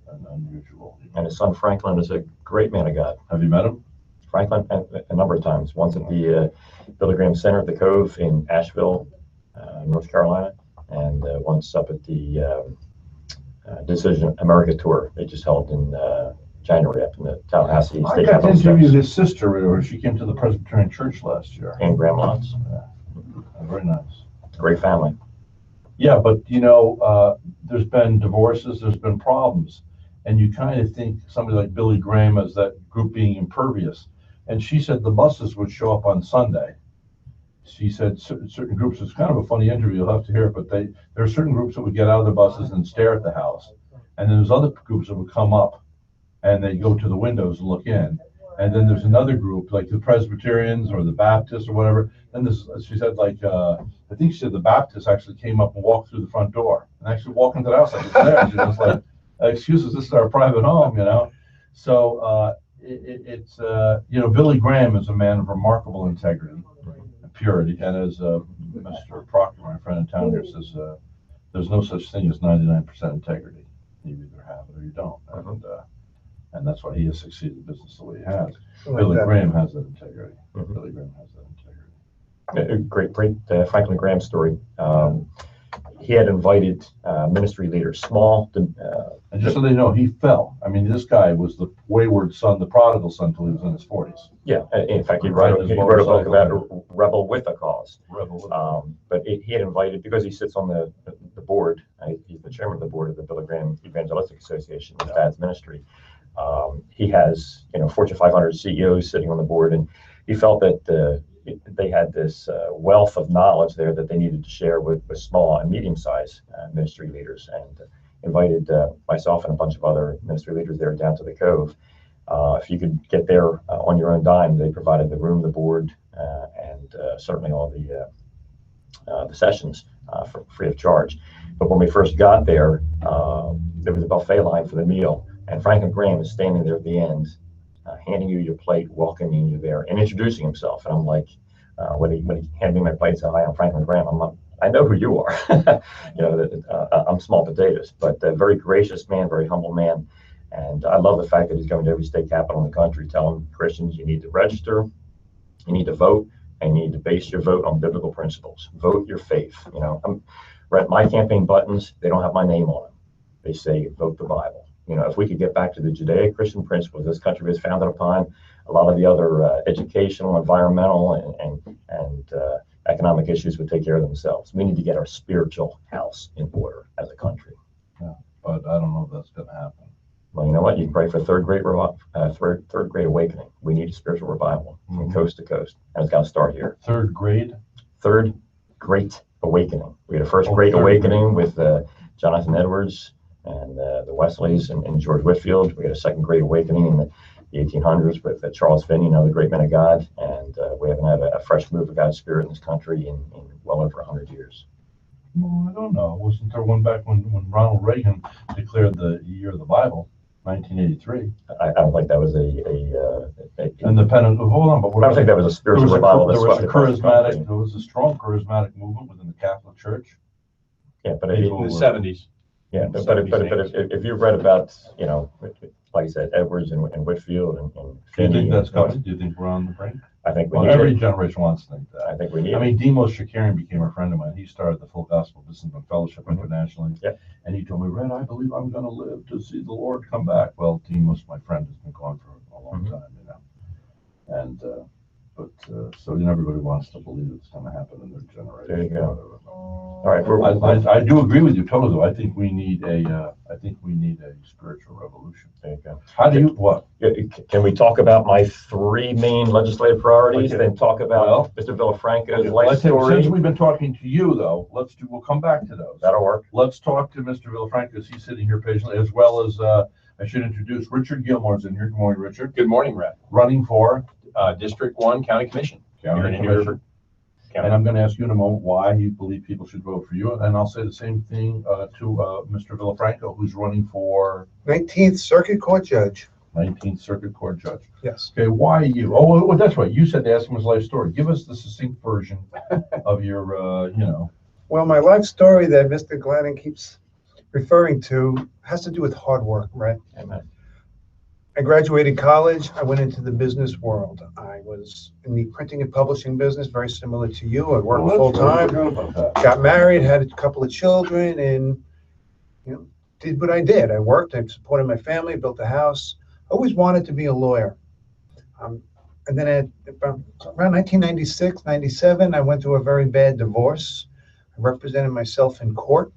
an unusual. And his son Franklin is a great man of God. Have you met him? Franklin, a number of times. Once at the Billy Graham Center at the Cove in Asheville, North Carolina, and once up at the Decision America tour they just held in January up in the Tallahassee I State got to Capitol interview steps. his sister when she came to the Presbyterian Church last year. And Graham Lotz. Very nice. Great family. Yeah, but there's been divorces, there's been problems, and you kind of think somebody like Billy Graham as that group being impervious. And she said the buses would show up on Sunday. She said certain groups, it's kind of a funny interview, you'll have to hear it, but there are certain groups that would get out of the buses and stare at the house. And then there's other groups that would come up and they go to the windows and look in. And then there's another group, like the Presbyterians or the Baptists or whatever. Then she said, I think she said the Baptists actually came up and walked through the front door and actually walked into the house like it's there. She was like, excuse us, this is our private home, So Billy Graham is a man of remarkable integrity, purity, and as Mr. Proctor, my friend in town here, says, there's no such thing as 99% integrity. You either have it or you don't, and that's why he has succeeded in business the way he has. Billy Graham has that integrity. Billy Graham has that integrity. Great Franklin Graham story. he had invited ministry leaders, small, And just so they know, he fell. I mean, this guy was the wayward son, the prodigal son till he was in his 40s. yeah, in fact, he Right, wrote, his he wrote a book motorcycle. about a rebel with a cause. Rebel. But he had invited, because he sits on the board, he's the chairman of the board of the Billy Graham Evangelistic Association, his dad's ministry. He has, Fortune 500 CEOs sitting on the board, and he felt that they had this wealth of knowledge there that they needed to share with small and medium-sized ministry leaders, and invited myself and a bunch of other ministry leaders there down to the Cove. If you could get there on your own dime, they provided the room, the board, and certainly all the sessions for free of charge. But when we first got there, there was a buffet line for the meal, and Franklin Graham is standing there at the end, handing you your plate, welcoming you there, and introducing himself. And I'm like, when he handed me my plate, said, "Hi, I'm Franklin Graham." I'm like, I know who you are. I'm small potatoes, but a very gracious man, very humble man. And I love the fact that he's going to every state capital in the country telling Christians you need to register, you need to vote, and you need to base your vote on biblical principles. Vote your faith. My campaign buttons, they don't have my name on them. They say vote the Bible. If we could get back to the Judeo-Christian principles this country was founded upon, a lot of the other educational, environmental, and economic issues would take care of themselves. We need to get our spiritual house in order as a country. Yeah, but I don't know if that's going to happen. Well, you know what? You can pray for third great awakening. We need a spiritual revival from coast to coast, and it's got to start here. Third grade? Third great awakening. We had a first great awakening with Jonathan Edwards and the Wesleys and George Whitefield. We had a second great awakening in the 1800s with Charles Finney, the great man of God, and we haven't had a fresh move of God's Spirit in this country in well over 100 years. Well, I don't know. Wasn't there one back when Ronald Reagan declared the year of the Bible, 1983? I don't think that was independent. Hold on, but I don't think that was a spiritual revival. There was a strong charismatic movement within the Catholic Church. Yeah, but in the 70s. Yeah, but if you've read about, like I said, Edwards and Whitefield and Do you Finney, think that's coming? Do you think we're on the brink? I think we Well, need every it. generation wants to think that. I think we need I it. mean, Demos Shakarian became a friend of mine. He started the Full Gospel Businessman Fellowship internationally. Yep. And he told me, "Red, I believe I'm going to live to see the Lord come back." Well, Demos, my friend, has been gone for a long time, And, so everybody wants to believe it's going to happen in their generation. There you go. Whatever. All right, I do agree with you totally, though. I think we need a spiritual revolution. there you go. How do you, what? Can we talk about my three main legislative priorities, Okay. then talk about Mr. Villafranco's life Let's take- story? Since we've been talking to you, though, we'll come back to those. That'll work. Let's talk to Mr. Villafranco, as he's sitting here patiently, as well as, I should introduce Richard Gilmore's in here. Good morning, Richard. Good morning, Red. Running for District 1 County Commission. Here County in New Commission. Bedford And County. I'm going to ask you in a moment why you believe people should vote for you. And I'll say the same thing to Mr. Villafranco, who's running for 19th Circuit Court Judge. 19th Circuit Court Judge. Yes. Okay, why you? Oh, well, that's right. You said to ask him his life story. Give us the succinct version of your, Well, my life story that Mr. Glennon keeps referring to has to do with hard work, right? Amen. I graduated college. I went into the business world. I was in the printing and publishing business, very similar to you. I worked full time, got married, had a couple of children, and did what I did. I worked. I supported my family, built a house. I always wanted to be a lawyer. And then around 1996, 97, I went through a very bad divorce. I represented myself in court,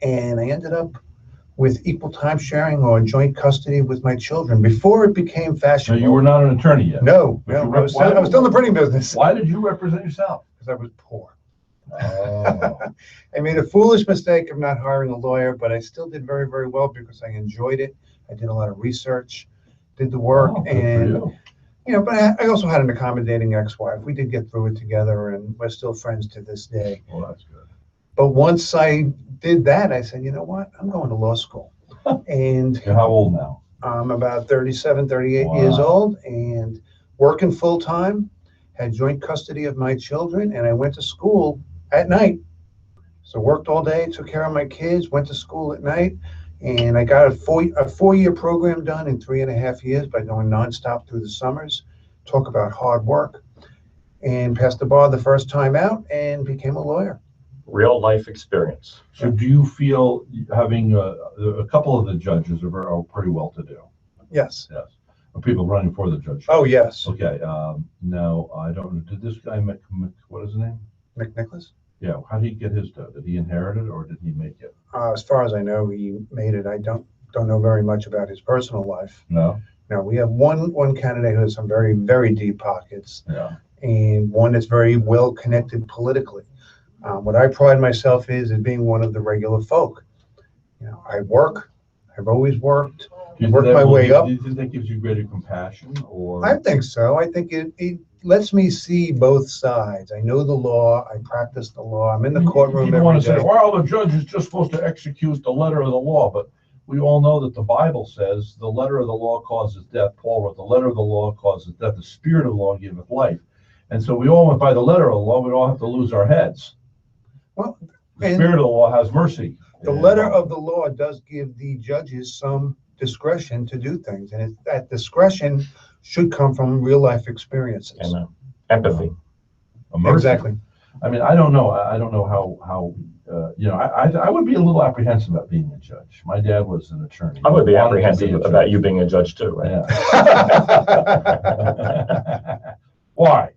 and I ended up with equal time sharing or joint custody with my children before it became so fashionable. you were not an attorney yet. No, But you I was still in the printing business Why did you represent yourself? because I was poor. Oh. I made a foolish mistake of not hiring a lawyer, but I still did very, very well because I enjoyed it. I did a lot of research, did the work, Oh, good for and you. but I also had an accommodating ex-wife. We did get through it together, and we're still friends to this day. Well, that's good. But once I did that, I said, you know what? I'm going to law school. And You're how old now? I'm about 37, 38 years Wow. old and working full time, had joint custody of my children, and I went to school at night. So worked all day, took care of my kids, went to school at night, and I got a 4-year program done in 3.5 years by going nonstop through the summers. Talk about hard work, and passed the bar the first time out and became a lawyer. real life experience. So do you feel having a couple of the judges are pretty well to do? Yes. Yes. Are people running for the judge? Oh, yes. Okay, now, I don't know, did this guy what is his name? McNicholas? Yeah, how did he get his dough? Did he inherit it or did he make it? As far as I know, he made it. I don't know very much about his personal life. No? No, we have one candidate who has some very, very deep pockets, Yeah. and one that's very well connected politically. What I pride myself is being one of the regular folk. You know, I've always worked, Do you worked think my that way will- up. Do you think that gives you greater compassion or? I think so. I think it lets me see both sides. I know the law. I practice the law. I'm in the courtroom People every want to say, day. well, the judge is just supposed to execute the letter of the law, but we all know that the Bible says the letter of the law causes death. Paul wrote, the letter of the law causes death. The spirit of the law giveth life. And so we all went by the letter of the law. We all have to lose our heads. Well, The and spirit of the law has mercy. the letter of the law does give the judges some discretion to do things, and that discretion should come from real life experiences. And empathy. A mercy. Exactly. I mean, I don't know. I don't know how I would be a little apprehensive about being a judge. My dad was an attorney. I would be Wanted to apprehensive a about judge. you being a judge too, right? Yeah. Why?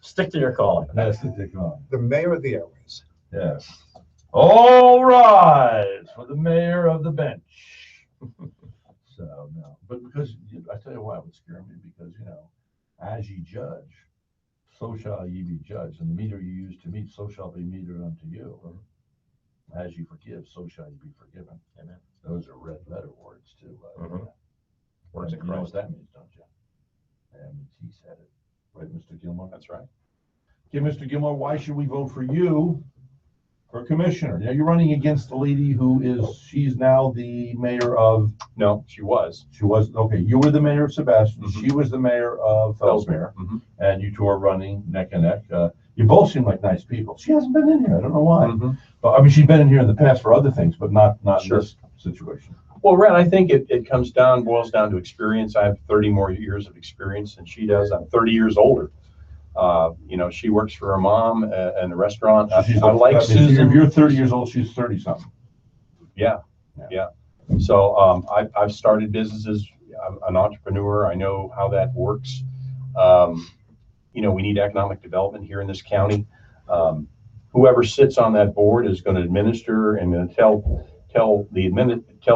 Stick to your calling. That's the tick on. The mayor of the airways. Yes. All rise for the mayor of the bench. So, no, but because, I tell you why it would scare me, because, as ye judge, so shall ye be judged, and the meter you use to meet, so shall be metered unto you. As you forgive, so shall you be forgiven. Amen. Those are red letter words too. Words of You know what Christ. that means, don't you? And he said it. Right, Mr. Gilmore? That's right. Okay, Mr. Gilmore, why should we vote for you for commissioner? Now, you're running against the lady she's now the mayor of, No, she was. okay, you were the mayor of Sebastian, Mhm. she was the mayor of Fellsmere, Mhm. and you two are running neck and neck. You both seem like nice people. She hasn't been in here, I don't know why. Mhm. But, I mean, she's been in here in the past for other things, but not Sure. this situation. Well, Ren, I think it boils down to experience. I have 30 more years of experience than she does. I'm 30 years older. She works for her mom in a restaurant. So she's I like If Susan. you're 30 years old, she's 30-something. Yeah. So I've started businesses. I'm an entrepreneur. I know how that works. We need economic development here in this county. Whoever sits on that board is going to administer and going to tell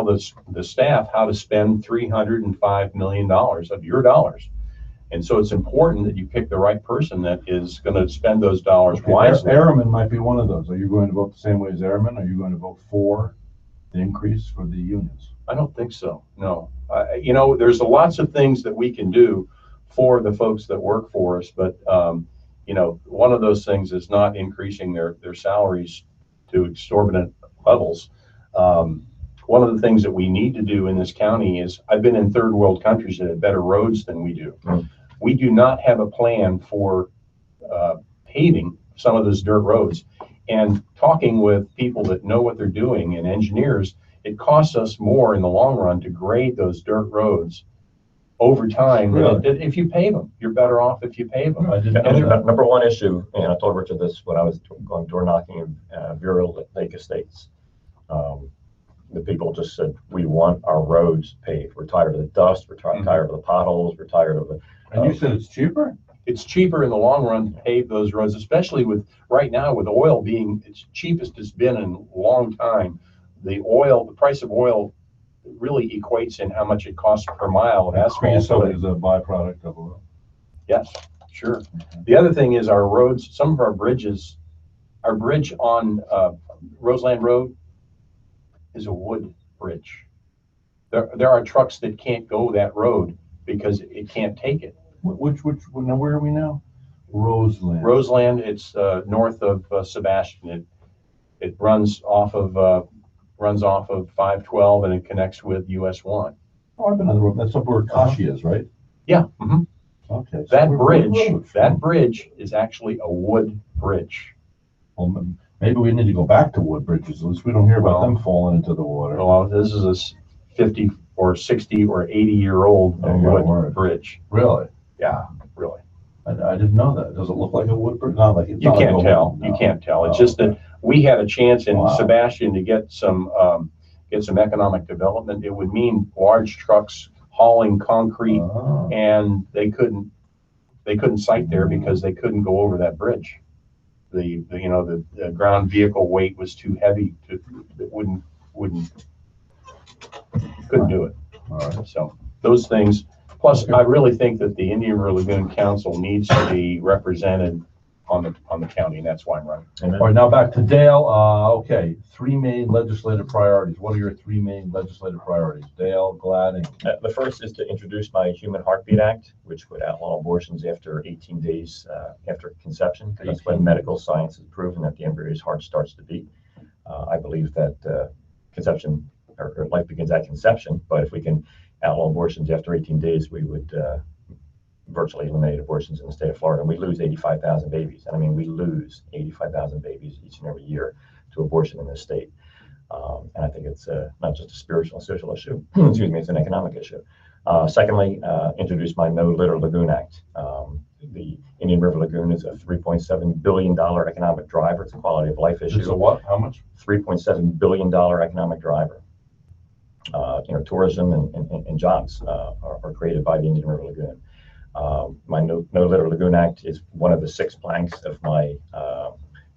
the staff how to spend $305 million of your dollars. And so it's important that you pick the right person that is going to spend those dollars wisely. Airman might be one of those. Are you going to vote the same way as Airman? Are you going to vote for the increase for the unions? I don't think so. No. There's lots of things that we can do for the folks that work for us, but one of those things is not increasing their salaries to exorbitant levels. One of the things that we need to do in this county is, I've been in third world countries that have better roads than we do. We do not have a plan for paving some of those dirt roads. And talking with people that know what they're doing and engineers, it costs us more in the long run to grade those dirt roads over time. Really? If you pave them, you're better off if you pave them. I didn't And know that. number one issue, and I told Richard this when I was going door knocking in Bureau Lake Estates. The people just said, we want our roads paved. We're tired of the dust. We're tired of the potholes. We're tired of the. And you said it's cheaper? It's cheaper in the long run to pave those roads, especially with right now with oil being its cheapest it's been in a long time. The price of oil really equates in how much it costs per mile of asphalt. Creosote is a byproduct of oil. Yes, sure. The other thing is our roads, some of our bridges, our bridge on Roseland Road is a wood bridge. There are trucks that can't go that road because it can't take it. Now where are we now? Roseland. Roseland, it's north of Sebastian. It runs off of 512 and it connects with US 1. Oh, I've been on the road. That's up where Kashi is, right? Yeah. Mhm. Okay. That So bridge, is actually a wood bridge. Well, maybe we need to go back to wood bridges. At least we don't hear about Well- them falling into the water. Well, this is a 50 or 60 or 80-year-old Oh, my wood word. bridge. Really? Yeah, really. I didn't know that. Does it look like a wood bridge? Not like it's You not like can't a tell. wooden, You no. can't tell. It's Oh, just that okay. we had a chance in Wow. Sebastian to get some economic development. It would mean large trucks hauling concrete, Oh. and they couldn't site there because they couldn't go over that bridge. The ground vehicle weight was too heavy to, it couldn't do it. All right. So those things, plus I really think that the Indian River Lagoon Council needs to be represented on the county, and that's why I'm running. And then- All right, now back to Dale. Okay, three main legislative priorities. What are your three main legislative priorities? Dale, Gladding. The first is to introduce my Human Heartbeat Act, which would outlaw abortions after 18 days after conception. That's when medical science has proven that the embryo's heart starts to beat. I believe that conception or life begins at conception, but if we can outlaw abortions after 18 days, we would virtually eliminate abortions in the state of Florida. And we lose 85,000 babies. And I mean, we lose 85,000 babies each and every year to abortion in this state. And I think it's not just a spiritual and social issue, excuse me, it's an economic issue. Secondly, introduce my No Litter Lagoon Act. The Indian River Lagoon is a $3.7 billion economic driver. It's a quality of life issue. It's a what? How much? $3.7 billion economic driver. Tourism and jobs are created by the Indian River Lagoon. My No Litter Lagoon Act is one of the 6 planks of my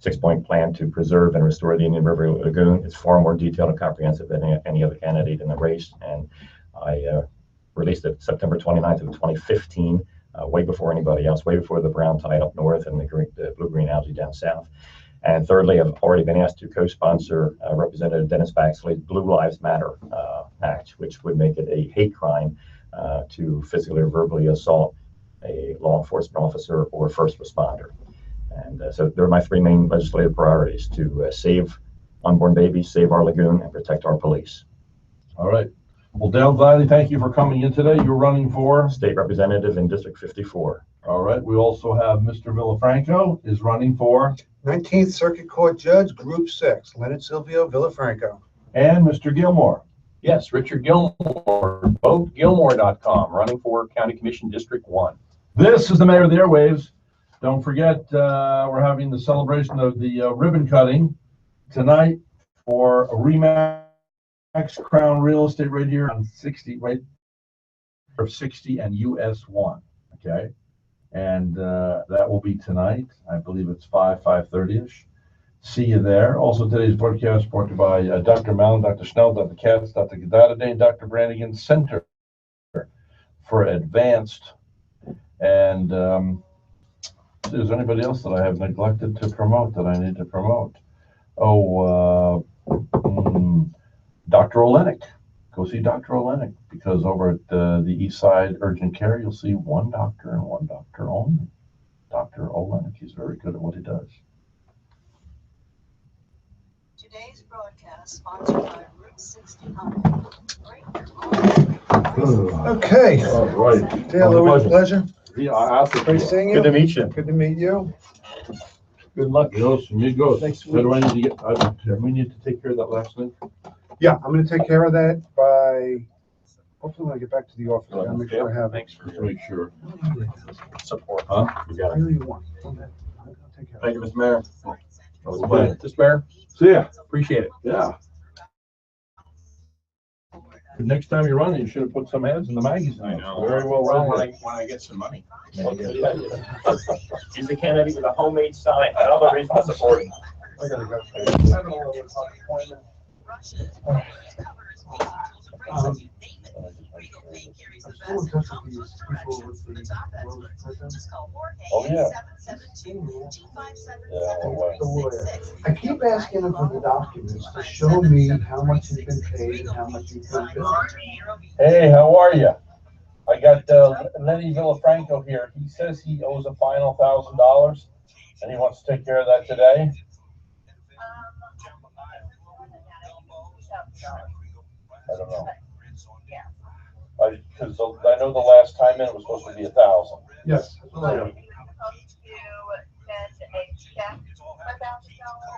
6-point plan to preserve and restore the Indian River Lagoon. It's far more detailed and comprehensive than any other candidate in the race. And I released it September 29th of 2015, way before anybody else, way before the brown tide up north and the blue-green algae down south. And thirdly, I've already been asked to co-sponsor Representative Dennis Baxley's Blue Lives Matter Act, which would make it a hate crime to physically or verbally assault a law enforcement officer or first responder. And so they're my 3 main legislative priorities: to save unborn babies, save our lagoon, and protect our police. All right. Well, Dale Gladdy, thank you for coming in today. You're running for? State Representative in District 54. All right. We also have Mr. Villafranco is running for? 19th Circuit Court Judge, Group 6, Leonard Silvio Villafranco. And Mr. Gilmore. Yes, Richard Gilmore, votegilmore.com, running for County Commission District 1. This is the Mayor of the Airwaves. Don't forget, we're having the celebration of the ribbon cutting tonight for Remax Crown Real Estate right here on 60, right? Of 60 and US 1, okay? And that will be tonight. I believe it's 5:30ish. See you there. Also, today's broadcast brought to you by Dr. Mallon, Dr. Schnell, Dr. Katz, Dr. Gadadade, and Dr. Brannigan Center for Advanced. And is there anybody else that I have neglected to promote that I need to promote? Dr. Olenek. Go see Dr. Olenek, because over at the East Side Urgent Care, you'll see one doctor and one doctor only. Dr. Olenek. He's very good at what he does. Today's broadcast sponsored by Route 69. Okay. All right. Dale, always a pleasure. Yeah, I asked Great seeing you. Good to meet you. Good to meet you. Good luck. Adios, amigos. Next Where do I need to get? We need to take care of that last thing. Yeah, I'm gonna take care of that by, hopefully when I get back to the office, I'll make sure I have it. Thanks for Just make sure. your support. Huh? You got I it. really want. I'll take care of it. Thank you, Mr. Mayor. Mr. Mayor, See ya. appreciate it. Yeah. Next time you run, you should have put some ads in the magazine. I know. Very well run. when I get some money. He's the candidate with a homemade sign. Another reason to support him. I gotta go. I'm still in touch with these people with the road president. Oh, yeah. The lawyer. I keep asking him for the documents to show me how much has been paid and how much he's been billed. Hey, how are you? I got Lenny Villafranco here. He says he owes a final $1,000 and he wants to take care of that today. I don't know. Because I know the last time in it was supposed to be 1,000. Yes.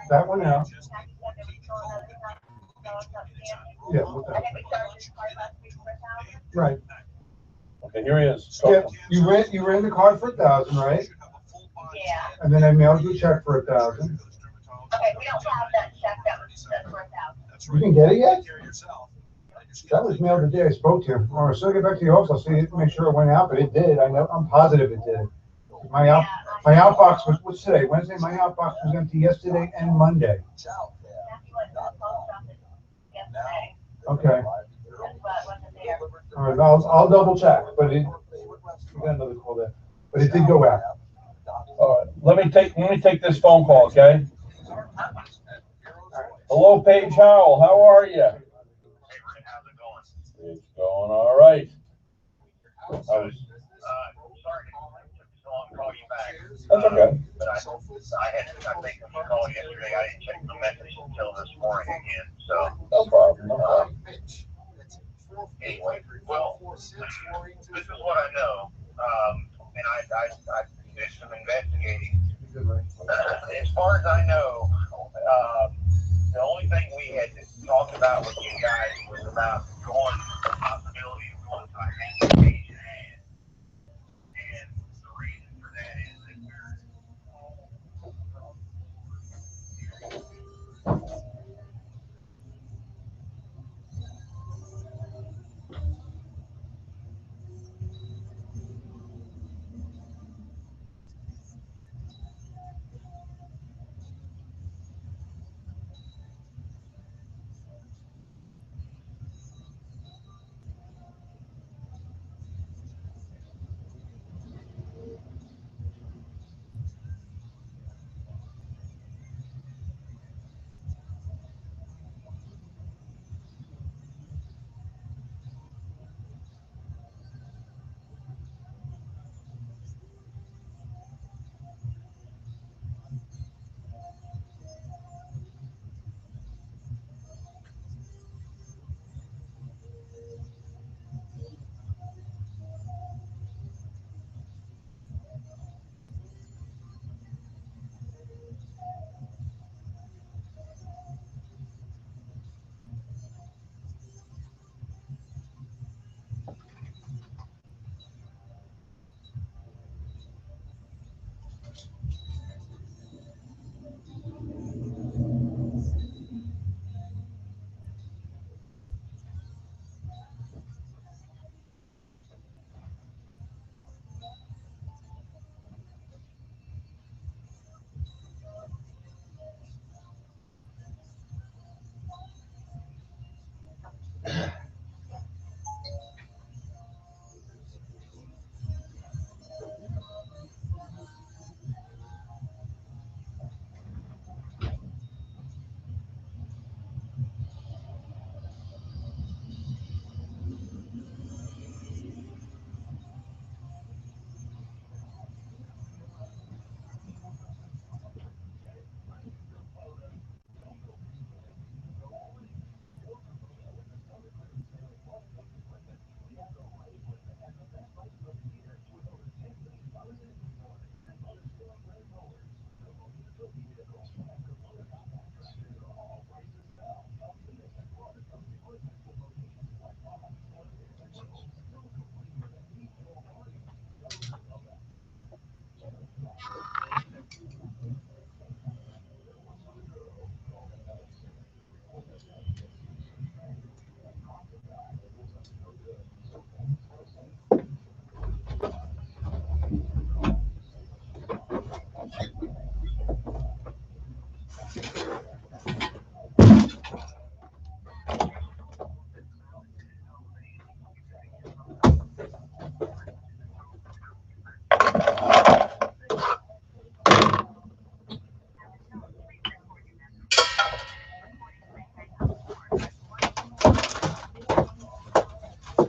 That one out. Yeah, with that. Right. Okay, here he is. Skip, you ran the card for 1,000, right? Yeah. And then I mailed you a check for 1,000. Okay, we don't have that check that's for 1,000. You didn't get it yet? That was mailed the day I spoke to you. Or so I get back to the office, I'll see, make sure it went out, but it did. I know, I'm positive it did. My outbox was, what's today? Wednesday? My outbox was empty yesterday and Monday. That's what the post office yesterday. Okay. That's what wasn't there. All right, I'll double check, but it, we got another call there, but it did go out. All right, let me take this phone call, okay? Hello, Paige Howell, how are you? It's going all right. Sorry, it took so long to call you back. That's okay. But I think when you called yesterday, I didn't check the message until this morning again, so. No problem, no problem. Anyway, well, this is what I know, and I did some investigating. As far as I know, the only thing we had talked about with you guys was about the possibility of going to a handicap ad. And the reason for that is that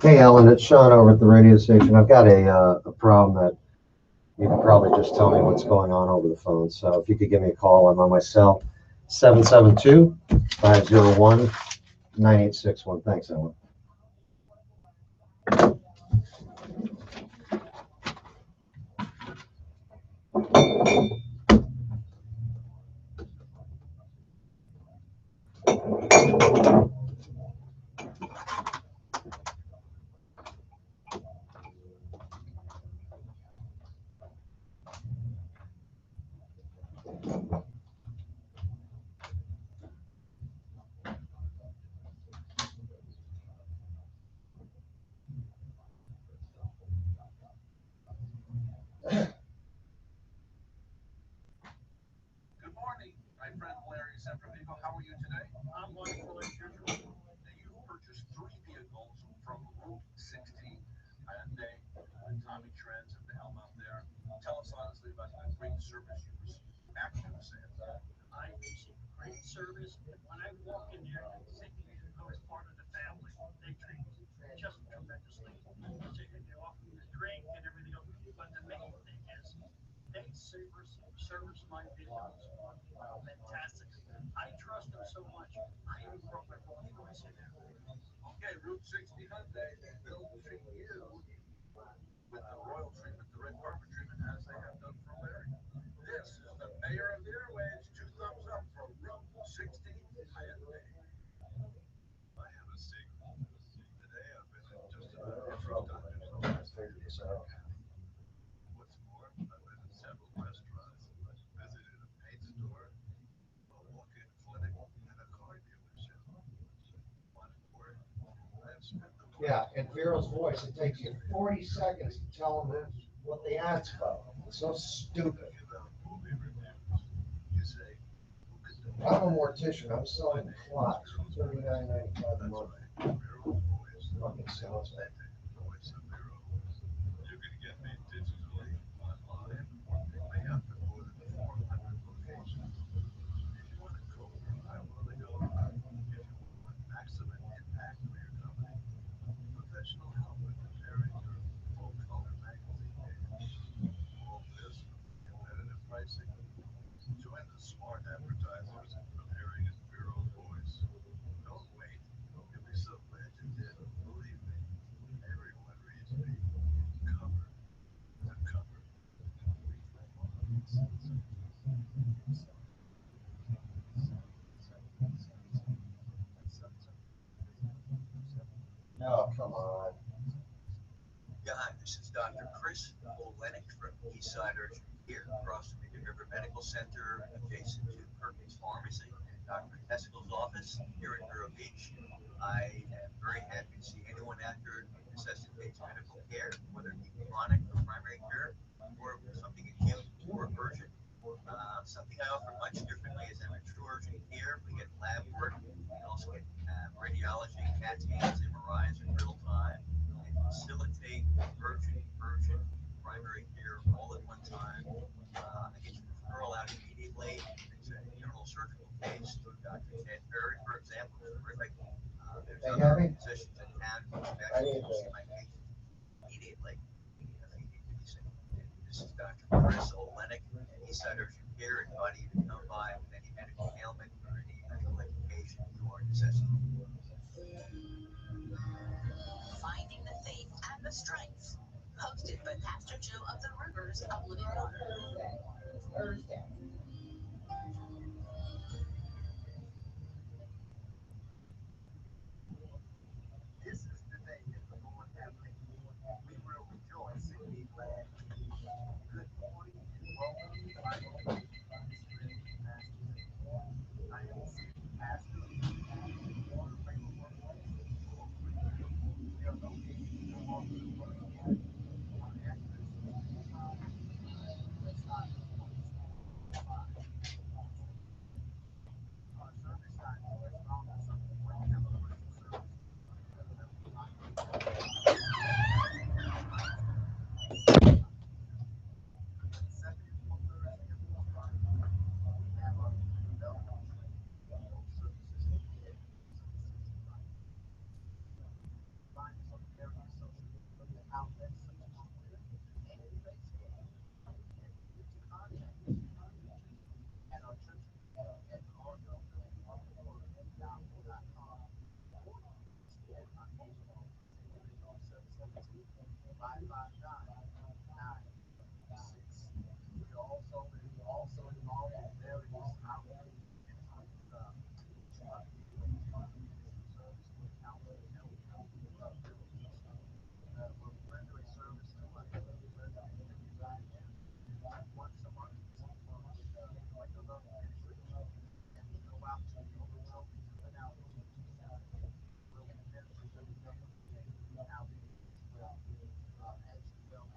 Hey, Ellen, it's Sean over at the radio station. I've got a problem that you can probably just tell me what's going on over the phone. So if you could give me a call, I'm on my cell, 772-501-9861. Thanks, Ellen. service you receive. Action says, I receive great service, and when I walk in there and thinking I was part of the family, they treat me just tremendously. They offer me a drink and everything else, but the main thing is they service my videos fantastic. I trust them so much. I even broke my Rolls Royce in there. Okay, Route 60 Hyundai, they'll treat you with the royal treatment, the red carpet treatment, as they have done for Larry. This is the mayor of the airwaves. 2 thumbs up for Route 60 Hyundai. I have a secret. Today I've been in just about every doctor's office. What's more, I've been in several restaurants, visited a paint store, a walk-in clinic, and a car dealership. One word, I've spent the Yeah, in Vero's voice, it takes you 40 seconds to tell them what the ad's about. It's so stupid. give out movie reviews. You say, who could do it? I'm a mortician. I'm selling clots for $39.95 a month. Vero's voice, Fucking sounds like. authentic voice of Vero. You can get me digitally, online, or pick me up at more than 400 locations. If you want a Cobra, I'm on the go. If you want maximum impact for your company, professional help with preparing your full color magazine page. All this with competitive pricing. Join the smart advertisers preparing his Vero voice. Don't wait. You'll be so glad you did. Believe me, everyone reads me cover to cover. No, come on. Yeah, hi, this is Dr. Chris Olenek from Eastside Urgent Care, across from the River Medical Center, adjacent to Perkins Pharmacy, and Dr. Teskel's office here in Vero Beach. I am very happy to see anyone out there who necessitates medical care, whether it be chronic or primary care, or something acute or urgent. Something I offer much differently is I'm a true urgent care. We get lab work. We also get radiology, CAT scans, MRIs in real time, and facilitate urgent primary care all at one time. I get your referral out immediately. It's a general surgical case to Dr. Ted Perry, for example, terrific. There's Hey, other Gabby? physicians in town who can I actually need to- see my patient immediately if he needs to be seen. This is Dr. Chris Olenek at Eastside Urgent Care, inviting you to come by with any medical ailment or any medical education you are necessitating. Finding the faith and the strength. Hosted by Pastor Joe of the Rivers of Living Water. Thursday. This is the day that the Lord has made. We will rejoice and be glad. Good morning and welcome to Bible Study. I am the senior pastor of the Water Faithful Work. We are located in the Water Faithful Work on address 55 West Side of 25. Our service time is from the Sunday morning and the worship service. Second and fourth Thursday of the month, we have our development services. Find us on various social outlets such as Twitter and Facebook. And you can contact us at our church at cargo.yahoo.com or you can reach me at my phone number 559-96. We are also involved in various outreach ministries, service with Calvary Health. We'll render a service to our elderly residents that reside there once a month. Like the love ministry, and we go out to the Okeechobee Juvenile Detention Center. We'll be ministering to the young people outreach as well. As you well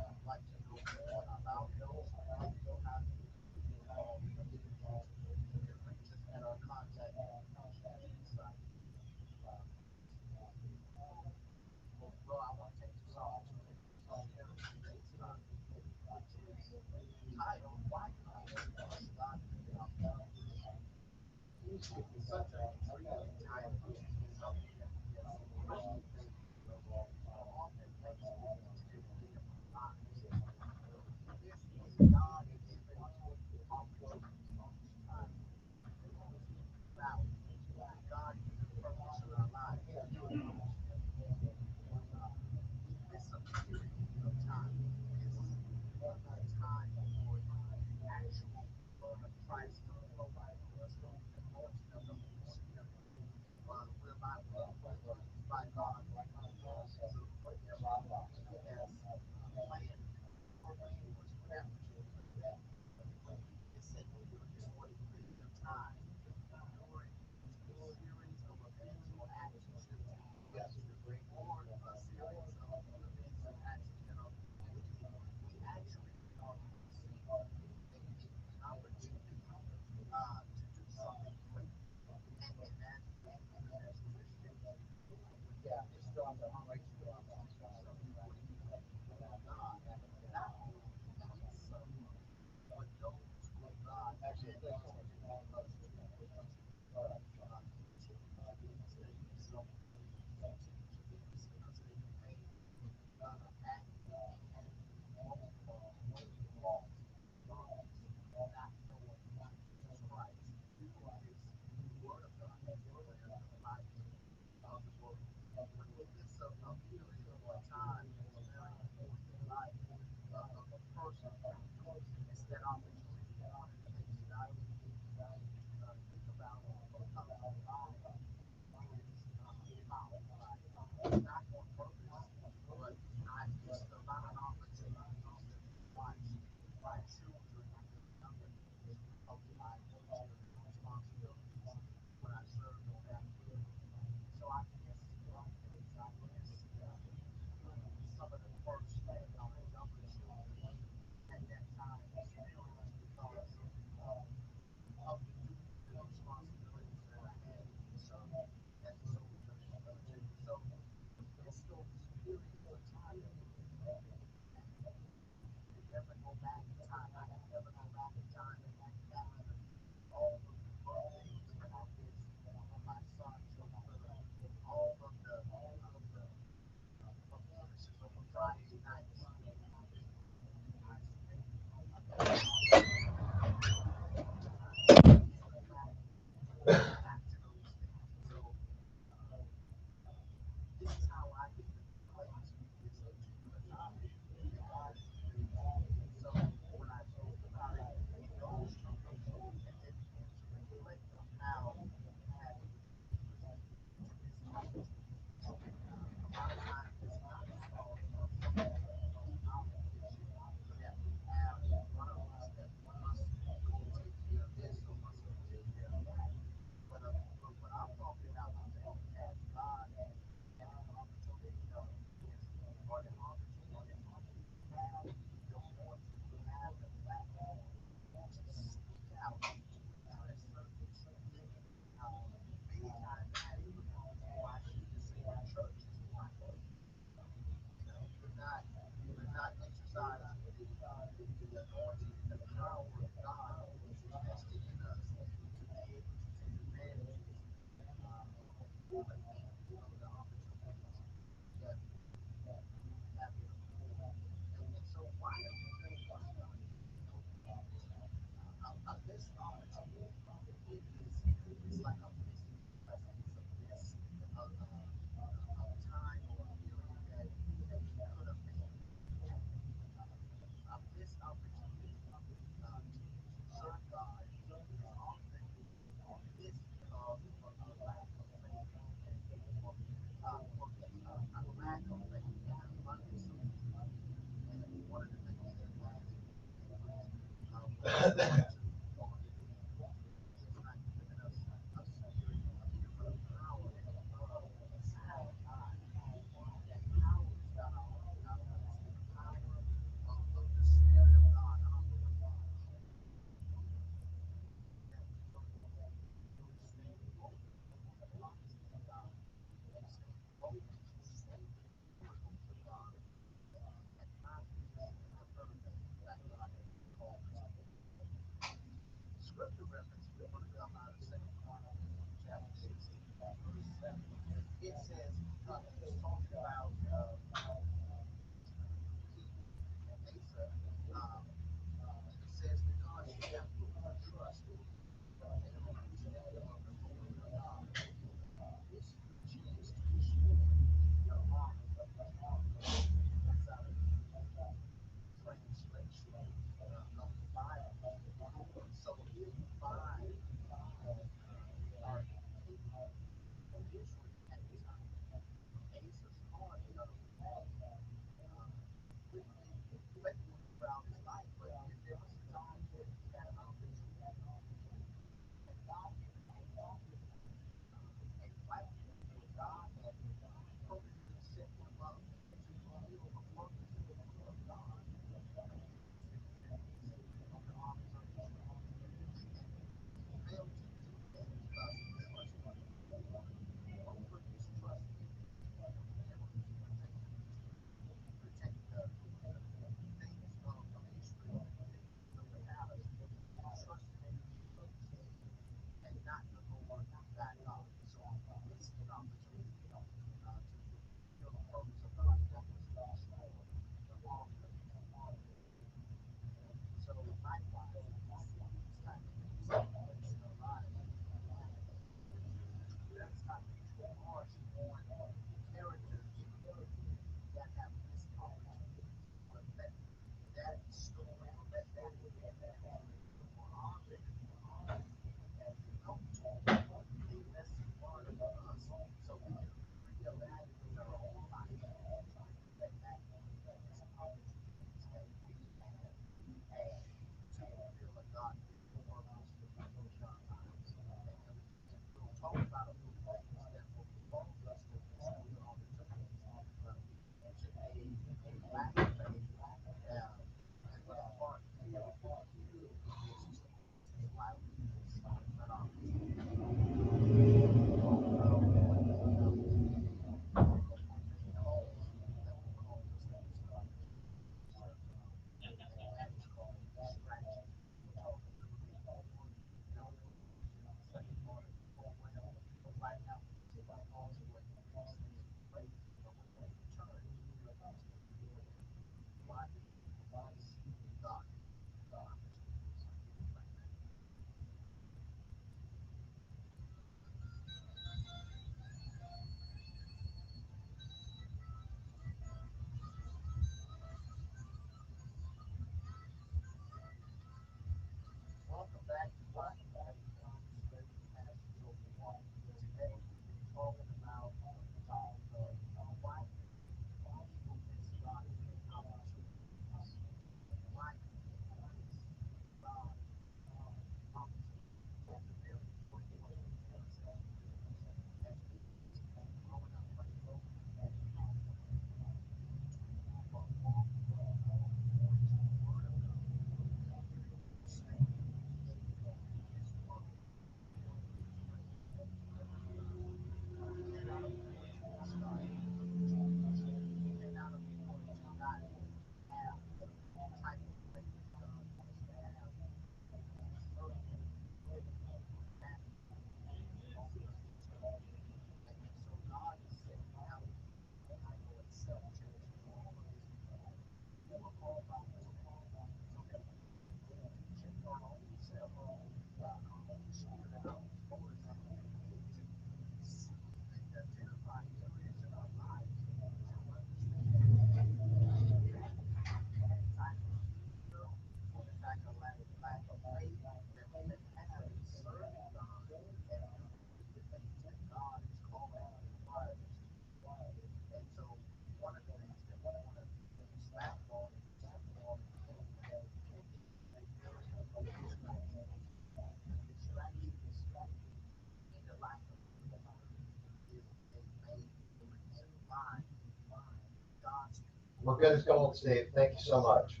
We're good as gold, Steve. Thank you so much.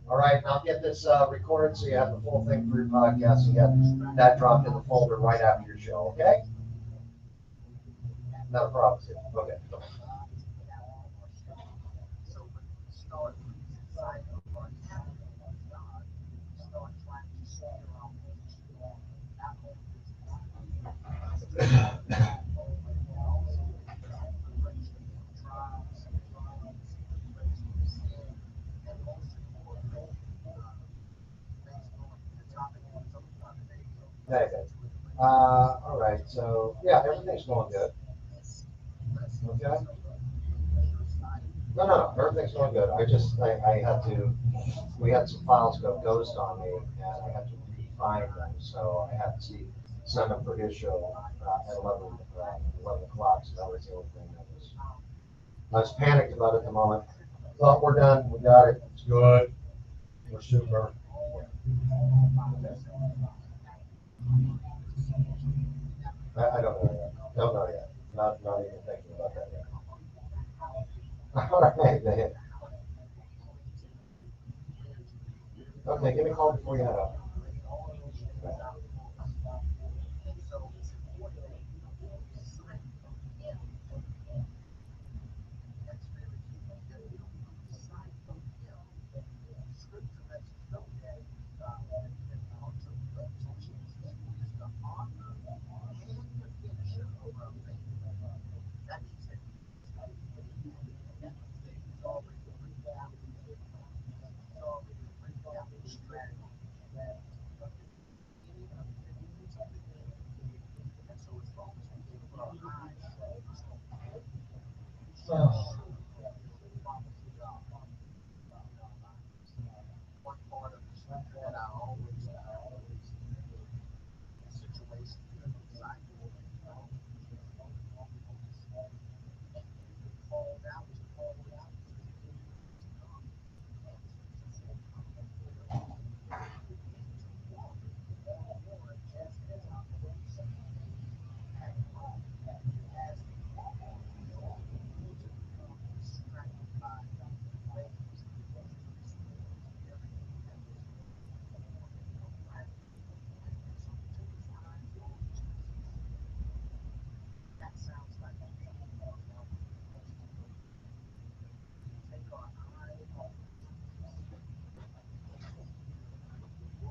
All right, I'll get this recorded so you have the full thing for your podcast. You get that dropped in the folder right after your show, okay? Not a problem, Steve. Okay. Okay. All right, so yeah, everything's going good. Okay. No, everything's going good. I had to, we had some files go ghost on me and I had to find them. So I had to send them for his show at 11 o'clock. So that was the only thing I was panicked about at the moment. But we're done. We got it. It's good. We're super. I don't know yet. Don't know yet. Not even thinking about that yet. All right, man. Okay, give me a call before you head out.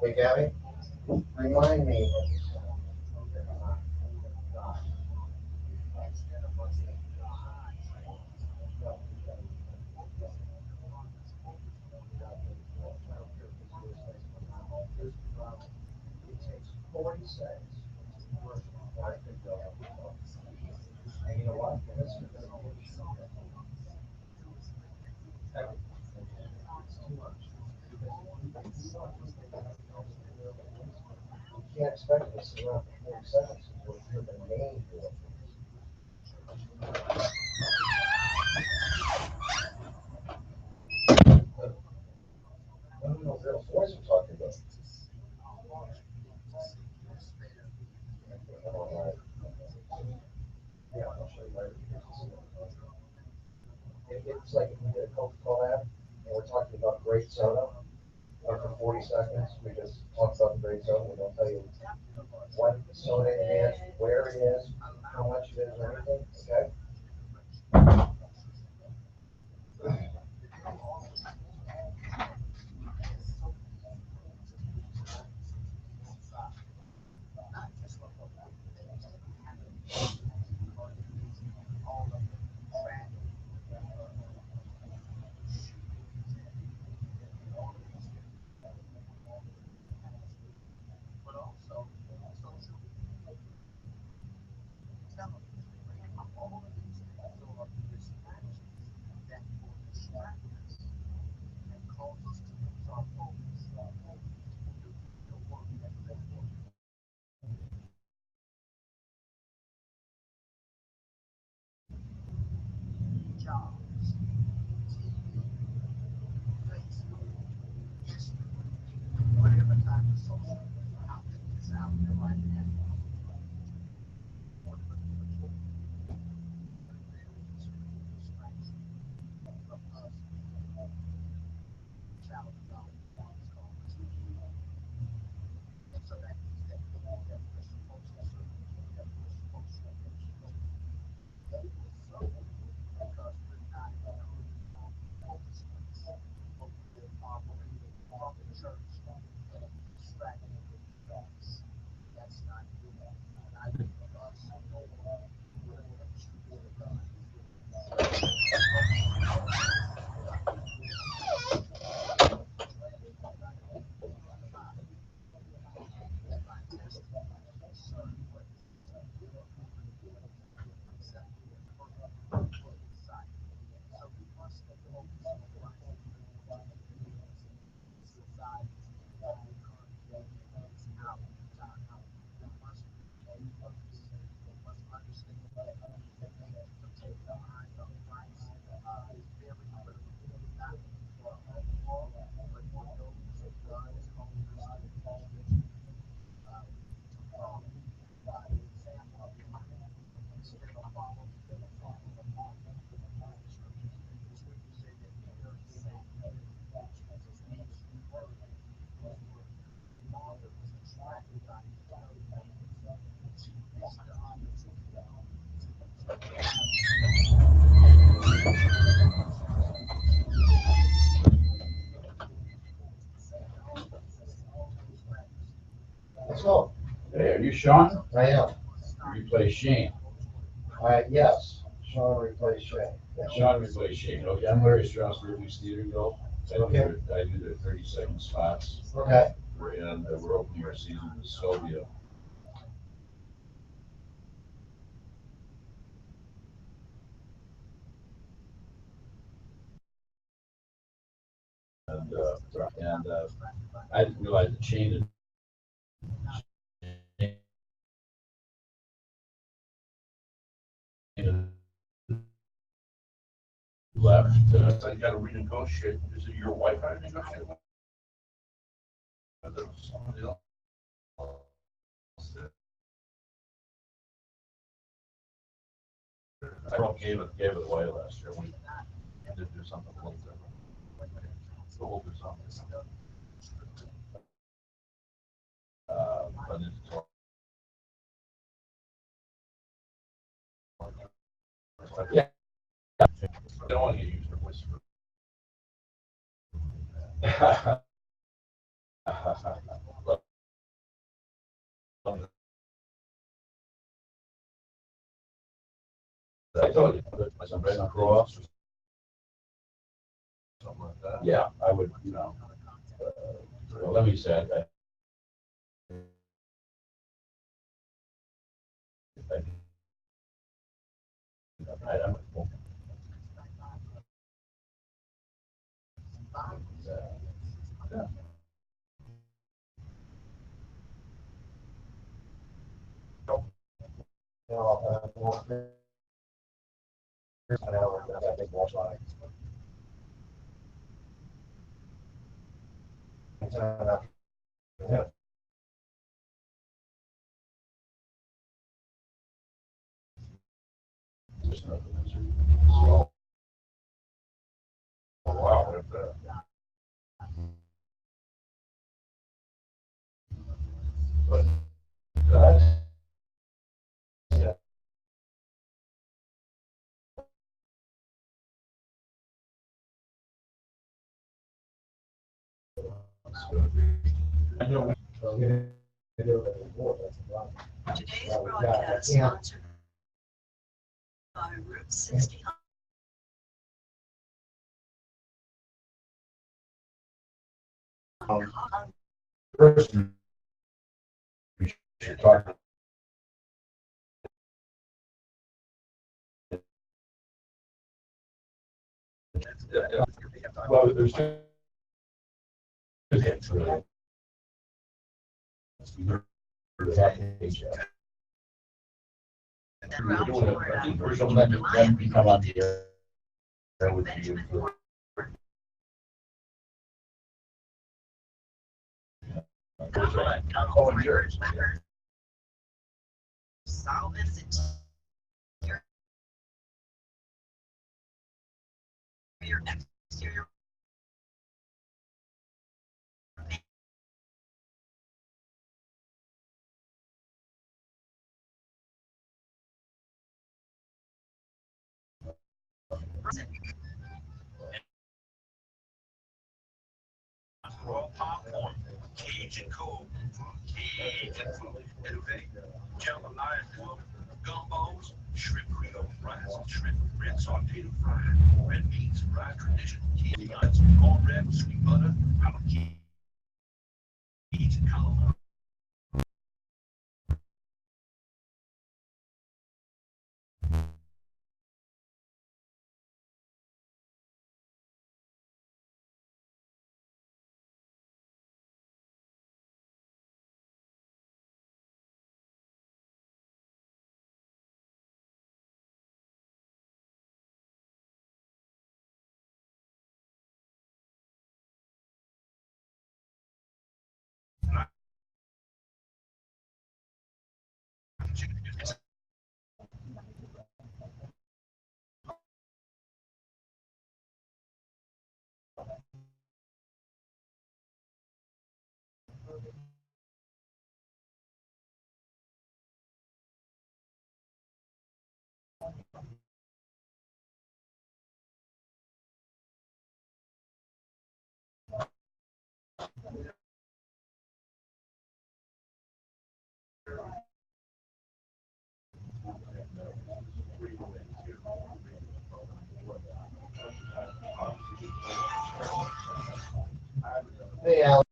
Hey, Gabby, remind me. It takes 40 seconds. And you know what? This is gonna be everything. It's too much. expected to sit around for 40 seconds before you hear the name. I don't know if their voice we're talking about. Yeah, I'll show you later. It's like if we did a Coca-Cola ad and we're talking about great soda, and for 40 seconds, we just talk about the great soda. We don't tell you what soda it is, where it is, how much it is, or anything, okay? Let's go. Hey, are you Sean? I am. You play Shane. Yes, Sean replaced Shay. Sean replays Shane. Okay, I'm Larry Strauss, Ripley's Theater Guild. Okay. I do their 30-second spots. Okay. And we're opening our season with Sylvia. And I didn't realize that Shane had left. I gotta renegotiate. Is it your wife I negotiate with? There was somebody else. I gave it away last year. We did do something a little different. So we'll do something. But it's yeah. I don't want to get used to whisper. I told you, my son Red Cross. Something like that. Yeah, I would, well, let me say, I'm that big wash line. Yeah. Wow. But that's, yeah. Today's broadcast sponsored by Route 60. First, you should talk. Well, there's two. Then become on the air. That would be for. Oh, and yours. Your exterior. Raw popcorn, Cajun cold, Cajun food, innovate, jambalaya cook, gumbos, shrimp creole fries, shrimp red sauteed fried, red beans fried tradition, Cajun nuts, cornbread with sweet butter, out of Cajun calamari. Hey, Al.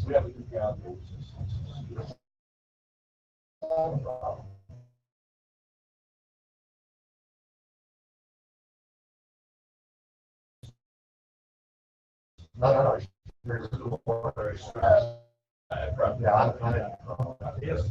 We have a good guy. No. Yeah, Yes.